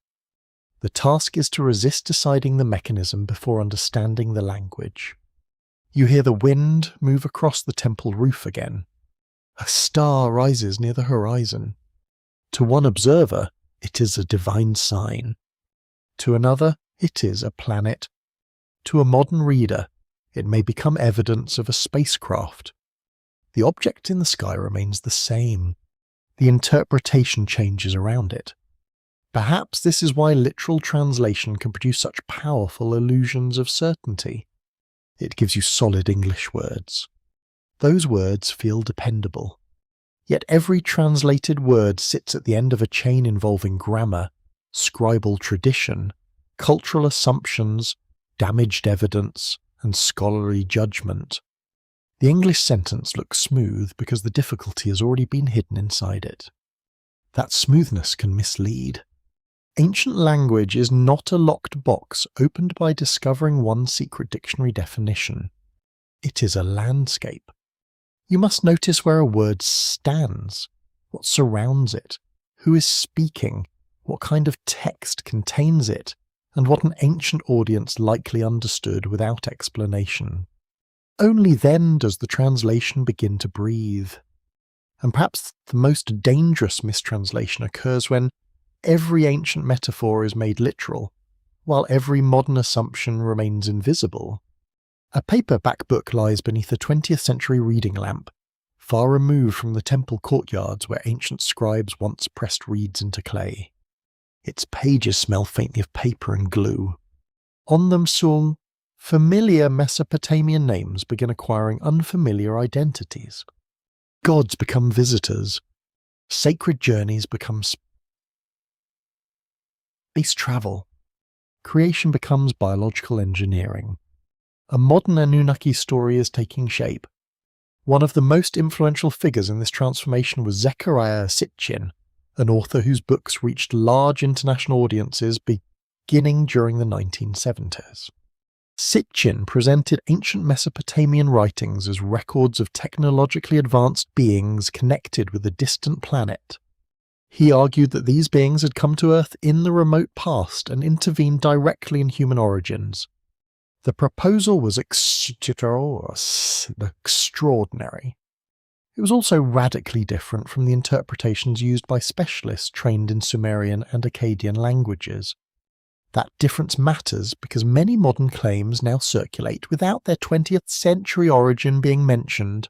The task is to resist deciding the mechanism before understanding the language. You hear the wind move across the temple roof again. A star rises near the horizon. To one observer, it is a divine sign. To another, it is a planet. To a modern reader, it may become evidence of a spacecraft. The object in the sky remains the same. The interpretation changes around it. Perhaps this is why literal translation can produce such powerful illusions of certainty. It gives you solid English words. Those words feel dependable. Yet every translated word sits at the end of a chain involving grammar, scribal tradition, cultural assumptions, damaged evidence, and scholarly judgment. The English sentence looks smooth because the difficulty has already been hidden inside it. That smoothness can mislead. Ancient language is not a locked box opened by discovering one secret dictionary definition. It is a landscape. You must notice where a word stands, what surrounds it, who is speaking, what kind of text contains it, and what an ancient audience likely understood without explanation. Only then does the translation begin to breathe. And perhaps the most dangerous mistranslation occurs when every ancient metaphor is made literal, while every modern assumption remains invisible. A paperback book lies beneath a 20th century reading lamp, far removed from the temple courtyards where ancient scribes once pressed reeds into clay. Its pages smell faintly of paper and glue. On them soon, familiar Mesopotamian names begin acquiring unfamiliar identities. Gods become visitors. Sacred journeys become space travel. Creation becomes biological engineering. A modern Anunnaki story is taking shape. One of the most influential figures in this transformation was Zecharia Sitchin, an author whose books reached large international audiences beginning during the 1970s. Sitchin presented ancient Mesopotamian writings as records of technologically advanced beings connected with a distant planet. He argued that these beings had come to Earth in the remote past and intervened directly in human origins. The proposal was extraordinary. It was also radically different from the interpretations used by specialists trained in Sumerian and Akkadian languages. That difference matters because many modern claims now circulate without their 20th century origin being mentioned.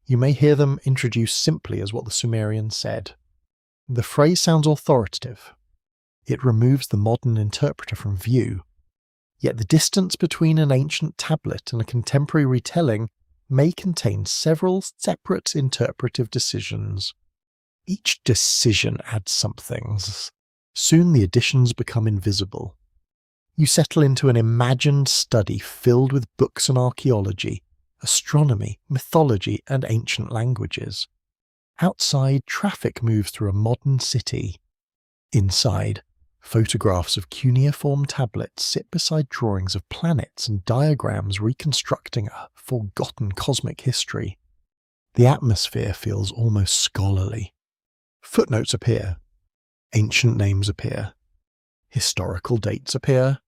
You may hear them introduced simply as what the Sumerians said. The phrase sounds authoritative. It removes the modern interpreter from view. Yet the distance between an ancient tablet and a contemporary retelling may contain several separate interpretive decisions. Each decision adds something. Soon the additions become invisible. You settle into an imagined study filled with books on archaeology, astronomy, mythology, and ancient languages. Outside, traffic moves through a modern city. Inside, photographs of cuneiform tablets sit beside drawings of planets and diagrams reconstructing a forgotten cosmic history. The atmosphere feels almost scholarly. Footnotes appear. Ancient names appear. Historical dates appear.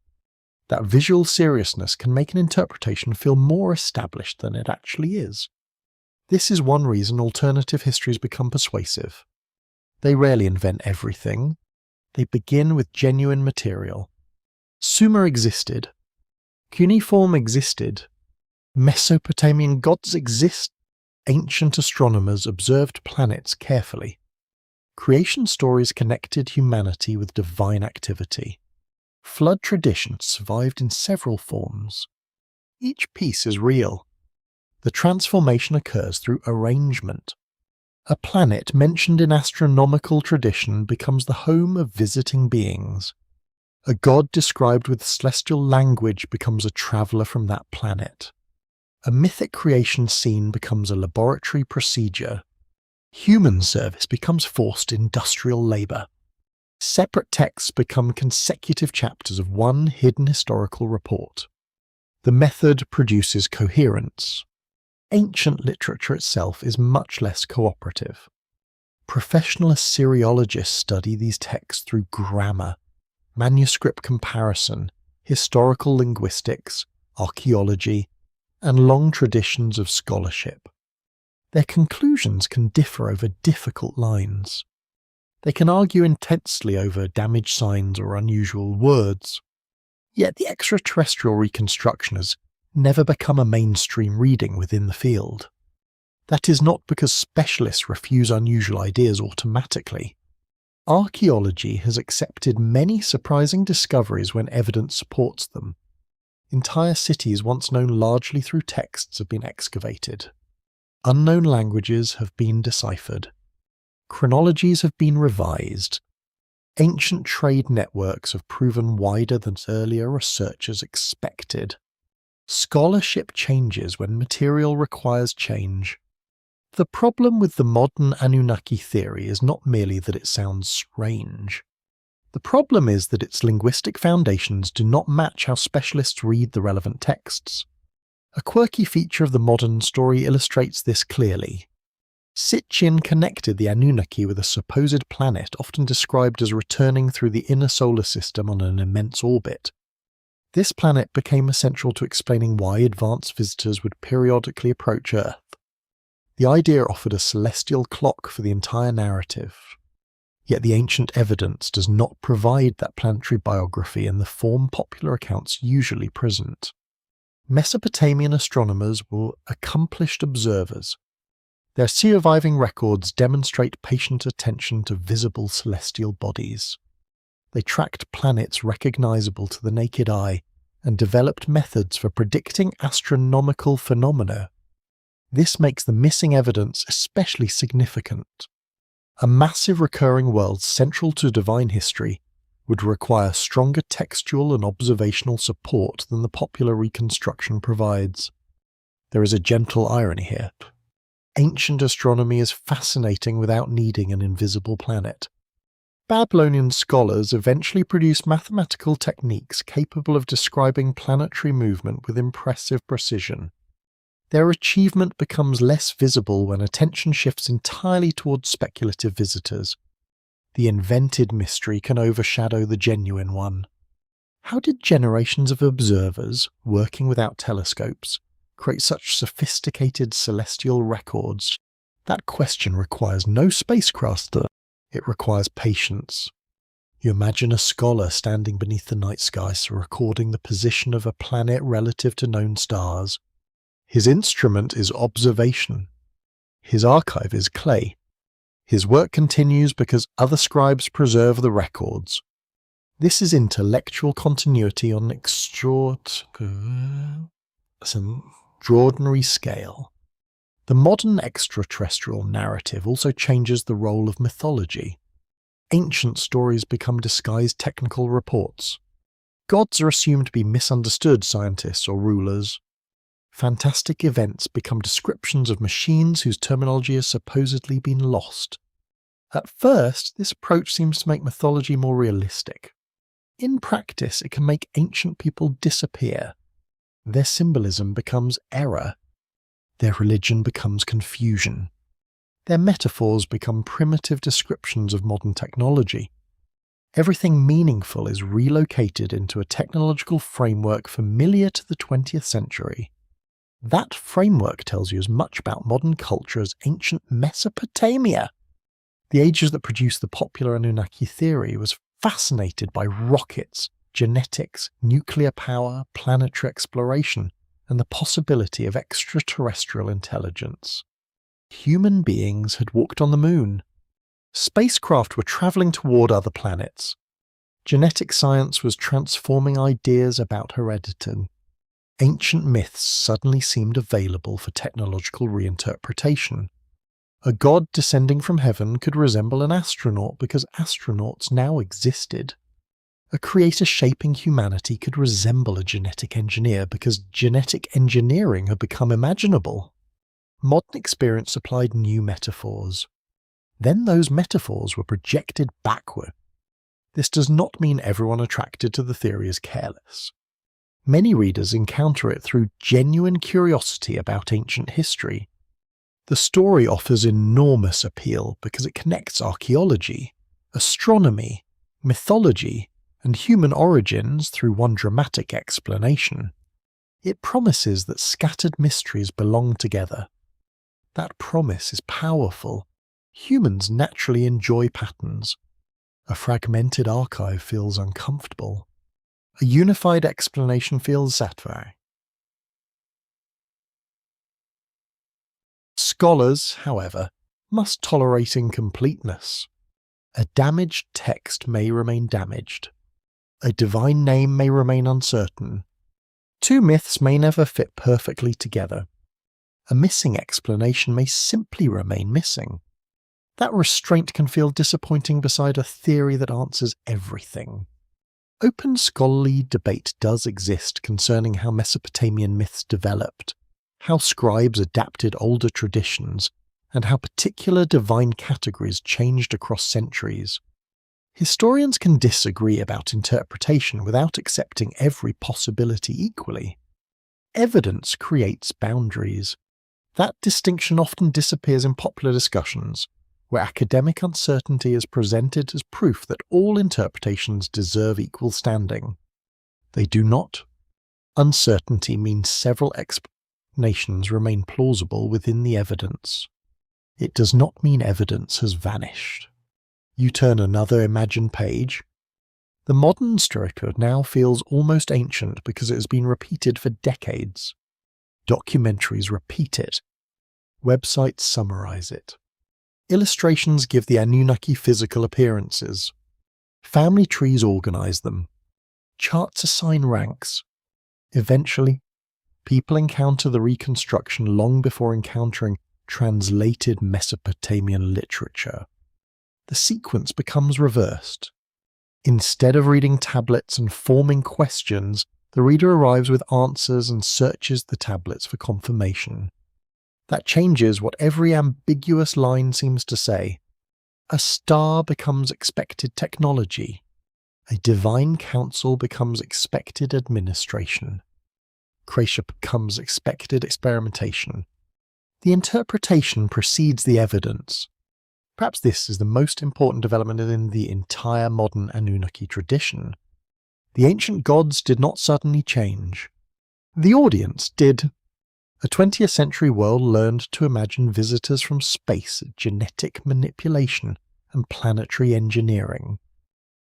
That visual seriousness can make an interpretation feel more established than it actually is. This is one reason alternative histories become persuasive. They rarely invent everything. They begin with genuine material. Sumer existed. Cuneiform existed. Mesopotamian gods exist. Ancient astronomers observed planets carefully. Creation stories connected humanity with divine activity. Flood traditions survived in several forms. Each piece is real. The transformation occurs through arrangement. A planet mentioned in astronomical tradition becomes the home of visiting beings. A god described with celestial language becomes a traveller from that planet. A mythic creation scene becomes a laboratory procedure. Human service becomes forced industrial labour. Separate texts become consecutive chapters of one hidden historical report. The method produces coherence. Ancient literature itself is much less cooperative. Professional Assyriologists study these texts through grammar, manuscript comparison, historical linguistics, archaeology, and long traditions of scholarship. Their conclusions can differ over difficult lines. They can argue intensely over damaged signs or unusual words. Yet the extraterrestrial reconstruction has never become a mainstream reading within the field. That is not because specialists refuse unusual ideas automatically. Archaeology has accepted many surprising discoveries when evidence supports them. Entire cities once known largely through texts have been excavated. Unknown languages have been deciphered. Chronologies have been revised. Ancient trade networks have proven wider than earlier researchers expected. Scholarship changes when material requires change. The problem with the modern Anunnaki theory is not merely that it sounds strange. The problem is that its linguistic foundations do not match how specialists read the relevant texts. A quirky feature of the modern story illustrates this clearly. Sitchin connected the Anunnaki with a supposed planet often described as returning through the inner solar system on an immense orbit. This planet became essential to explaining why advanced visitors would periodically approach Earth. The idea offered a celestial clock for the entire narrative. Yet the ancient evidence does not provide that planetary biography in the form popular accounts usually present. Mesopotamian astronomers were accomplished observers. Their surviving records demonstrate patient attention to visible celestial bodies. They tracked planets recognizable to the naked eye and developed methods for predicting astronomical phenomena. This makes the missing evidence especially significant. A massive recurring world central to divine history would require stronger textual and observational support than the popular reconstruction provides. There is a gentle irony here. Ancient astronomy is fascinating without needing an invisible planet. Babylonian scholars eventually produced mathematical techniques capable of describing planetary movement with impressive precision. Their achievement becomes less visible when attention shifts entirely towards speculative visitors. The invented mystery can overshadow the genuine one. How did generations of observers, working without telescopes, create such sophisticated celestial records That question requires no spacecraft, it requires patience. You imagine a scholar standing beneath the night sky recording the position of a planet relative to known stars. His instrument is observation. His archive is clay. His work continues because other scribes preserve the records. This is intellectual continuity on an extraordinary scale. The modern extraterrestrial narrative also changes the role of mythology. Ancient stories become disguised technical reports. Gods are assumed to be misunderstood scientists or rulers. Fantastic events become descriptions of machines whose terminology has supposedly been lost. At first, this approach seems to make mythology more realistic. In practice, it can make ancient people disappear. Their symbolism becomes error. Their religion becomes confusion. Their metaphors become primitive descriptions of modern technology. Everything meaningful is relocated into a technological framework familiar to the 20th century. That framework tells you as much about modern culture as ancient Mesopotamia. The ages that produced the popular Anunnaki theory was fascinated by rockets, genetics, nuclear power, planetary exploration, and the possibility of extraterrestrial intelligence. Human beings had walked on the moon. Spacecraft were traveling toward other planets. Genetic science was transforming ideas about heredity. Ancient myths suddenly seemed available for technological reinterpretation. A god descending from heaven could resemble an astronaut because astronauts now existed. A creator shaping humanity could resemble a genetic engineer because genetic engineering had become imaginable. Modern experience supplied new metaphors. Then those metaphors were projected backward. This does not mean everyone attracted to the theory is careless. Many readers encounter it through genuine curiosity about ancient history. The story offers enormous appeal because it connects archaeology, astronomy, mythology, and human origins through one dramatic explanation. It promises that scattered mysteries belong together. That promise is powerful. Humans naturally enjoy patterns. A fragmented archive feels uncomfortable. A unified explanation feels satisfying. Scholars, however, must tolerate incompleteness. A damaged text may remain damaged. A divine name may remain uncertain. Two myths may never fit perfectly together. A missing explanation may simply remain missing. That restraint can feel disappointing beside a theory that answers everything. Open scholarly debate does exist concerning how Mesopotamian myths developed, how scribes adapted older traditions, and how particular divine categories changed across centuries. Historians can disagree about interpretation without accepting every possibility equally. Evidence creates boundaries. That distinction often disappears in popular discussions, where academic uncertainty is presented as proof that all interpretations deserve equal standing. They do not. Uncertainty means several explanations remain plausible within the evidence. It does not mean evidence has vanished. You turn another imagined page. The modern storyteller now feels almost ancient because it has been repeated for decades. Documentaries repeat it. Websites summarize it. Illustrations give the Anunnaki physical appearances. Family trees organize them. Charts assign ranks. Eventually, people encounter the reconstruction long before encountering translated Mesopotamian literature. The sequence becomes reversed. Instead of reading tablets and forming questions, the reader arrives with answers and searches the tablets for confirmation. That changes what every ambiguous line seems to say. A star becomes expected technology. A divine council becomes expected administration. Creation becomes expected experimentation. The interpretation precedes the evidence. Perhaps this is the most important development in the entire modern Anunnaki tradition. The ancient gods did not suddenly change. The audience did. A 20th century world learned to imagine visitors from space, genetic manipulation, and planetary engineering.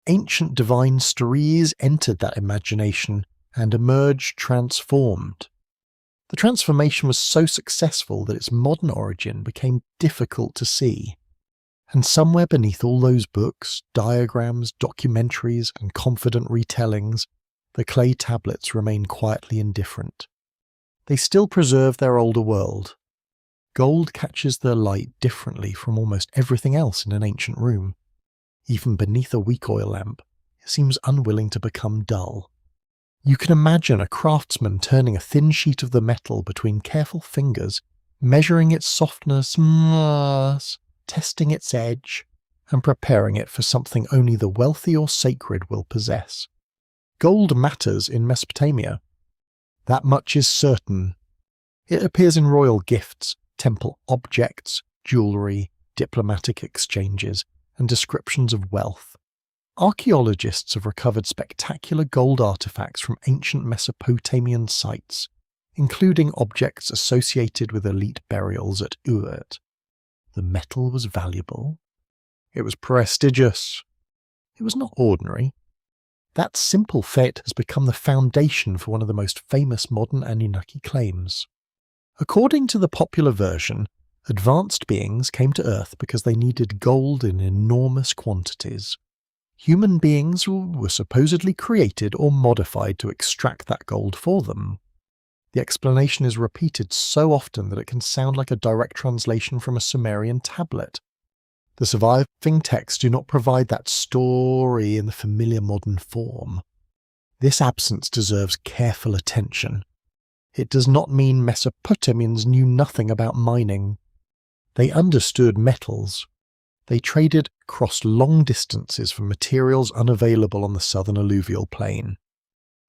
Ancient divine stories entered that imagination and emerged transformed. The transformation was so successful that its modern origin became difficult to see. And somewhere beneath all those books, diagrams, documentaries, and confident retellings, the clay tablets remain quietly indifferent. They still preserve their older world. Gold catches their light differently from almost everything else in an ancient room. Even beneath a weak oil lamp, it seems unwilling to become dull. You can imagine a craftsman turning a thin sheet of the metal between careful fingers, measuring its softness, testing its edge, and preparing it for something only the wealthy or sacred will possess. Gold matters in Mesopotamia. That much is certain. It appears in royal gifts, temple objects, jewellery, diplomatic exchanges, and descriptions of wealth. Archaeologists have recovered spectacular gold artifacts from ancient Mesopotamian sites, including objects associated with elite burials at Uruk. The metal was valuable. It was prestigious. It was not ordinary. That simple fact has become the foundation for one of the most famous modern Anunnaki claims. According to the popular version, advanced beings came to Earth because they needed gold in enormous quantities. Human beings were supposedly created or modified to extract that gold for them. The explanation is repeated so often that it can sound like a direct translation from a Sumerian tablet. The surviving texts do not provide that story in the familiar modern form. This absence deserves careful attention. It does not mean Mesopotamians knew nothing about mining. They understood metals. They traded across long distances for materials unavailable on the southern alluvial plain.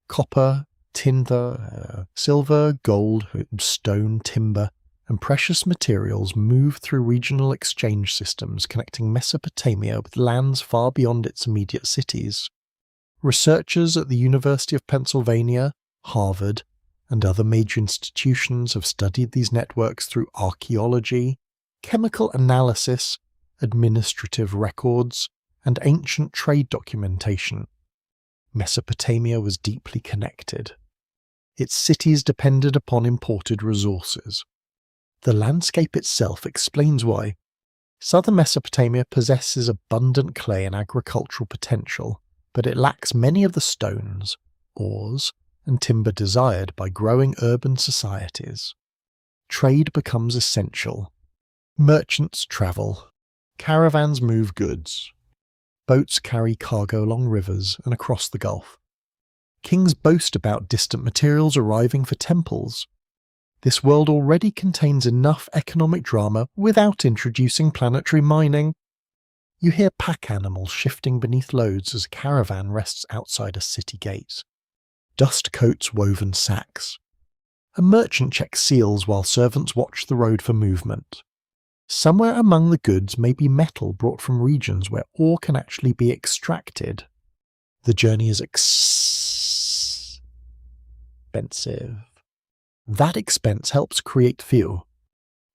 Copper, tinder, silver, gold, stone, timber, and precious materials moved through regional exchange systems connecting Mesopotamia with lands far beyond its immediate cities. Researchers at the University of Pennsylvania, Harvard, and other major institutions have studied these networks through archaeology, chemical analysis, administrative records, and ancient trade documentation. Mesopotamia was deeply connected. Its cities depended upon imported resources. The landscape itself explains why. Southern Mesopotamia possesses abundant clay and agricultural potential, but it lacks many of the stones, ores, and timber desired by growing urban societies. Trade becomes essential. Merchants travel. Caravans move goods. Boats carry cargo along rivers and across the Gulf. Kings boast about distant materials arriving for temples. This world already contains enough economic drama without introducing planetary mining. You hear pack animals shifting beneath loads as a caravan rests outside a city gate. Dust coats woven sacks. A merchant checks seals while servants watch the road for movement. Somewhere among the goods may be metal brought from regions where ore can actually be extracted. The journey is expensive. That expense helps create fuel.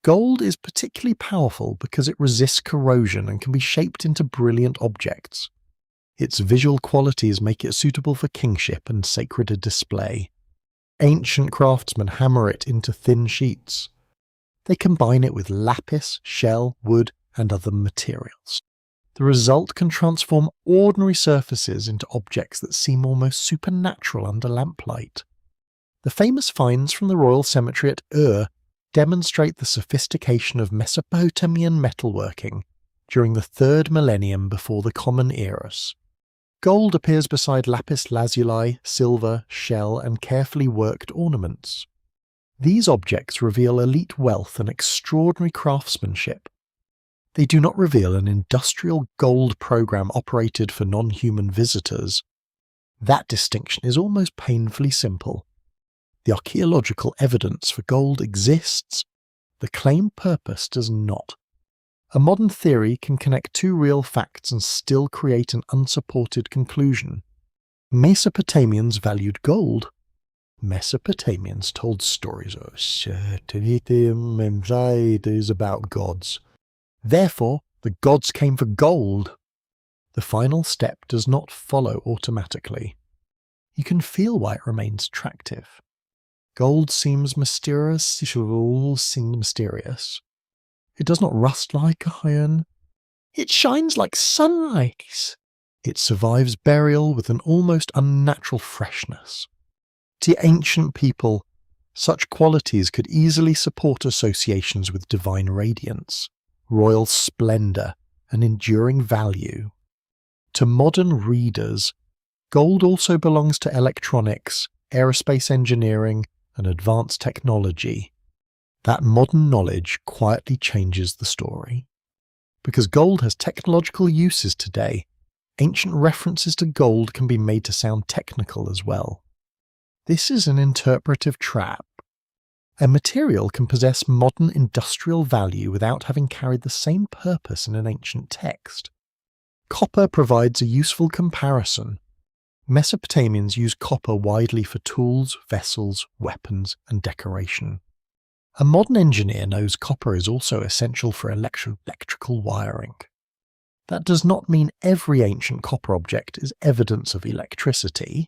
Gold is particularly powerful because it resists corrosion and can be shaped into brilliant objects. Its visual qualities make it suitable for kingship and sacred display. Ancient craftsmen hammer it into thin sheets. They combine it with lapis, shell, wood, and other materials. The result can transform ordinary surfaces into objects that seem almost supernatural under lamplight. The famous finds from the royal cemetery at Ur demonstrate the sophistication of Mesopotamian metalworking during the 3rd millennium before the Common Eras. Gold appears beside lapis lazuli, silver, shell, and carefully worked ornaments. These objects reveal elite wealth and extraordinary craftsmanship. They do not reveal an industrial gold program operated for non-human visitors. That distinction is almost painfully simple. The archaeological evidence for gold exists. The claimed purpose does not. A modern theory can connect two real facts and still create an unsupported conclusion. Mesopotamians valued gold. Mesopotamians told stories of Satanitim anxieties about gods. Therefore, the gods came for gold. The final step does not follow automatically. You can feel why it remains attractive. Gold seems mysterious. It does not rust like iron. It shines like sunrise. It survives burial with an almost unnatural freshness. To ancient people, such qualities could easily support associations with divine radiance, royal splendour, and enduring value. To modern readers, gold also belongs to electronics, aerospace engineering, and advanced technology. That modern knowledge quietly changes the story. Because gold has technological uses today, ancient references to gold can be made to sound technical as well. This is an interpretive trap. A material can possess modern industrial value without having carried the same purpose in an ancient text. Copper provides a useful comparison. Mesopotamians used copper widely for tools, vessels, weapons, and decoration. A modern engineer knows copper is also essential for electrical wiring. That does not mean every ancient copper object is evidence of electricity.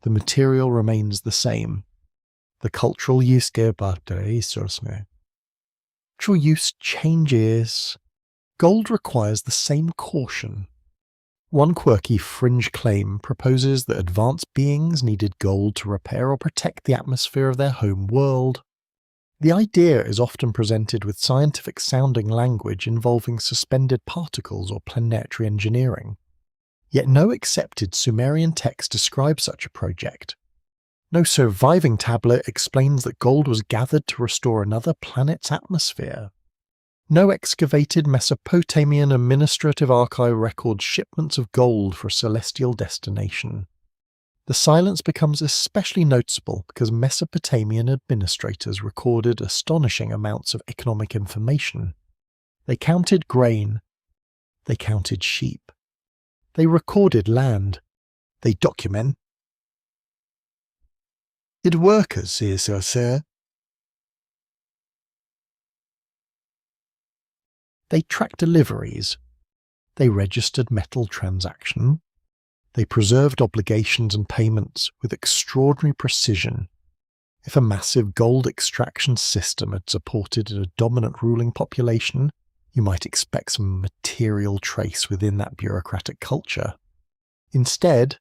The material remains the same. The cultural use changes. Gold requires the same caution. One quirky fringe claim proposes that advanced beings needed gold to repair or protect the atmosphere of their home world. The idea is often presented with scientific-sounding language involving suspended particles or planetary engineering. Yet no accepted Sumerian text describes such a project. No surviving tablet explains that gold was gathered to restore another planet's atmosphere. No excavated Mesopotamian administrative archive records shipments of gold for a celestial destination. The silence becomes especially noticeable because Mesopotamian administrators recorded astonishing amounts of economic information. They counted grain. They counted sheep. They recorded land. They document. It workers, sir. They tracked deliveries. They registered metal transaction. They preserved obligations and payments with extraordinary precision. If a massive gold extraction system had supported a dominant ruling population, you might expect some material trace within that bureaucratic culture. Instead,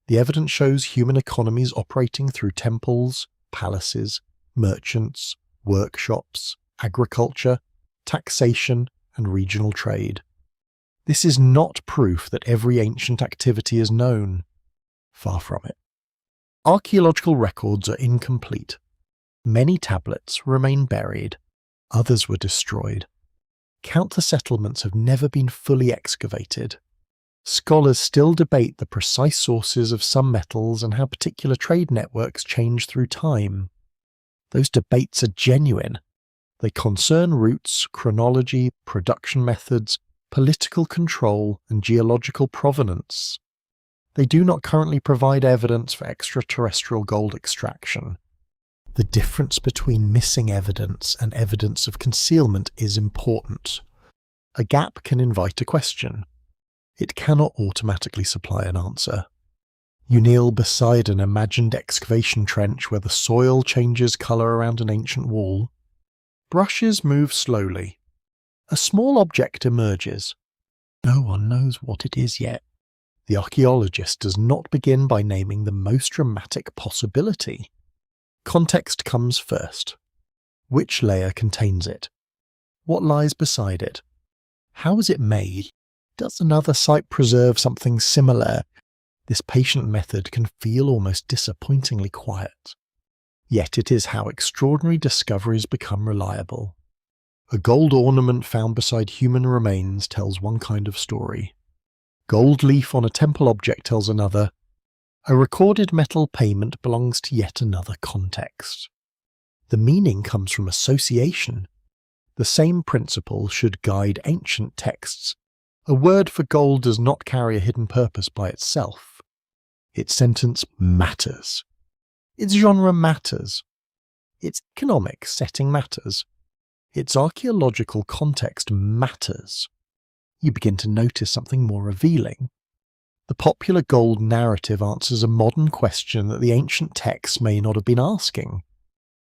the evidence shows human economies operating through temples, palaces, merchants, workshops, agriculture, taxation, and regional trade. This is not proof that every ancient activity is known. Far from it. Archaeological records are incomplete. Many tablets remain buried. Others were destroyed. Countless settlements have never been fully excavated. Scholars still debate the precise sources of some metals and how particular trade networks change through time. Those debates are genuine. They concern routes, chronology, production methods, political control, and geological provenance. They do not currently provide evidence for extraterrestrial gold extraction. The difference between missing evidence and evidence of concealment is important. A gap can invite a question. It cannot automatically supply an answer. You kneel beside an imagined excavation trench where the soil changes colour around an ancient wall. Brushes move slowly. A small object emerges. No one knows what it is yet. The archaeologist does not begin by naming the most dramatic possibility. Context comes first. Which layer contains it? What lies beside it? How is it made? Does another site preserve something similar? This patient method can feel almost disappointingly quiet. Yet it is how extraordinary discoveries become reliable. A gold ornament found beside human remains tells one kind of story. Gold leaf on a temple object tells another. A recorded metal payment belongs to yet another context. The meaning comes from association. The same principle should guide ancient texts. A word for gold does not carry a hidden purpose by itself. Its sentence matters. Its genre matters. Its economic setting matters. Its archaeological context matters. You begin to notice something more revealing. The popular gold narrative answers a modern question that the ancient texts may not have been asking.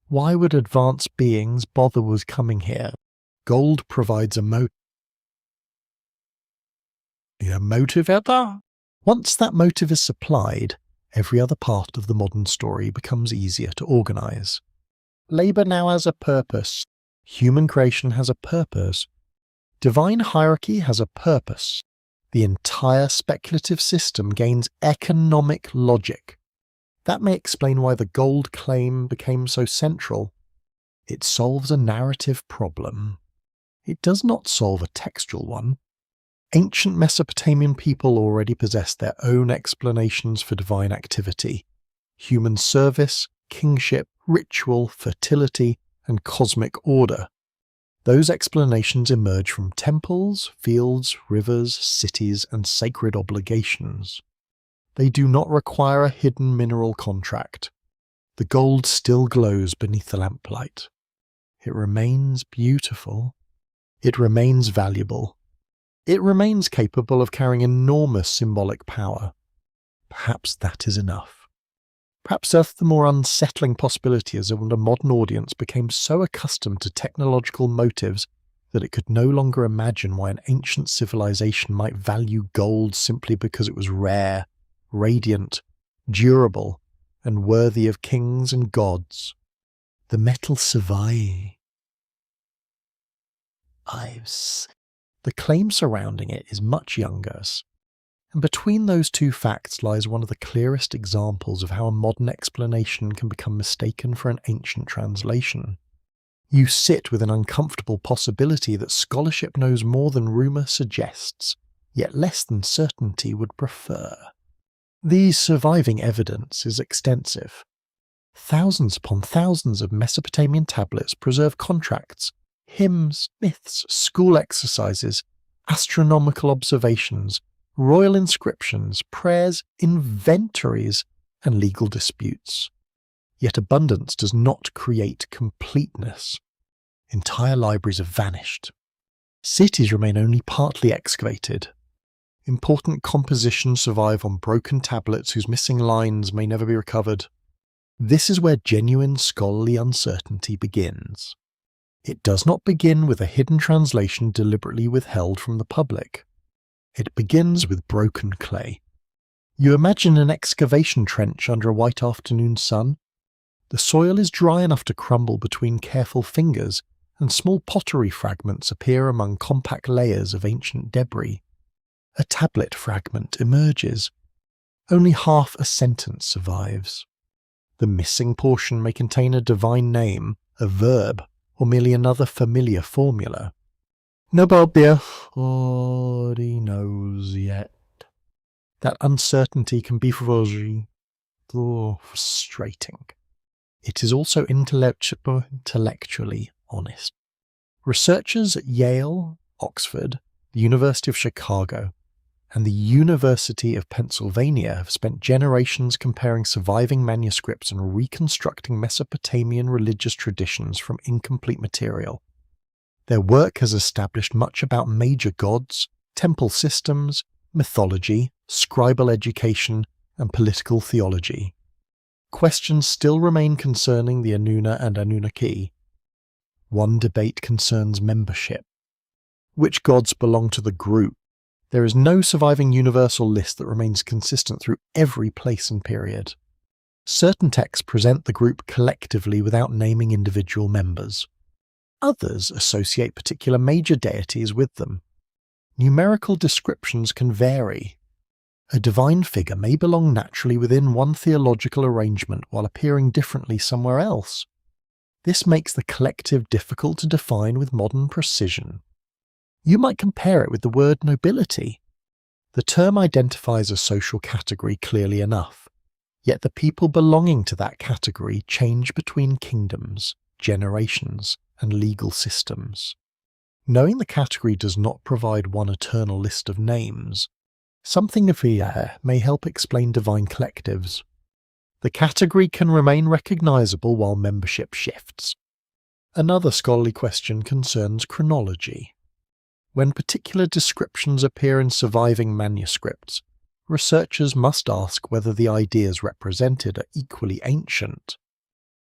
Why would advanced beings bother with coming here? Gold provides a motivator. Once that motive is supplied, every other part of the modern story becomes easier to organize. Labor now has a purpose. Human creation has a purpose. Divine hierarchy has a purpose. The entire speculative system gains economic logic. That may explain why the gold claim became so central. It solves a narrative problem. It does not solve a textual one. Ancient Mesopotamian people already possessed their own explanations for divine activity: human service, kingship, ritual, fertility, and cosmic order. Those explanations emerge from temples, fields, rivers, cities, and sacred obligations. They do not require a hidden mineral contract. The gold still glows beneath the lamplight. It remains beautiful. It remains valuable. It remains capable of carrying enormous symbolic power. Perhaps that is enough. Perhaps that's the more unsettling possibility, as when a modern audience became so accustomed to technological motives that it could no longer imagine why an ancient civilization might value gold simply because it was rare, radiant, durable, and worthy of kings and gods. The metal survives. The claim surrounding it is much younger, and between those two facts lies one of the clearest examples of how a modern explanation can become mistaken for an ancient translation. You sit with an uncomfortable possibility that scholarship knows more than rumour suggests, yet less than certainty would prefer. The surviving evidence is extensive. Thousands upon thousands of Mesopotamian tablets preserve contracts, hymns, myths, school exercises, astronomical observations, royal inscriptions, prayers, inventories, and legal disputes. Yet abundance does not create completeness. Entire libraries have vanished. Cities remain only partly excavated. Important compositions survive on broken tablets whose missing lines may never be recovered. This is where genuine scholarly uncertainty begins. It does not begin with a hidden translation deliberately withheld from the public. It begins with broken clay. You imagine an excavation trench under a white afternoon sun. The soil is dry enough to crumble between careful fingers, and small pottery fragments appear among compact layers of ancient debris. A tablet fragment emerges. Only half a sentence survives. The missing portion may contain a divine name, a verb, or merely another familiar formula. Nobody knows yet. That uncertainty can be frustrating. It is also intellectually honest. Researchers at Yale, Oxford, the University of Chicago, and the University of Pennsylvania have spent generations comparing surviving manuscripts and reconstructing Mesopotamian religious traditions from incomplete material. Their work has established much about major gods, temple systems, mythology, scribal education, and political theology. Questions still remain concerning the Anunna and Anunnaki. One debate concerns membership. Which gods belong to the group? There is no surviving universal list that remains consistent through every place and period. Certain texts present the group collectively without naming individual members. Others associate particular major deities with them. Numerical descriptions can vary. A divine figure may belong naturally within one theological arrangement while appearing differently somewhere else. This makes the collective difficult to define with modern precision. You might compare it with the word nobility. The term identifies a social category clearly enough, yet the people belonging to that category change between kingdoms, generations, and legal systems. Knowing the category does not provide one eternal list of names, something of here may help explain divine collectives. The category can remain recognizable while membership shifts. Another scholarly question concerns chronology. When particular descriptions appear in surviving manuscripts, researchers must ask whether the ideas represented are equally ancient.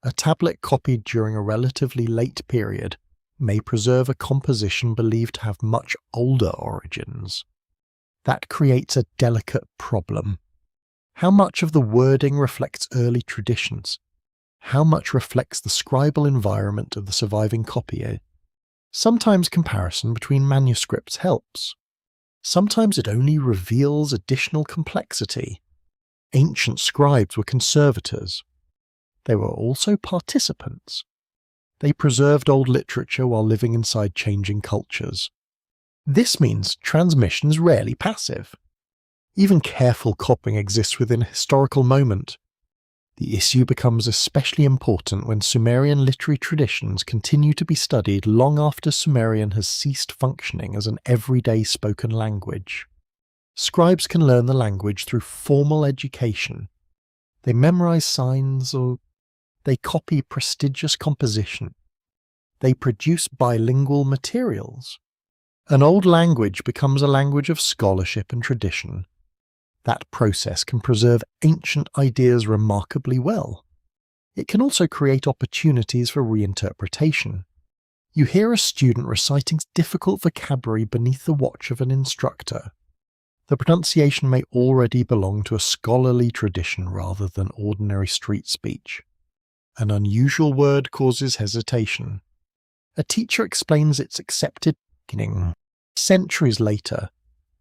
A tablet copied during a relatively late period may preserve a composition believed to have much older origins. That creates a delicate problem. How much of the wording reflects early traditions? How much reflects the scribal environment of the surviving copy? Sometimes comparison between manuscripts helps. Sometimes it only reveals additional complexity. Ancient scribes were conservators. They were also participants. They preserved old literature while living inside changing cultures. This means transmission is rarely passive. Even careful copying exists within a historical moment. The issue becomes especially important when Sumerian literary traditions continue to be studied long after Sumerian has ceased functioning as an everyday spoken language. Scribes can learn the language through formal education. They memorize signs or they copy prestigious composition. They produce bilingual materials. An old language becomes a language of scholarship and tradition. That process can preserve ancient ideas remarkably well. It can also create opportunities for reinterpretation. You hear a student reciting difficult vocabulary beneath the watch of an instructor. The pronunciation may already belong to a scholarly tradition rather than ordinary street speech. An unusual word causes hesitation. A teacher explains its accepted meaning. Centuries later,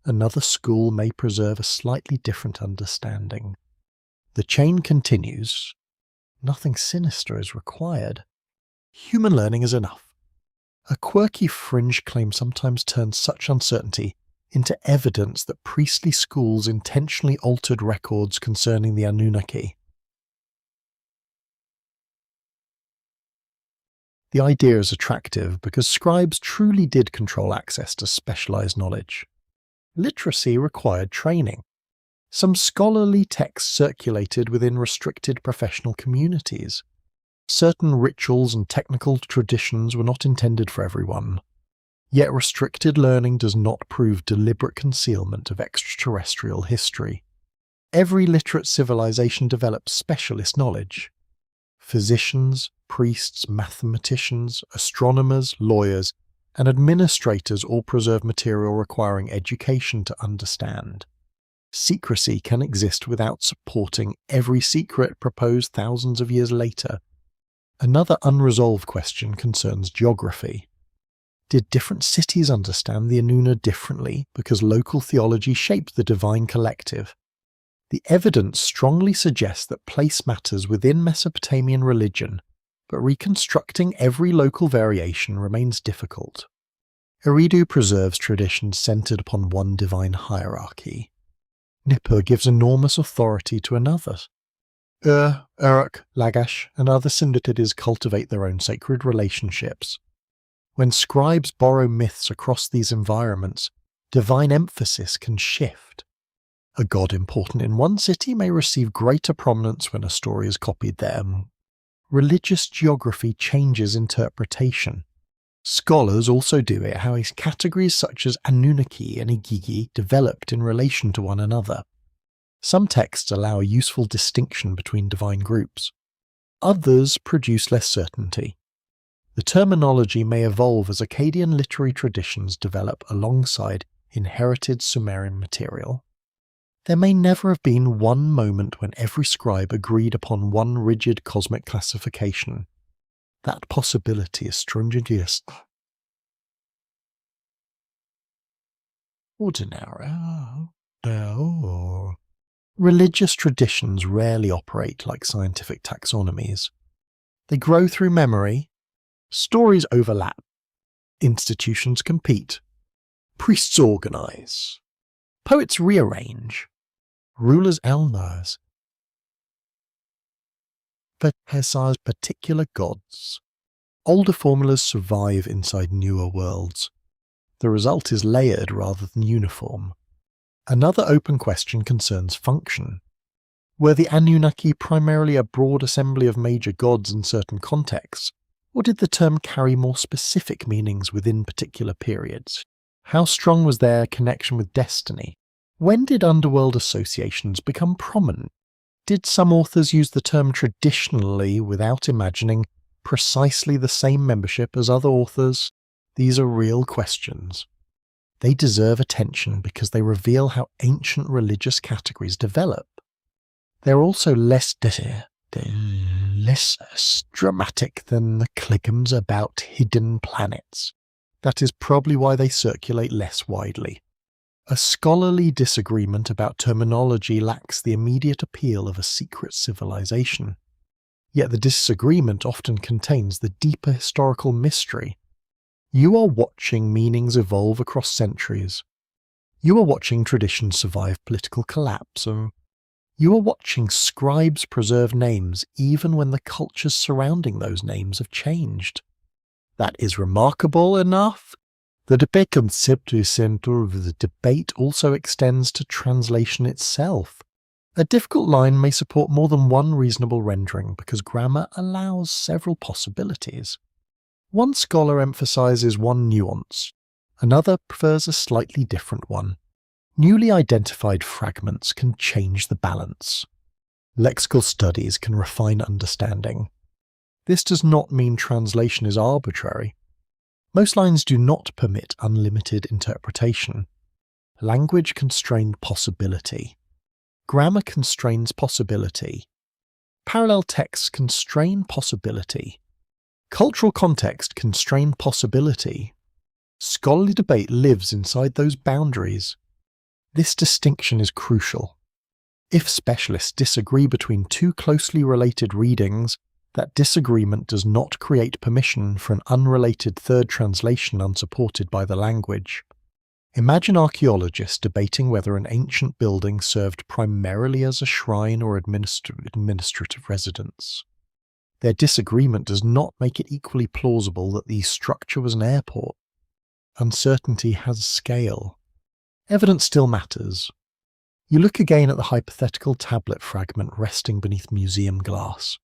another school may preserve a slightly different understanding. The chain continues. Nothing sinister is required. Human learning is enough. A quirky fringe claim sometimes turns such uncertainty into evidence that priestly schools intentionally altered records concerning the Anunnaki. The idea is attractive because scribes truly did control access to specialized knowledge. Literacy required training. Some scholarly texts circulated within restricted professional communities. Certain rituals and technical traditions were not intended for everyone. Yet restricted learning does not prove deliberate concealment of extraterrestrial history. Every literate civilization develops specialist knowledge. Physicians, priests, mathematicians, astronomers, lawyers, and administrators all preserve material requiring education to understand. Secrecy can exist without supporting every secret proposed thousands of years later. Another unresolved question concerns geography. Did different cities understand the Anuna differently because local theology shaped the divine collective? The evidence strongly suggests that place matters within Mesopotamian religion, but reconstructing every local variation remains difficult. Eridu preserves traditions centered upon one divine hierarchy. Nippur gives enormous authority to another. Uruk, Lagash, and other syndicatids cultivate their own sacred relationships. When scribes borrow myths across these environments, divine emphasis can shift. A god important in one city may receive greater prominence when a story is copied there. Religious geography changes interpretation. Scholars also do it how categories such as Anunnaki and Igigi developed in relation to one another. Some texts allow a useful distinction between divine groups. Others produce less certainty. The terminology may evolve as Akkadian literary traditions develop alongside inherited Sumerian material. There may never have been one moment when every scribe agreed upon one rigid cosmic classification. That possibility is strangely ordinary. Religious traditions rarely operate like scientific taxonomies. They grow through memory. Stories overlap. Institutions compete. Priests organize. Poets rearrange. Rulers elnars. Pesar's particular gods. Older formulas survive inside newer worlds. The result is layered rather than uniform. Another open question concerns function. Were the Anunnaki primarily a broad assembly of major gods in certain contexts, or did the term carry more specific meanings within particular periods? How strong was their connection with destiny? When did underworld associations become prominent? Did some authors use the term traditionally without imagining precisely the same membership as other authors? These are real questions. They deserve attention because they reveal how ancient religious categories develop. They're also less dramatic than the clickums about hidden planets. That is probably why they circulate less widely. A scholarly disagreement about terminology lacks the immediate appeal of a secret civilization. Yet the disagreement often contains the deeper historical mystery. You are watching meanings evolve across centuries. You are watching traditions survive political collapse. You are watching scribes preserve names even when the cultures surrounding those names have changed. That is remarkable enough. The debate conceptually center of the debate also extends to translation itself. A difficult line may support more than one reasonable rendering because grammar allows several possibilities. One scholar emphasizes one nuance, another prefers a slightly different one. Newly identified fragments can change the balance. Lexical studies can refine understanding. This does not mean translation is arbitrary. Most lines do not permit unlimited interpretation. Language constrained possibility. Grammar constrains possibility. Parallel texts constrain possibility. Cultural context constrain possibility. Scholarly debate lives inside those boundaries. This distinction is crucial. If specialists disagree between two closely related readings, that disagreement does not create permission for an unrelated third translation unsupported by the language. Imagine archaeologists debating whether an ancient building served primarily as a shrine or administrative residence. Their disagreement does not make it equally plausible that the structure was an airport. Uncertainty has scale. Evidence still matters. You look again at the hypothetical tablet fragment resting beneath museum glass.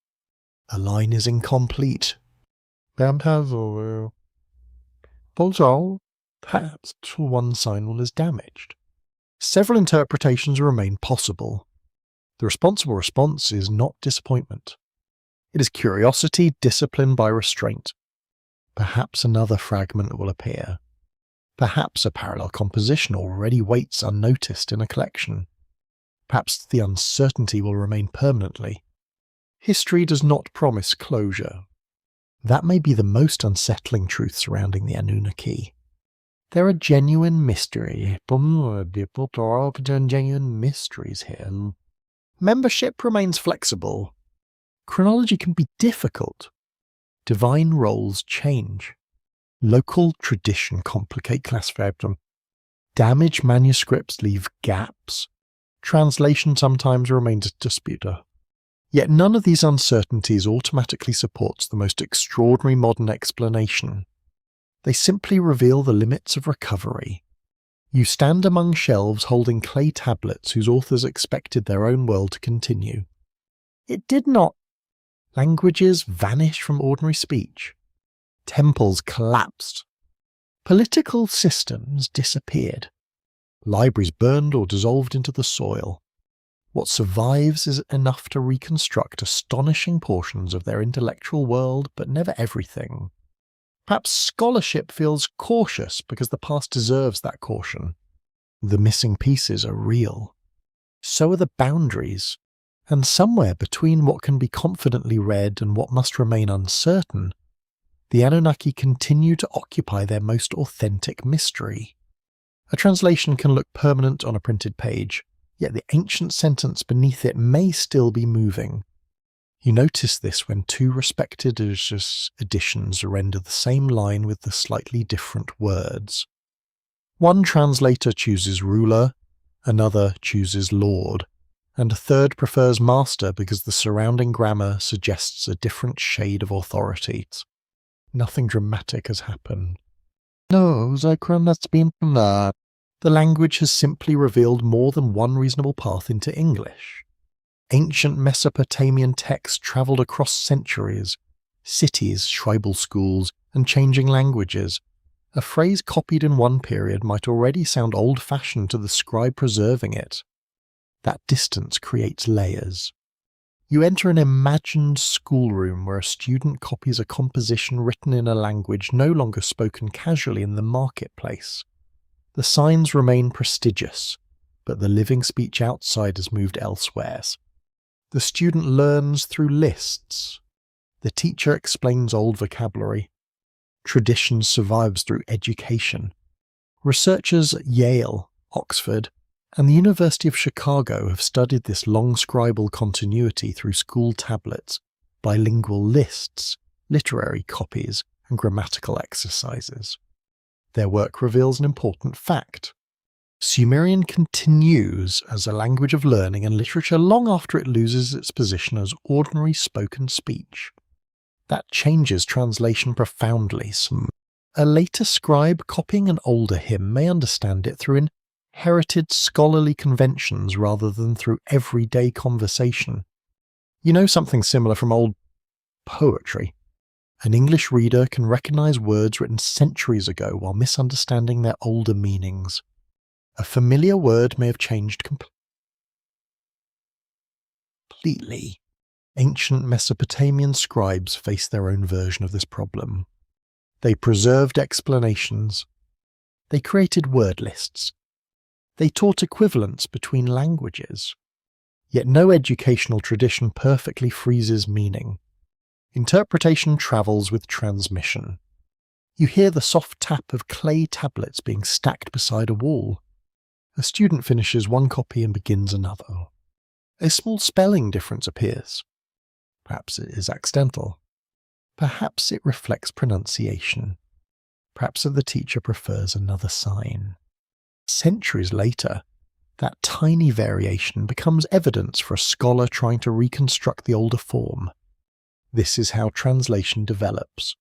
A line is incomplete. Perhaps one signal is damaged. Several interpretations remain possible. The responsible response is not disappointment. It is curiosity disciplined by restraint. Perhaps another fragment will appear. Perhaps a parallel composition already waits unnoticed in a collection. Perhaps the uncertainty will remain permanently. History does not promise closure. That may be the most unsettling truth surrounding the Anunnaki. There are genuine mysteries here. Membership remains flexible. Chronology can be difficult. Divine roles change. Local tradition complicate classification. Damaged manuscripts leave gaps. Translation sometimes remains a disputer. Yet none of these uncertainties automatically supports the most extraordinary modern explanation. They simply reveal the limits of recovery. You stand among shelves holding clay tablets whose authors expected their own world to continue. It did not. Languages vanished from ordinary speech. Temples collapsed. Political systems disappeared. Libraries burned or dissolved into the soil. What survives is enough to reconstruct astonishing portions of their intellectual world, but never everything. Perhaps scholarship feels cautious because the past deserves that caution. The missing pieces are real. So are the boundaries, and somewhere between what can be confidently read and what must remain uncertain, the Anunnaki continue to occupy their most authentic mystery. A translation can look permanent on a printed page, yet the ancient sentence beneath it may still be moving. You notice this when two respected editions render the same line with the slightly different words. One translator chooses ruler, another chooses lord, and a third prefers master because the surrounding grammar suggests a different shade of authority. Nothing dramatic has happened. No, that's been that. The language has simply revealed more than one reasonable path into English. Ancient Mesopotamian texts travelled across centuries, cities, tribal schools, and changing languages. A phrase copied in one period might already sound old-fashioned to the scribe preserving it. That distance creates layers. You enter an imagined schoolroom where a student copies a composition written in a language no longer spoken casually in the marketplace. The signs remain prestigious, but the living speech outside has moved elsewhere. The student learns through lists. The teacher explains old vocabulary. Tradition survives through education. Researchers at Yale, Oxford, and the University of Chicago have studied this long scribal continuity through school tablets, bilingual lists, literary copies, and grammatical exercises. Their work reveals an important fact. Sumerian continues as a language of learning and literature long after it loses its position as ordinary spoken speech. That changes translation profoundly. A later scribe copying an older hymn may understand it through inherited scholarly conventions rather than through everyday conversation. You know something similar from old poetry. An English reader can recognize words written centuries ago while misunderstanding their older meanings. A familiar word may have changed completely. Ancient Mesopotamian scribes faced their own version of this problem. They preserved explanations. They created word lists. They taught equivalence between languages. Yet no educational tradition perfectly freezes meaning. Interpretation travels with transmission. You hear the soft tap of clay tablets being stacked beside a wall. A student finishes one copy and begins another. A small spelling difference appears. Perhaps it is accidental. Perhaps it reflects pronunciation. Perhaps the teacher prefers another sign. Centuries later, that tiny variation becomes evidence for a scholar trying to reconstruct the older form. This is how translation develops.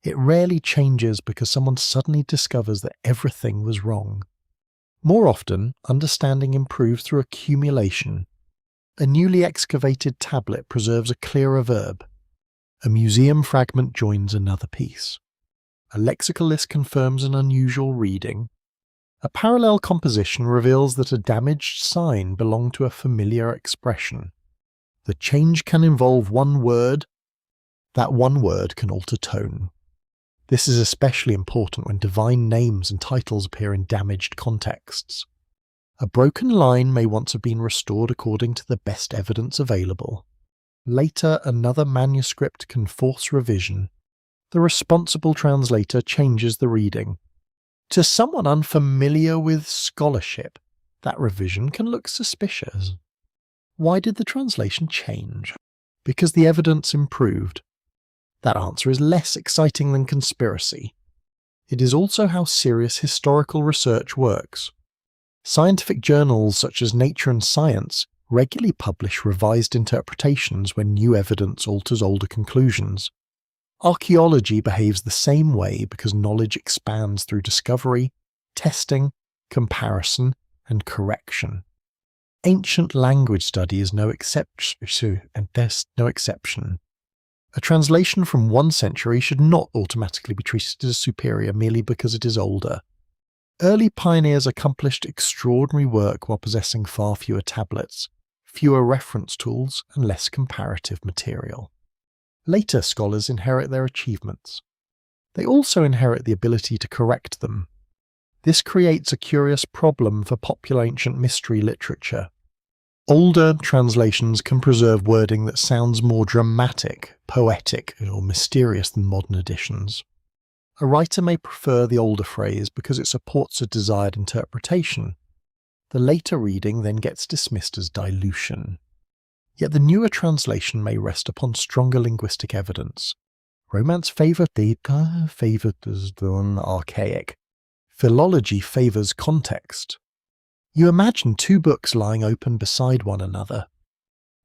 It rarely changes because someone suddenly discovers that everything was wrong. More often, understanding improves through accumulation. A newly excavated tablet preserves a clearer verb. A museum fragment joins another piece. A lexical list confirms an unusual reading. A parallel composition reveals that a damaged sign belonged to a familiar expression. The change can involve one word. That one word can alter tone. This is especially important when divine names and titles appear in damaged contexts. A broken line may once have been restored according to the best evidence available. Later, another manuscript can force revision. The responsible translator changes the reading. To someone unfamiliar with scholarship, that revision can look suspicious. Why did the translation change? Because the evidence improved. That answer is less exciting than conspiracy. It is also how serious historical research works. Scientific journals such as Nature and Science regularly publish revised interpretations when new evidence alters older conclusions. Archaeology behaves the same way because knowledge expands through discovery, testing, comparison, and correction. Ancient language study is no exception. A translation from one century should not automatically be treated as superior merely because it is older. Early pioneers accomplished extraordinary work while possessing far fewer tablets, fewer reference tools, and less comparative material. Later scholars inherit their achievements. They also inherit the ability to correct them. This creates a curious problem for popular ancient mystery literature. Older translations can preserve wording that sounds more dramatic, poetic, or mysterious than modern editions. A writer may prefer the older phrase because it supports a desired interpretation. The later reading then gets dismissed as dilution. Yet the newer translation may rest upon stronger linguistic evidence. Romance favours the archaic. Philology favours context. You imagine two books lying open beside one another.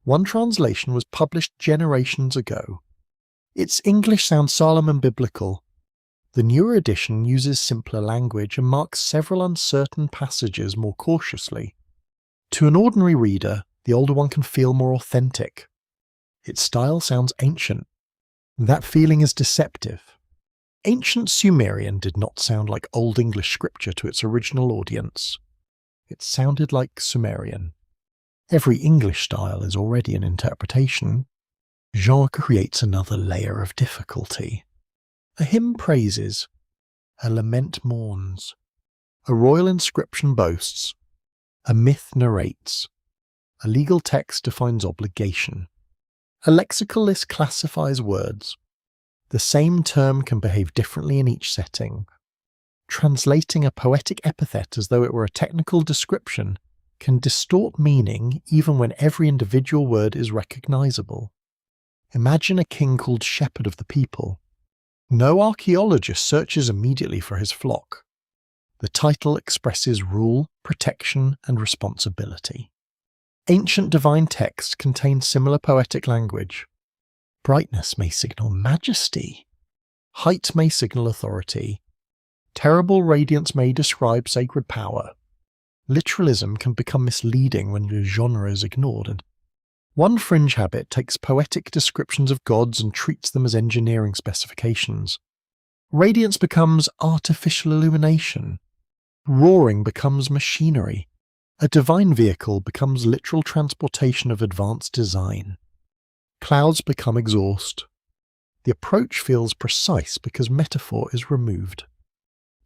One translation was published generations ago. Its English sounds solemn and biblical. The newer edition uses simpler language and marks several uncertain passages more cautiously. To an ordinary reader, The older one can feel more authentic. Its style sounds ancient. That feeling is deceptive. Ancient Sumerian did not sound like Old English scripture to its original audience. It sounded like Sumerian. Every English style is already an interpretation. Genre creates another layer of difficulty. A hymn praises. A lament mourns. A royal inscription boasts. A myth narrates. A legal text defines obligation. A lexical list classifies words. The same term can behave differently in each setting. Translating a poetic epithet as though it were a technical description can distort meaning even when every individual word is recognizable. Imagine a king called Shepherd of the People. No archaeologist searches immediately for his flock. The title expresses rule, protection, and responsibility. Ancient divine texts contain similar poetic language. Brightness may signal majesty. Height may signal authority. Terrible radiance may describe sacred power. Literalism can become misleading when the genre is ignored, and one fringe habit takes poetic descriptions of gods and treats them as engineering specifications. Radiance becomes artificial illumination. Roaring becomes machinery. A divine vehicle becomes literal transportation of advanced design. Clouds become exhaust. The approach feels precise because metaphor is removed.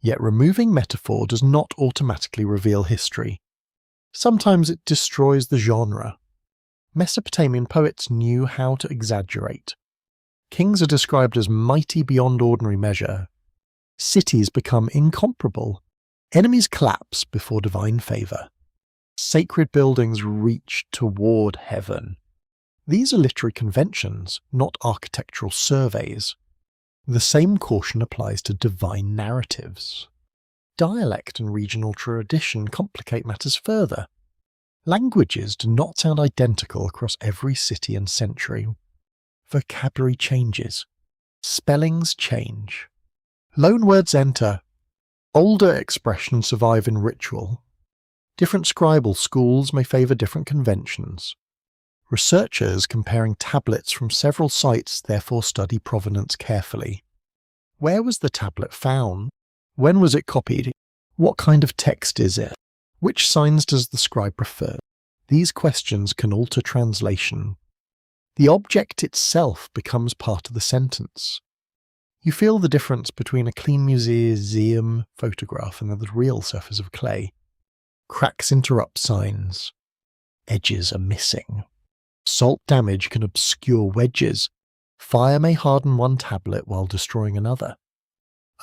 Yet removing metaphor does not automatically reveal history. Sometimes it destroys the genre. Mesopotamian poets knew how to exaggerate. Kings are described as mighty beyond ordinary measure. Cities become incomparable. Enemies collapse before divine favour. Sacred buildings reach toward heaven. These are literary conventions, not architectural surveys. The same caution applies to divine narratives. Dialect and regional tradition complicate matters further. Languages do not sound identical across every city and century. Vocabulary changes. Spellings change. Loanwords enter. Older expressions survive in ritual. Different scribal schools may favour different conventions. Researchers comparing tablets from several sites therefore study provenance carefully. Where was the tablet found? When was it copied? What kind of text is it? Which signs does the scribe prefer? These questions can alter translation. The object itself becomes part of the sentence. You feel the difference between a clean museum photograph and the real surface of clay. Cracks interrupt signs. Edges are missing. Salt damage can obscure wedges. Fire may harden one tablet while destroying another.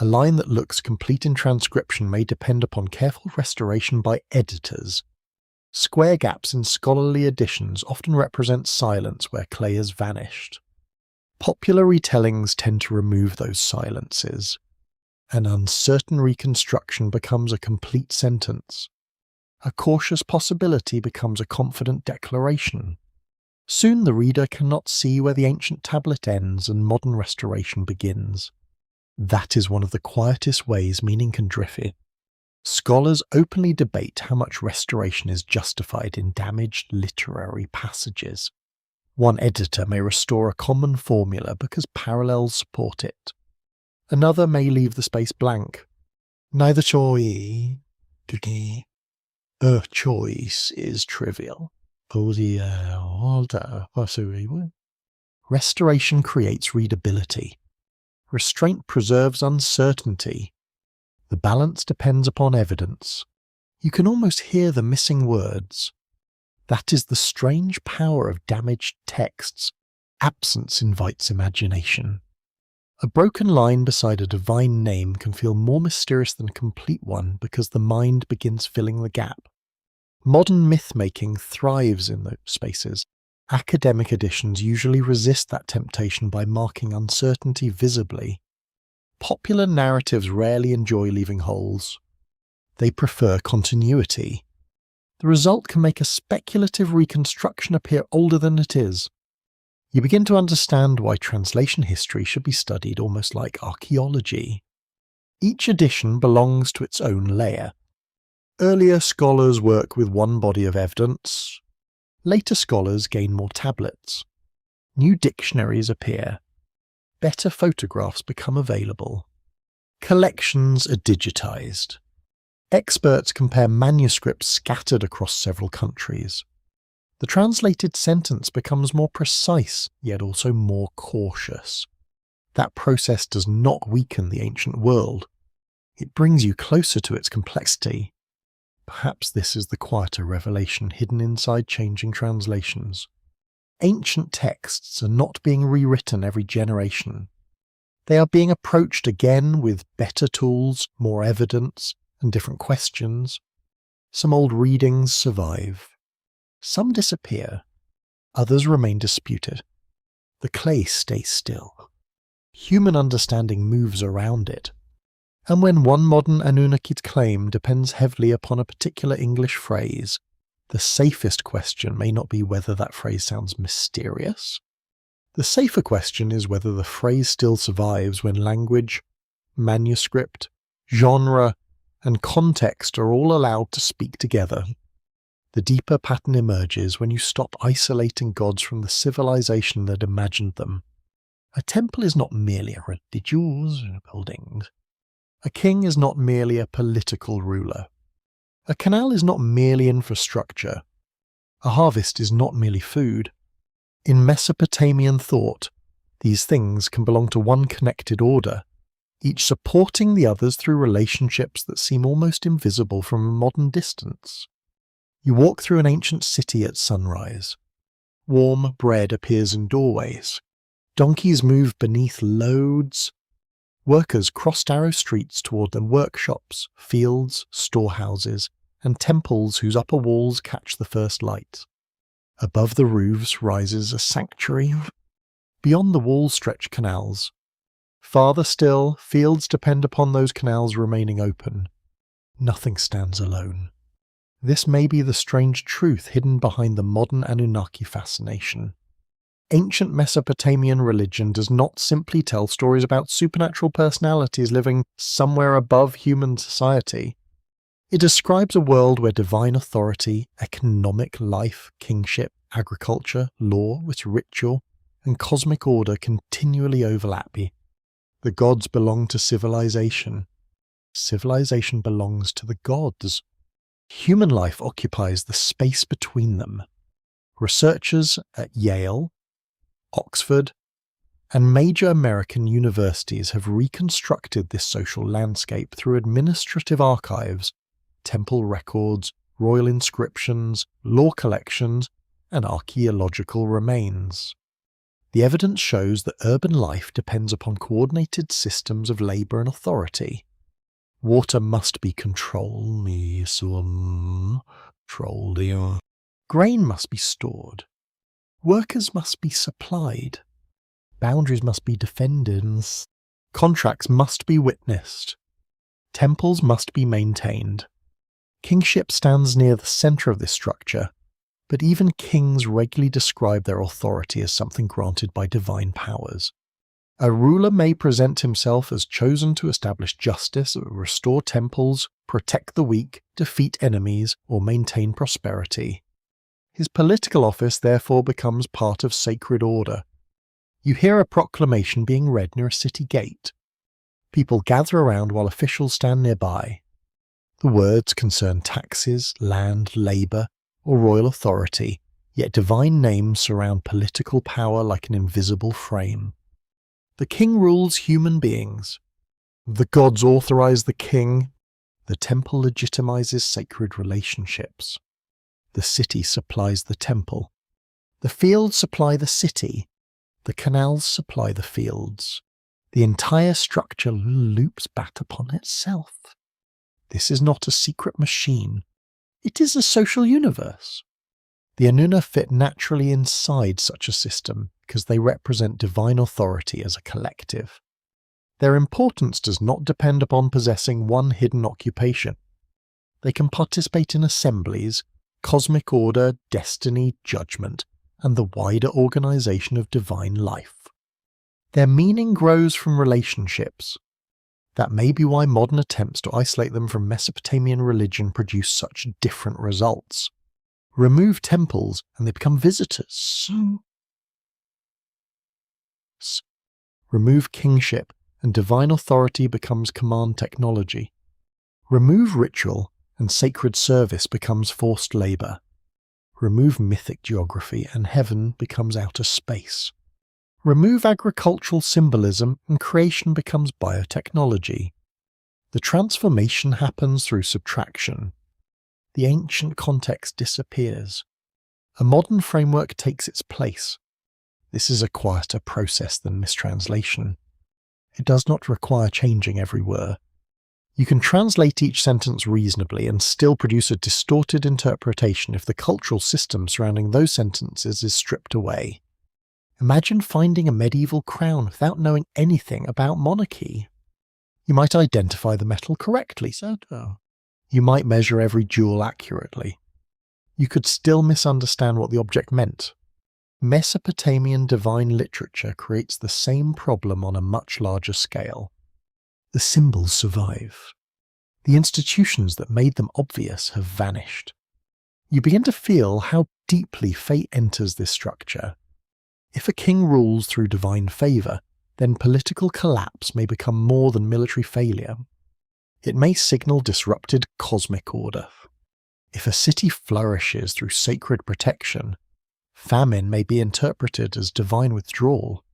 A line that looks complete in transcription may depend upon careful restoration by editors. Square gaps in scholarly editions often represent silence where clay has vanished. Popular retellings tend to remove those silences. An uncertain reconstruction becomes a complete sentence. A cautious possibility becomes a confident declaration. Soon the reader cannot see where the ancient tablet ends and modern restoration begins. That is one of the quietest ways meaning can drift. Scholars openly debate how much restoration is justified in damaged literary passages. One editor may restore a common formula because parallels support it. Another may leave the space blank. Neither choice is trivial. Restoration creates readability. Restraint preserves uncertainty. The balance depends upon evidence. You can almost hear the missing words. That is the strange power of damaged texts. Absence invites imagination. A broken line beside a divine name can feel more mysterious than a complete one because the mind begins filling the gap. Modern myth-making thrives in those spaces. Academic editions usually resist that temptation by marking uncertainty visibly. Popular narratives rarely enjoy leaving holes. They prefer continuity. The result can make a speculative reconstruction appear older than it is. You begin to understand why translation history should be studied almost like archaeology. Each edition belongs to its own layer. Earlier scholars work with one body of evidence. Later scholars gain more tablets. New dictionaries appear. Better photographs become available. Collections are digitized. Experts compare manuscripts scattered across several countries. The translated sentence becomes more precise, yet also more cautious. That process does not weaken the ancient world. It brings you closer to its complexity. Perhaps this is the quieter revelation hidden inside changing translations. Ancient texts are not being rewritten every generation. They are being approached again with better tools, more evidence, and different questions. Some old readings survive. Some disappear. Others remain disputed. The clay stays still. Human understanding moves around it. And when one modern Anunnaki claim depends heavily upon a particular English phrase, the safest question may not be whether that phrase sounds mysterious. The safer question is whether the phrase still survives when language, manuscript, genre, and context are all allowed to speak together. The deeper pattern emerges when you stop isolating gods from the civilization that imagined them. A temple is not merely a religious building. A king is not merely a political ruler. A canal is not merely infrastructure. A harvest is not merely food. In Mesopotamian thought, these things can belong to one connected order, each supporting the others through relationships that seem almost invisible from a modern distance. You walk through an ancient city at sunrise. Warm bread appears in doorways. Donkeys move beneath loads. Workers cross narrow streets toward their workshops, fields, storehouses, and temples whose upper walls catch the first light. Above the roofs rises a sanctuary. Beyond the walls stretch canals. Farther still, fields depend upon those canals remaining open. Nothing stands alone. This may be the strange truth hidden behind the modern Anunnaki fascination. Ancient Mesopotamian religion does not simply tell stories about supernatural personalities living somewhere above human society. It describes a world where divine authority, economic life, kingship, agriculture, law, with ritual, and cosmic order continually overlap. The gods belong to civilization. Civilization belongs to the gods. Human life occupies the space between them. Researchers at Yale, Oxford, and major American universities have reconstructed this social landscape through administrative archives, temple records, royal inscriptions, law collections, and archaeological remains. The evidence shows that urban life depends upon coordinated systems of labour and authority. Water must be controlled. Grain must be stored. Workers must be supplied. Boundaries must be defended. Contracts must be witnessed. Temples must be maintained. Kingship stands near the centre of this structure, but even kings regularly describe their authority as something granted by divine powers. A ruler may present himself as chosen to establish justice, restore temples, protect the weak, defeat enemies, or maintain prosperity. His political office therefore becomes part of sacred order. You hear a proclamation being read near a city gate. People gather around while officials stand nearby. The words concern taxes, land, labour, or royal authority, yet divine names surround political power like an invisible frame. The king rules human beings. The gods authorize the king. The temple legitimizes sacred relationships. The city supplies the temple. The fields supply the city. The canals supply the fields. The entire structure loops back upon itself. This is not a secret machine. It is a social universe. The Anunna fit naturally inside such a system because they represent divine authority as a collective. Their importance does not depend upon possessing one hidden occupation. They can participate in assemblies, cosmic order, destiny, judgment, and the wider organization of divine life. Their meaning grows from relationships. That may be why modern attempts to isolate them from Mesopotamian religion produce such different results. Remove temples and they become visitors. Remove kingship and divine authority becomes command technology. Remove ritual and sacred service becomes forced labor. Remove mythic geography and heaven becomes outer space. Remove agricultural symbolism and creation becomes biotechnology. The transformation happens through subtraction. The ancient context disappears. A modern framework takes its place. This is a quieter process than mistranslation. It does not require changing every word. You can translate each sentence reasonably and still produce a distorted interpretation if the cultural system surrounding those sentences is stripped away. Imagine finding a medieval crown without knowing anything about monarchy. You might identify the metal correctly, you might measure every jewel accurately. You could still misunderstand what the object meant. Mesopotamian divine literature creates the same problem on a much larger scale. The symbols survive. The institutions that made them obvious have vanished. You begin to feel how deeply fate enters this structure. If a king rules through divine favour, then political collapse may become more than military failure. It may signal disrupted cosmic order. If a city flourishes through sacred protection, famine may be interpreted as divine withdrawal.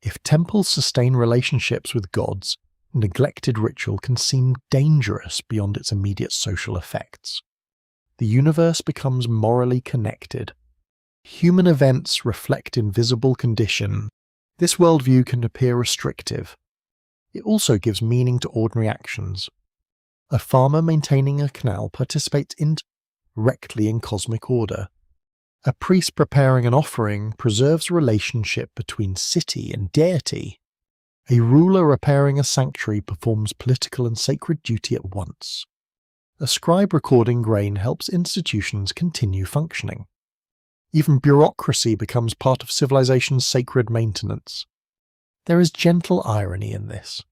If temples sustain relationships with gods, neglected ritual can seem dangerous beyond its immediate social effects. The universe becomes morally connected. Human events reflect invisible condition. This worldview can appear restrictive. It also gives meaning to ordinary actions. A farmer maintaining a canal participates indirectly in cosmic order. A priest preparing an offering preserves relationship between city and deity. A ruler repairing a sanctuary performs political and sacred duty at once. A scribe recording grain helps institutions continue functioning. Even bureaucracy becomes part of civilization's sacred maintenance. There is gentle irony in this.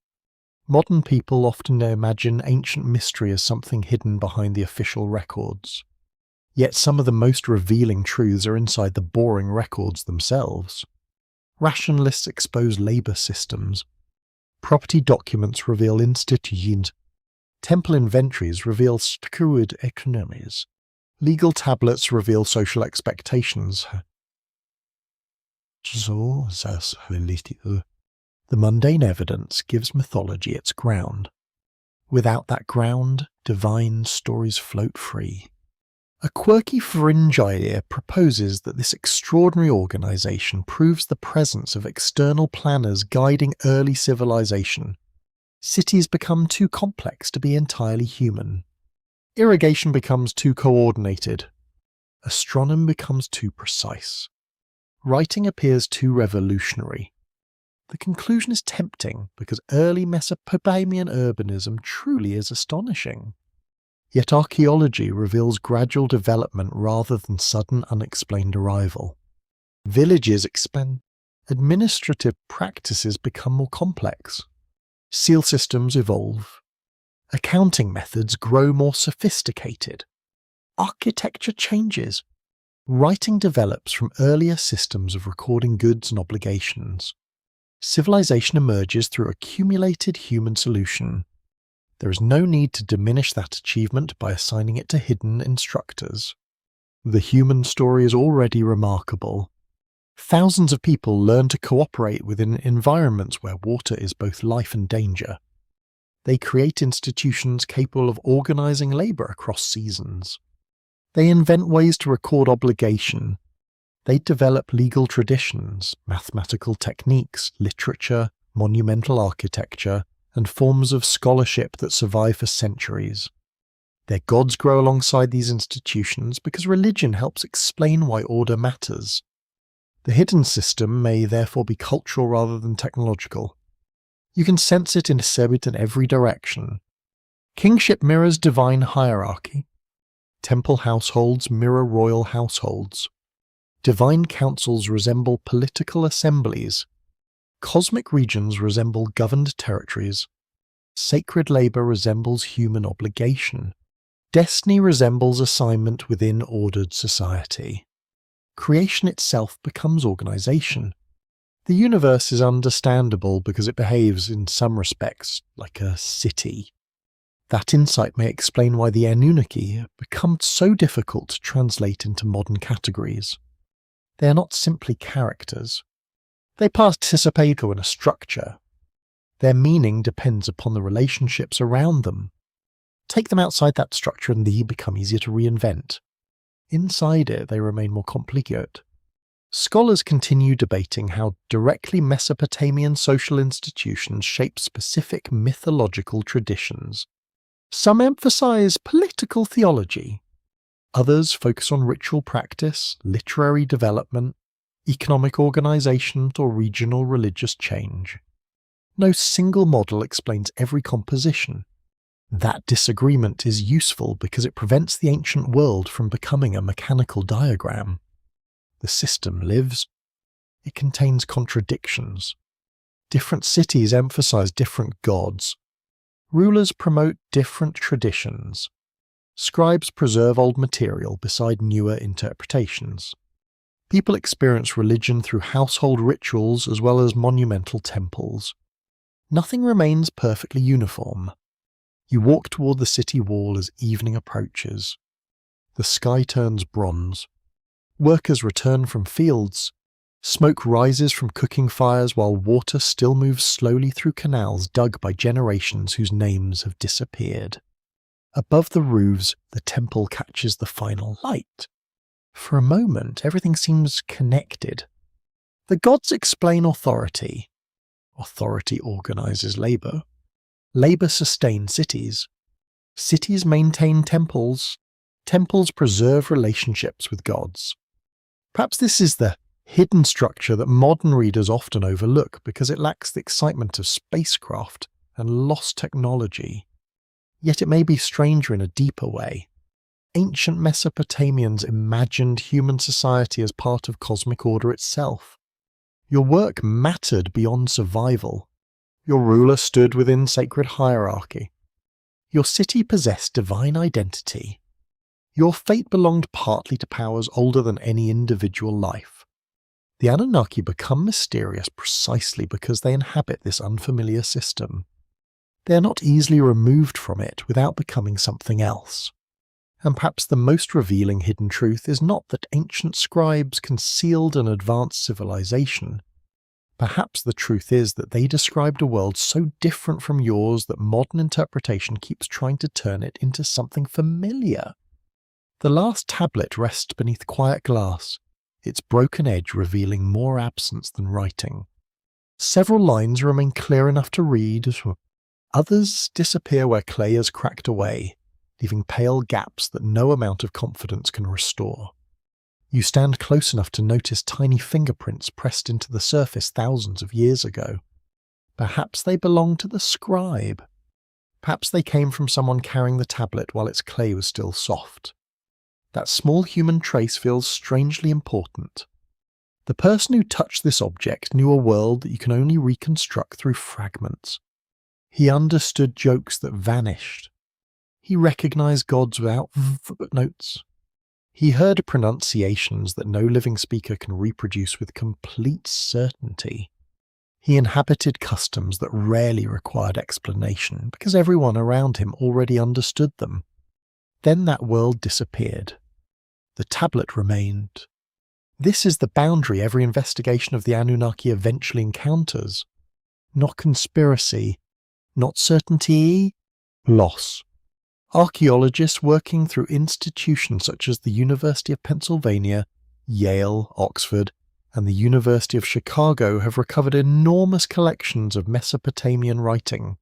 Modern people often imagine ancient mystery as something hidden behind the official records. Yet some of the most revealing truths are inside the boring records themselves. Rationalists expose labor systems. Property documents reveal institutions. Temple inventories reveal skewed economies. Legal tablets reveal social expectations. The mundane evidence gives mythology its ground. Without that ground, divine stories float free. A quirky fringe idea proposes that this extraordinary organization proves the presence of external planners guiding early civilization. Cities become too complex to be entirely human. Irrigation becomes too coordinated. Astronomy becomes too precise. Writing appears too revolutionary. The conclusion is tempting because early Mesopotamian urbanism truly is astonishing. Yet archaeology reveals gradual development rather than sudden unexplained arrival. Villages expand. Administrative practices become more complex. Seal systems evolve. Accounting methods grow more sophisticated. Architecture changes. Writing develops from earlier systems of recording goods and obligations. Civilization emerges through accumulated human solution. There is no need to diminish that achievement by assigning it to hidden instructors. The human story is already remarkable. Thousands of people learn to cooperate within environments where water is both life and danger. They create institutions capable of organizing labor across seasons. They invent ways to record obligation. They develop legal traditions, mathematical techniques, literature, monumental architecture, and forms of scholarship that survive for centuries. Their gods grow alongside these institutions because religion helps explain why order matters. The hidden system may therefore be cultural rather than technological. You can sense it in every direction. Kingship mirrors divine hierarchy. Temple households mirror royal households. Divine councils resemble political assemblies. Cosmic regions resemble governed territories. Sacred labor resembles human obligation. Destiny resembles assignment within ordered society. Creation itself becomes organization. The universe is understandable because it behaves in some respects like a city. That insight may explain why the Anunnaki have become so difficult to translate into modern categories. They are not simply characters. They participate in a structure. Their meaning depends upon the relationships around them. Take them outside that structure and they become easier to reinvent. Inside it, they remain more complicated. Scholars continue debating how directly Mesopotamian social institutions shape specific mythological traditions. Some emphasize political theology. Others focus on ritual practice, literary development, economic organization, or regional religious change. No single model explains every composition. That disagreement is useful because it prevents the ancient world from becoming a mechanical diagram. The system lives. It contains contradictions. Different cities emphasize different gods. Rulers promote different traditions. Scribes preserve old material beside newer interpretations. People experience religion through household rituals as well as monumental temples. Nothing remains perfectly uniform. You walk toward the city wall as evening approaches. The sky turns bronze. Workers return from fields. Smoke rises from cooking fires while water still moves slowly through canals dug by generations whose names have disappeared. Above the roofs, the temple catches the final light. For a moment, everything seems connected. The gods explain authority. Authority organizes labor. Labor sustains cities. Cities maintain temples. Temples preserve relationships with gods. Perhaps this is the hidden structure that modern readers often overlook because it lacks the excitement of spacecraft and lost technology. Yet it may be stranger in a deeper way. Ancient Mesopotamians imagined human society as part of cosmic order itself. Your work mattered beyond survival. Your ruler stood within sacred hierarchy. Your city possessed divine identity. Your fate belonged partly to powers older than any individual life. The Anunnaki become mysterious precisely because they inhabit this unfamiliar system. They are not easily removed from it without becoming something else. And perhaps the most revealing hidden truth is not that ancient scribes concealed an advanced civilization. Perhaps the truth is that they described a world so different from yours that modern interpretation keeps trying to turn it into something familiar. The last tablet rests beneath quiet glass, its broken edge revealing more absence than writing. Several lines remain clear enough to read, others disappear where clay has cracked away, leaving pale gaps that no amount of confidence can restore. You stand close enough to notice tiny fingerprints pressed into the surface thousands of years ago. Perhaps they belong to the scribe. Perhaps they came from someone carrying the tablet while its clay was still soft. That small human trace feels strangely important. The person who touched this object knew a world that you can only reconstruct through fragments. He understood jokes that vanished. He recognized gods without footnotes. He heard pronunciations that no living speaker can reproduce with complete certainty. He inhabited customs that rarely required explanation because everyone around him already understood them. Then that world disappeared. The tablet remained. This is the boundary every investigation of the Anunnaki eventually encounters. Not conspiracy, not certainty, loss. Archaeologists working through institutions such as the University of Pennsylvania, Yale, Oxford, and the University of Chicago have recovered enormous collections of Mesopotamian writing.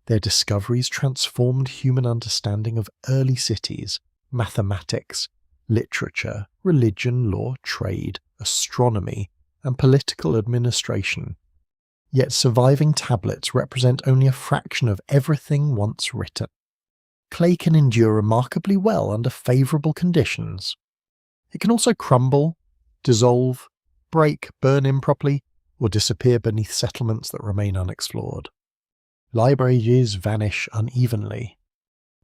Their discoveries transformed human understanding of early cities, mathematics, literature, religion, law, trade, astronomy, and political administration. Yet surviving tablets represent only a fraction of everything once written. Clay can endure remarkably well under favourable conditions. It can also crumble, dissolve, break, burn improperly, or disappear beneath settlements that remain unexplored. Libraries vanish unevenly.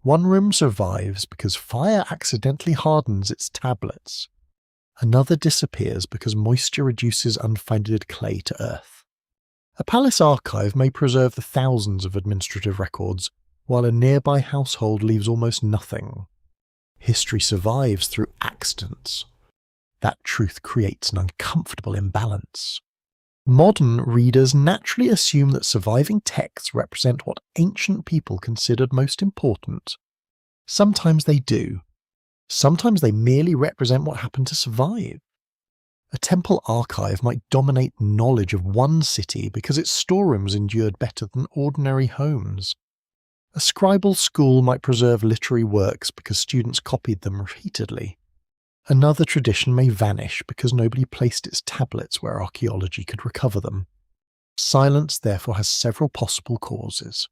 One room survives because fire accidentally hardens its tablets. Another disappears because moisture reduces unfinded clay to earth. A palace archive may preserve the thousands of administrative records, while a nearby household leaves almost nothing. History survives through accidents. That truth creates an uncomfortable imbalance. Modern readers naturally assume that surviving texts represent what ancient people considered most important. Sometimes they do. Sometimes they merely represent what happened to survive. A temple archive might dominate knowledge of one city because its storerooms endured better than ordinary homes. A scribal school might preserve literary works because students copied them repeatedly. Another tradition may vanish because nobody placed its tablets where archaeology could recover them. Silence therefore has several possible causes.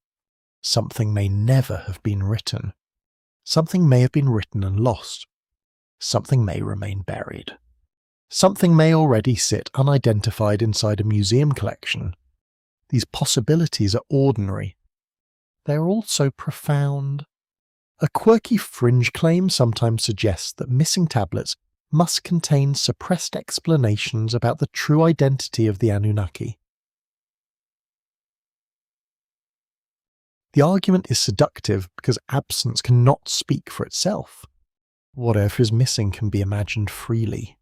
Something may never have been written. Something may have been written and lost. Something may remain buried. Something may already sit unidentified inside a museum collection. These possibilities are ordinary. They are also profound. A quirky fringe claim sometimes suggests that missing tablets must contain suppressed explanations about the true identity of the Anunnaki. The argument is seductive because absence cannot speak for itself. Whatever is missing can be imagined freely.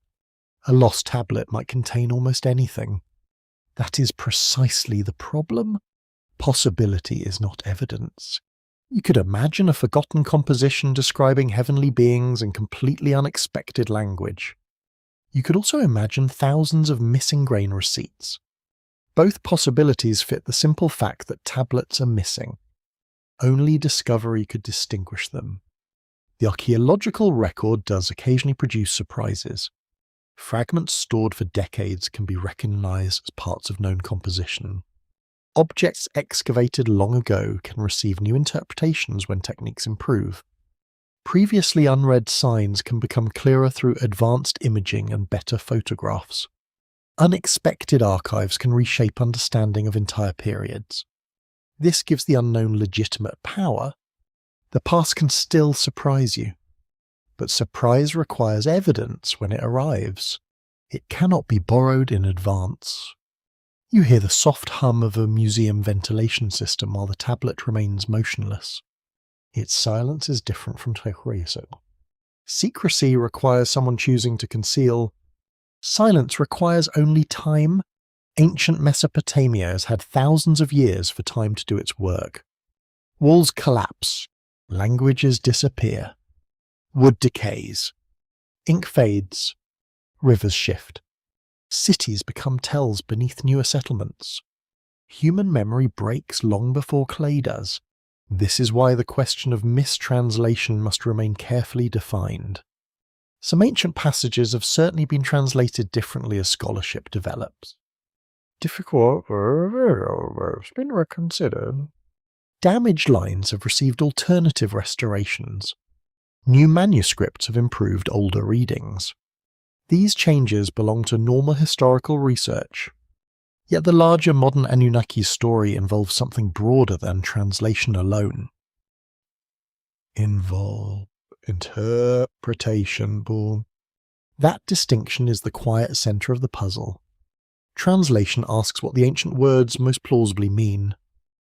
A lost tablet might contain almost anything. That is precisely the problem. Possibility is not evidence. You could imagine a forgotten composition describing heavenly beings in completely unexpected language. You could also imagine thousands of missing grain receipts. Both possibilities fit the simple fact that tablets are missing. Only discovery could distinguish them. The archaeological record does occasionally produce surprises. Fragments stored for decades can be recognized as parts of known composition. Objects excavated long ago can receive new interpretations when techniques improve. Previously unread signs can become clearer through advanced imaging and better photographs. Unexpected archives can reshape understanding of entire periods. This gives the unknown legitimate power. The past can still surprise you, but surprise requires evidence when it arrives. It cannot be borrowed in advance. You hear the soft hum of a museum ventilation system while the tablet remains motionless. Its silence is different from secrecy. Secrecy requires someone choosing to conceal. Silence requires only time. Ancient Mesopotamia has had thousands of years for time to do its work. Walls collapse. Languages disappear. Wood decays. Ink fades. Rivers shift. Cities become tells beneath newer settlements. Human memory breaks long before clay does. This is why the question of mistranslation must remain carefully defined. Some ancient passages have certainly been translated differently as scholarship develops. Difficult has been reconsidered. Damaged lines have received alternative restorations. New manuscripts have improved older readings. These changes belong to normal historical research. Yet the larger modern Anunnaki story involves something broader than translation alone. Interpretation. That distinction is the quiet center of the puzzle. Translation asks what the ancient words most plausibly mean.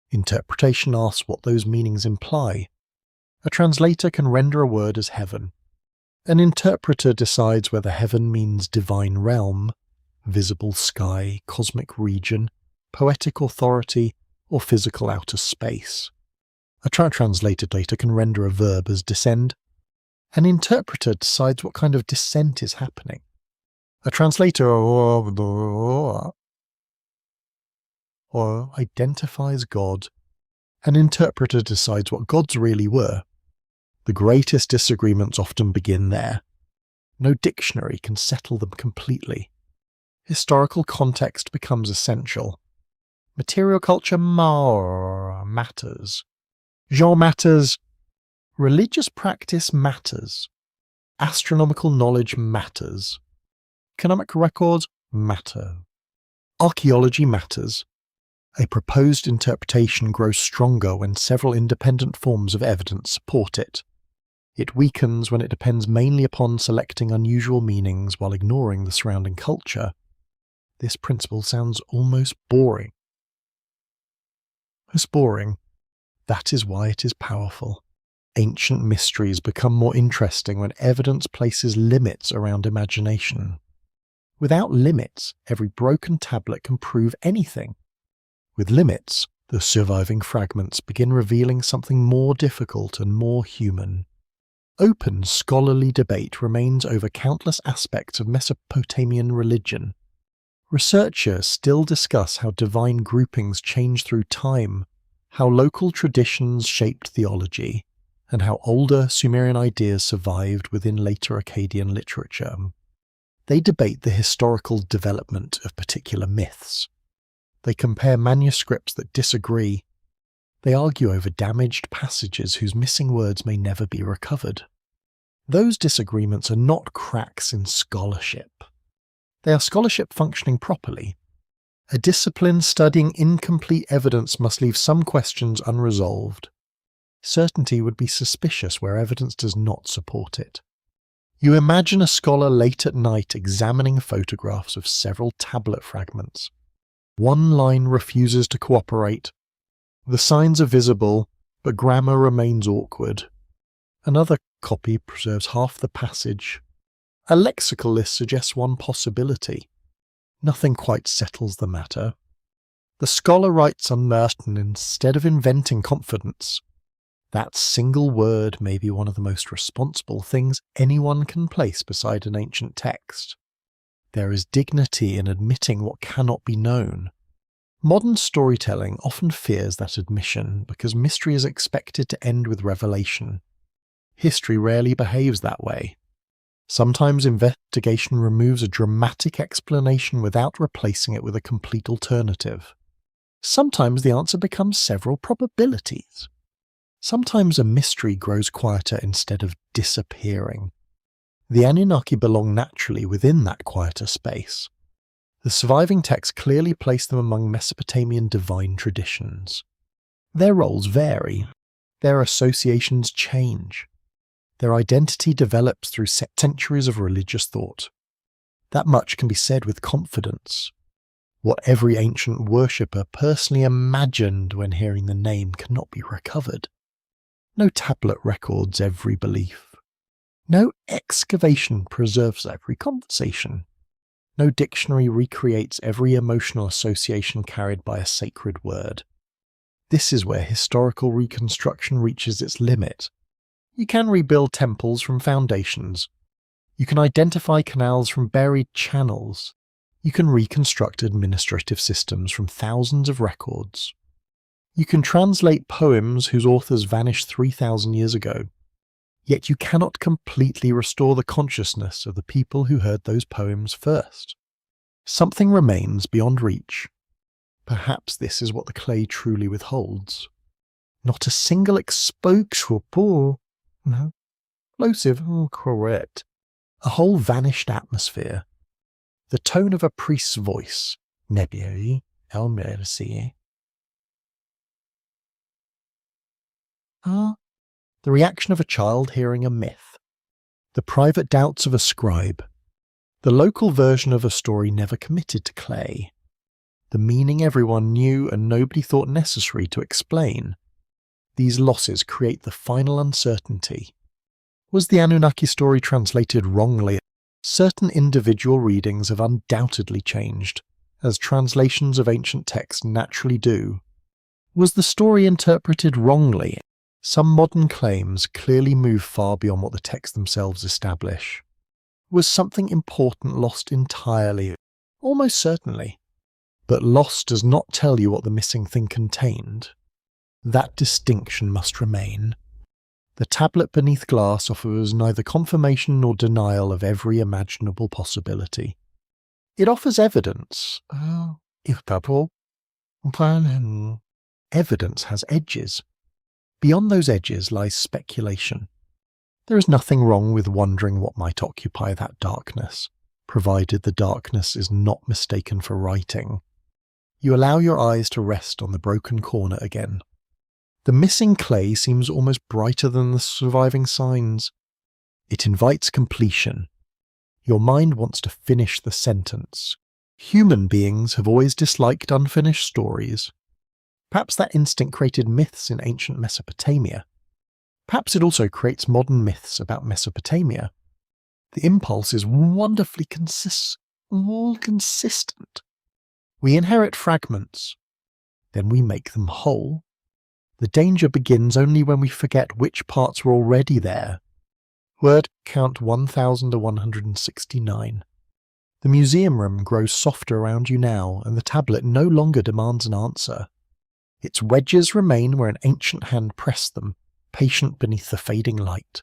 Interpretation asks what those meanings imply. A translator can render a word as heaven. An interpreter decides whether heaven means divine realm, visible sky, cosmic region, poetic authority, or physical outer space. A translator later can render a verb as descend. An interpreter decides what kind of descent is happening. A translator or identifies God. An interpreter decides what gods really were. The greatest disagreements often begin there. No dictionary can settle them completely. Historical context becomes essential. Material culture matters. Genre matters. Religious practice matters. Astronomical knowledge matters. Economic records matter. Archaeology matters. A proposed interpretation grows stronger when several independent forms of evidence support it. It weakens when it depends mainly upon selecting unusual meanings while ignoring the surrounding culture. This principle sounds almost boring. Most boring. That is why it is powerful. Ancient mysteries become more interesting when evidence places limits around imagination. Without limits, every broken tablet can prove anything. With limits, the surviving fragments begin revealing something more difficult and more human. Open scholarly debate remains over countless aspects of Mesopotamian religion. Researchers still discuss how divine groupings change through time, how local traditions shaped theology, and how older Sumerian ideas survived within later Akkadian literature. They debate the historical development of particular myths. They compare manuscripts that disagree. They argue over damaged passages whose missing words may never be recovered. Those disagreements are not cracks in scholarship. They are scholarship functioning properly. A discipline studying incomplete evidence must leave some questions unresolved. Certainty would be suspicious where evidence does not support it. You imagine a scholar late at night examining photographs of several tablet fragments. One line refuses to cooperate. The signs are visible, but grammar remains awkward. Another copy preserves half the passage. A lexical list suggests one possibility. Nothing quite settles the matter. The scholar writes uncertain instead of inventing confidence. That single word may be one of the most responsible things anyone can place beside an ancient text. There is dignity in admitting what cannot be known. Modern storytelling often fears that admission because mystery is expected to end with revelation. History rarely behaves that way. Sometimes investigation removes a dramatic explanation without replacing it with a complete alternative. Sometimes the answer becomes several probabilities. Sometimes a mystery grows quieter instead of disappearing. The Anunnaki belong naturally within that quieter space. The surviving texts clearly place them among Mesopotamian divine traditions. Their roles vary. Their associations change. Their identity develops through centuries of religious thought. That much can be said with confidence. What every ancient worshipper personally imagined when hearing the name cannot be recovered. No tablet records every belief. No excavation preserves every conversation. No dictionary recreates every emotional association carried by a sacred word. This is where historical reconstruction reaches its limit. You can rebuild temples from foundations. You can identify canals from buried channels. You can reconstruct administrative systems from thousands of records. You can translate poems whose authors vanished 3,000 years ago. Yet you cannot completely restore the consciousness of the people who heard those poems first. Something remains beyond reach. Perhaps this is what the clay truly withholds. Not a single explosive, correct. A whole vanished atmosphere. The tone of a priest's voice. The reaction of a child hearing a myth. The private doubts of a scribe. The local version of a story never committed to clay. The meaning everyone knew and nobody thought necessary to explain. These losses create the final uncertainty. Was the Anunnaki story translated wrongly? Certain individual readings have undoubtedly changed, as translations of ancient texts naturally do. Was the story interpreted wrongly? Some modern claims clearly move far beyond what the texts themselves establish. Was something important lost entirely? Almost certainly. But lost does not tell you what the missing thing contained. That distinction must remain. The tablet beneath glass offers neither confirmation nor denial of every imaginable possibility. It offers evidence. Evidence has edges. Beyond those edges lies speculation. There is nothing wrong with wondering what might occupy that darkness, provided the darkness is not mistaken for writing. You allow your eyes to rest on the broken corner again. The missing clay seems almost brighter than the surviving signs. It invites completion. Your mind wants to finish the sentence. Human beings have always disliked unfinished stories. Perhaps that instinct created myths in ancient Mesopotamia. Perhaps it also creates modern myths about Mesopotamia. The impulse is wonderfully consistent. We inherit fragments, then we make them whole. The danger begins only when we forget which parts were already there. Word count 1169. The museum room grows softer around you now, and the tablet no longer demands an answer. Its wedges remain where an ancient hand pressed them, patient beneath the fading light.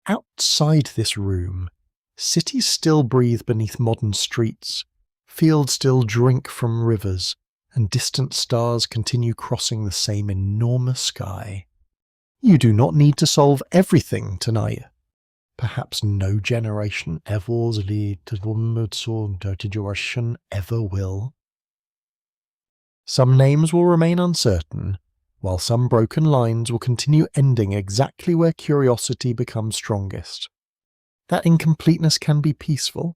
Outside this room, cities still breathe beneath modern streets, fields still drink from rivers, and distant stars continue crossing the same enormous sky. You do not need to solve everything tonight. Perhaps no generation ever will. Some names will remain uncertain, while some broken lines will continue ending exactly where curiosity becomes strongest. That incompleteness can be peaceful.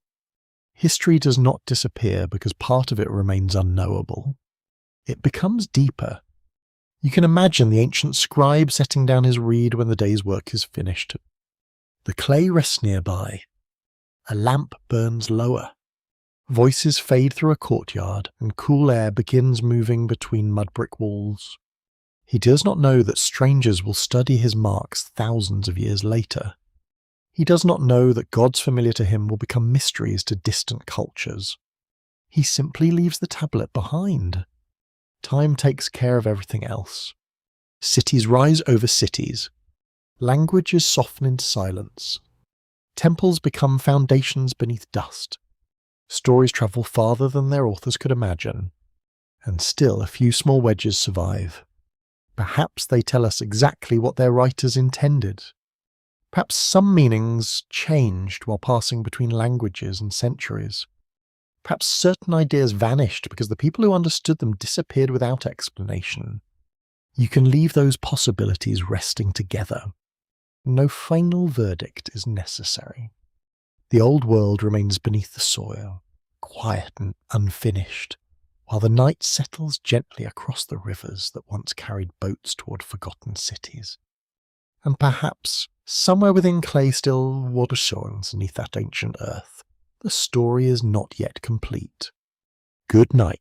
History does not disappear because part of it remains unknowable. It becomes deeper. You can imagine the ancient scribe setting down his reed when the day's work is finished. The clay rests nearby. A lamp burns lower. Voices fade through a courtyard, and cool air begins moving between mud brick walls. He does not know that strangers will study his marks thousands of years later. He does not know that gods familiar to him will become mysteries to distant cultures. He simply leaves the tablet behind. Time takes care of everything else. Cities rise over cities. Languages soften into silence. Temples become foundations beneath dust. Stories travel farther than their authors could imagine. And still a few small wedges survive. Perhaps they tell us exactly what their writers intended. Perhaps some meanings changed while passing between languages and centuries. Perhaps certain ideas vanished because the people who understood them disappeared without explanation. You can leave those possibilities resting together. No final verdict is necessary. The old world remains beneath the soil, quiet and unfinished, while the night settles gently across the rivers that once carried boats toward forgotten cities. And perhaps, somewhere within clay still water shines beneath that ancient earth, the story is not yet complete. Good night.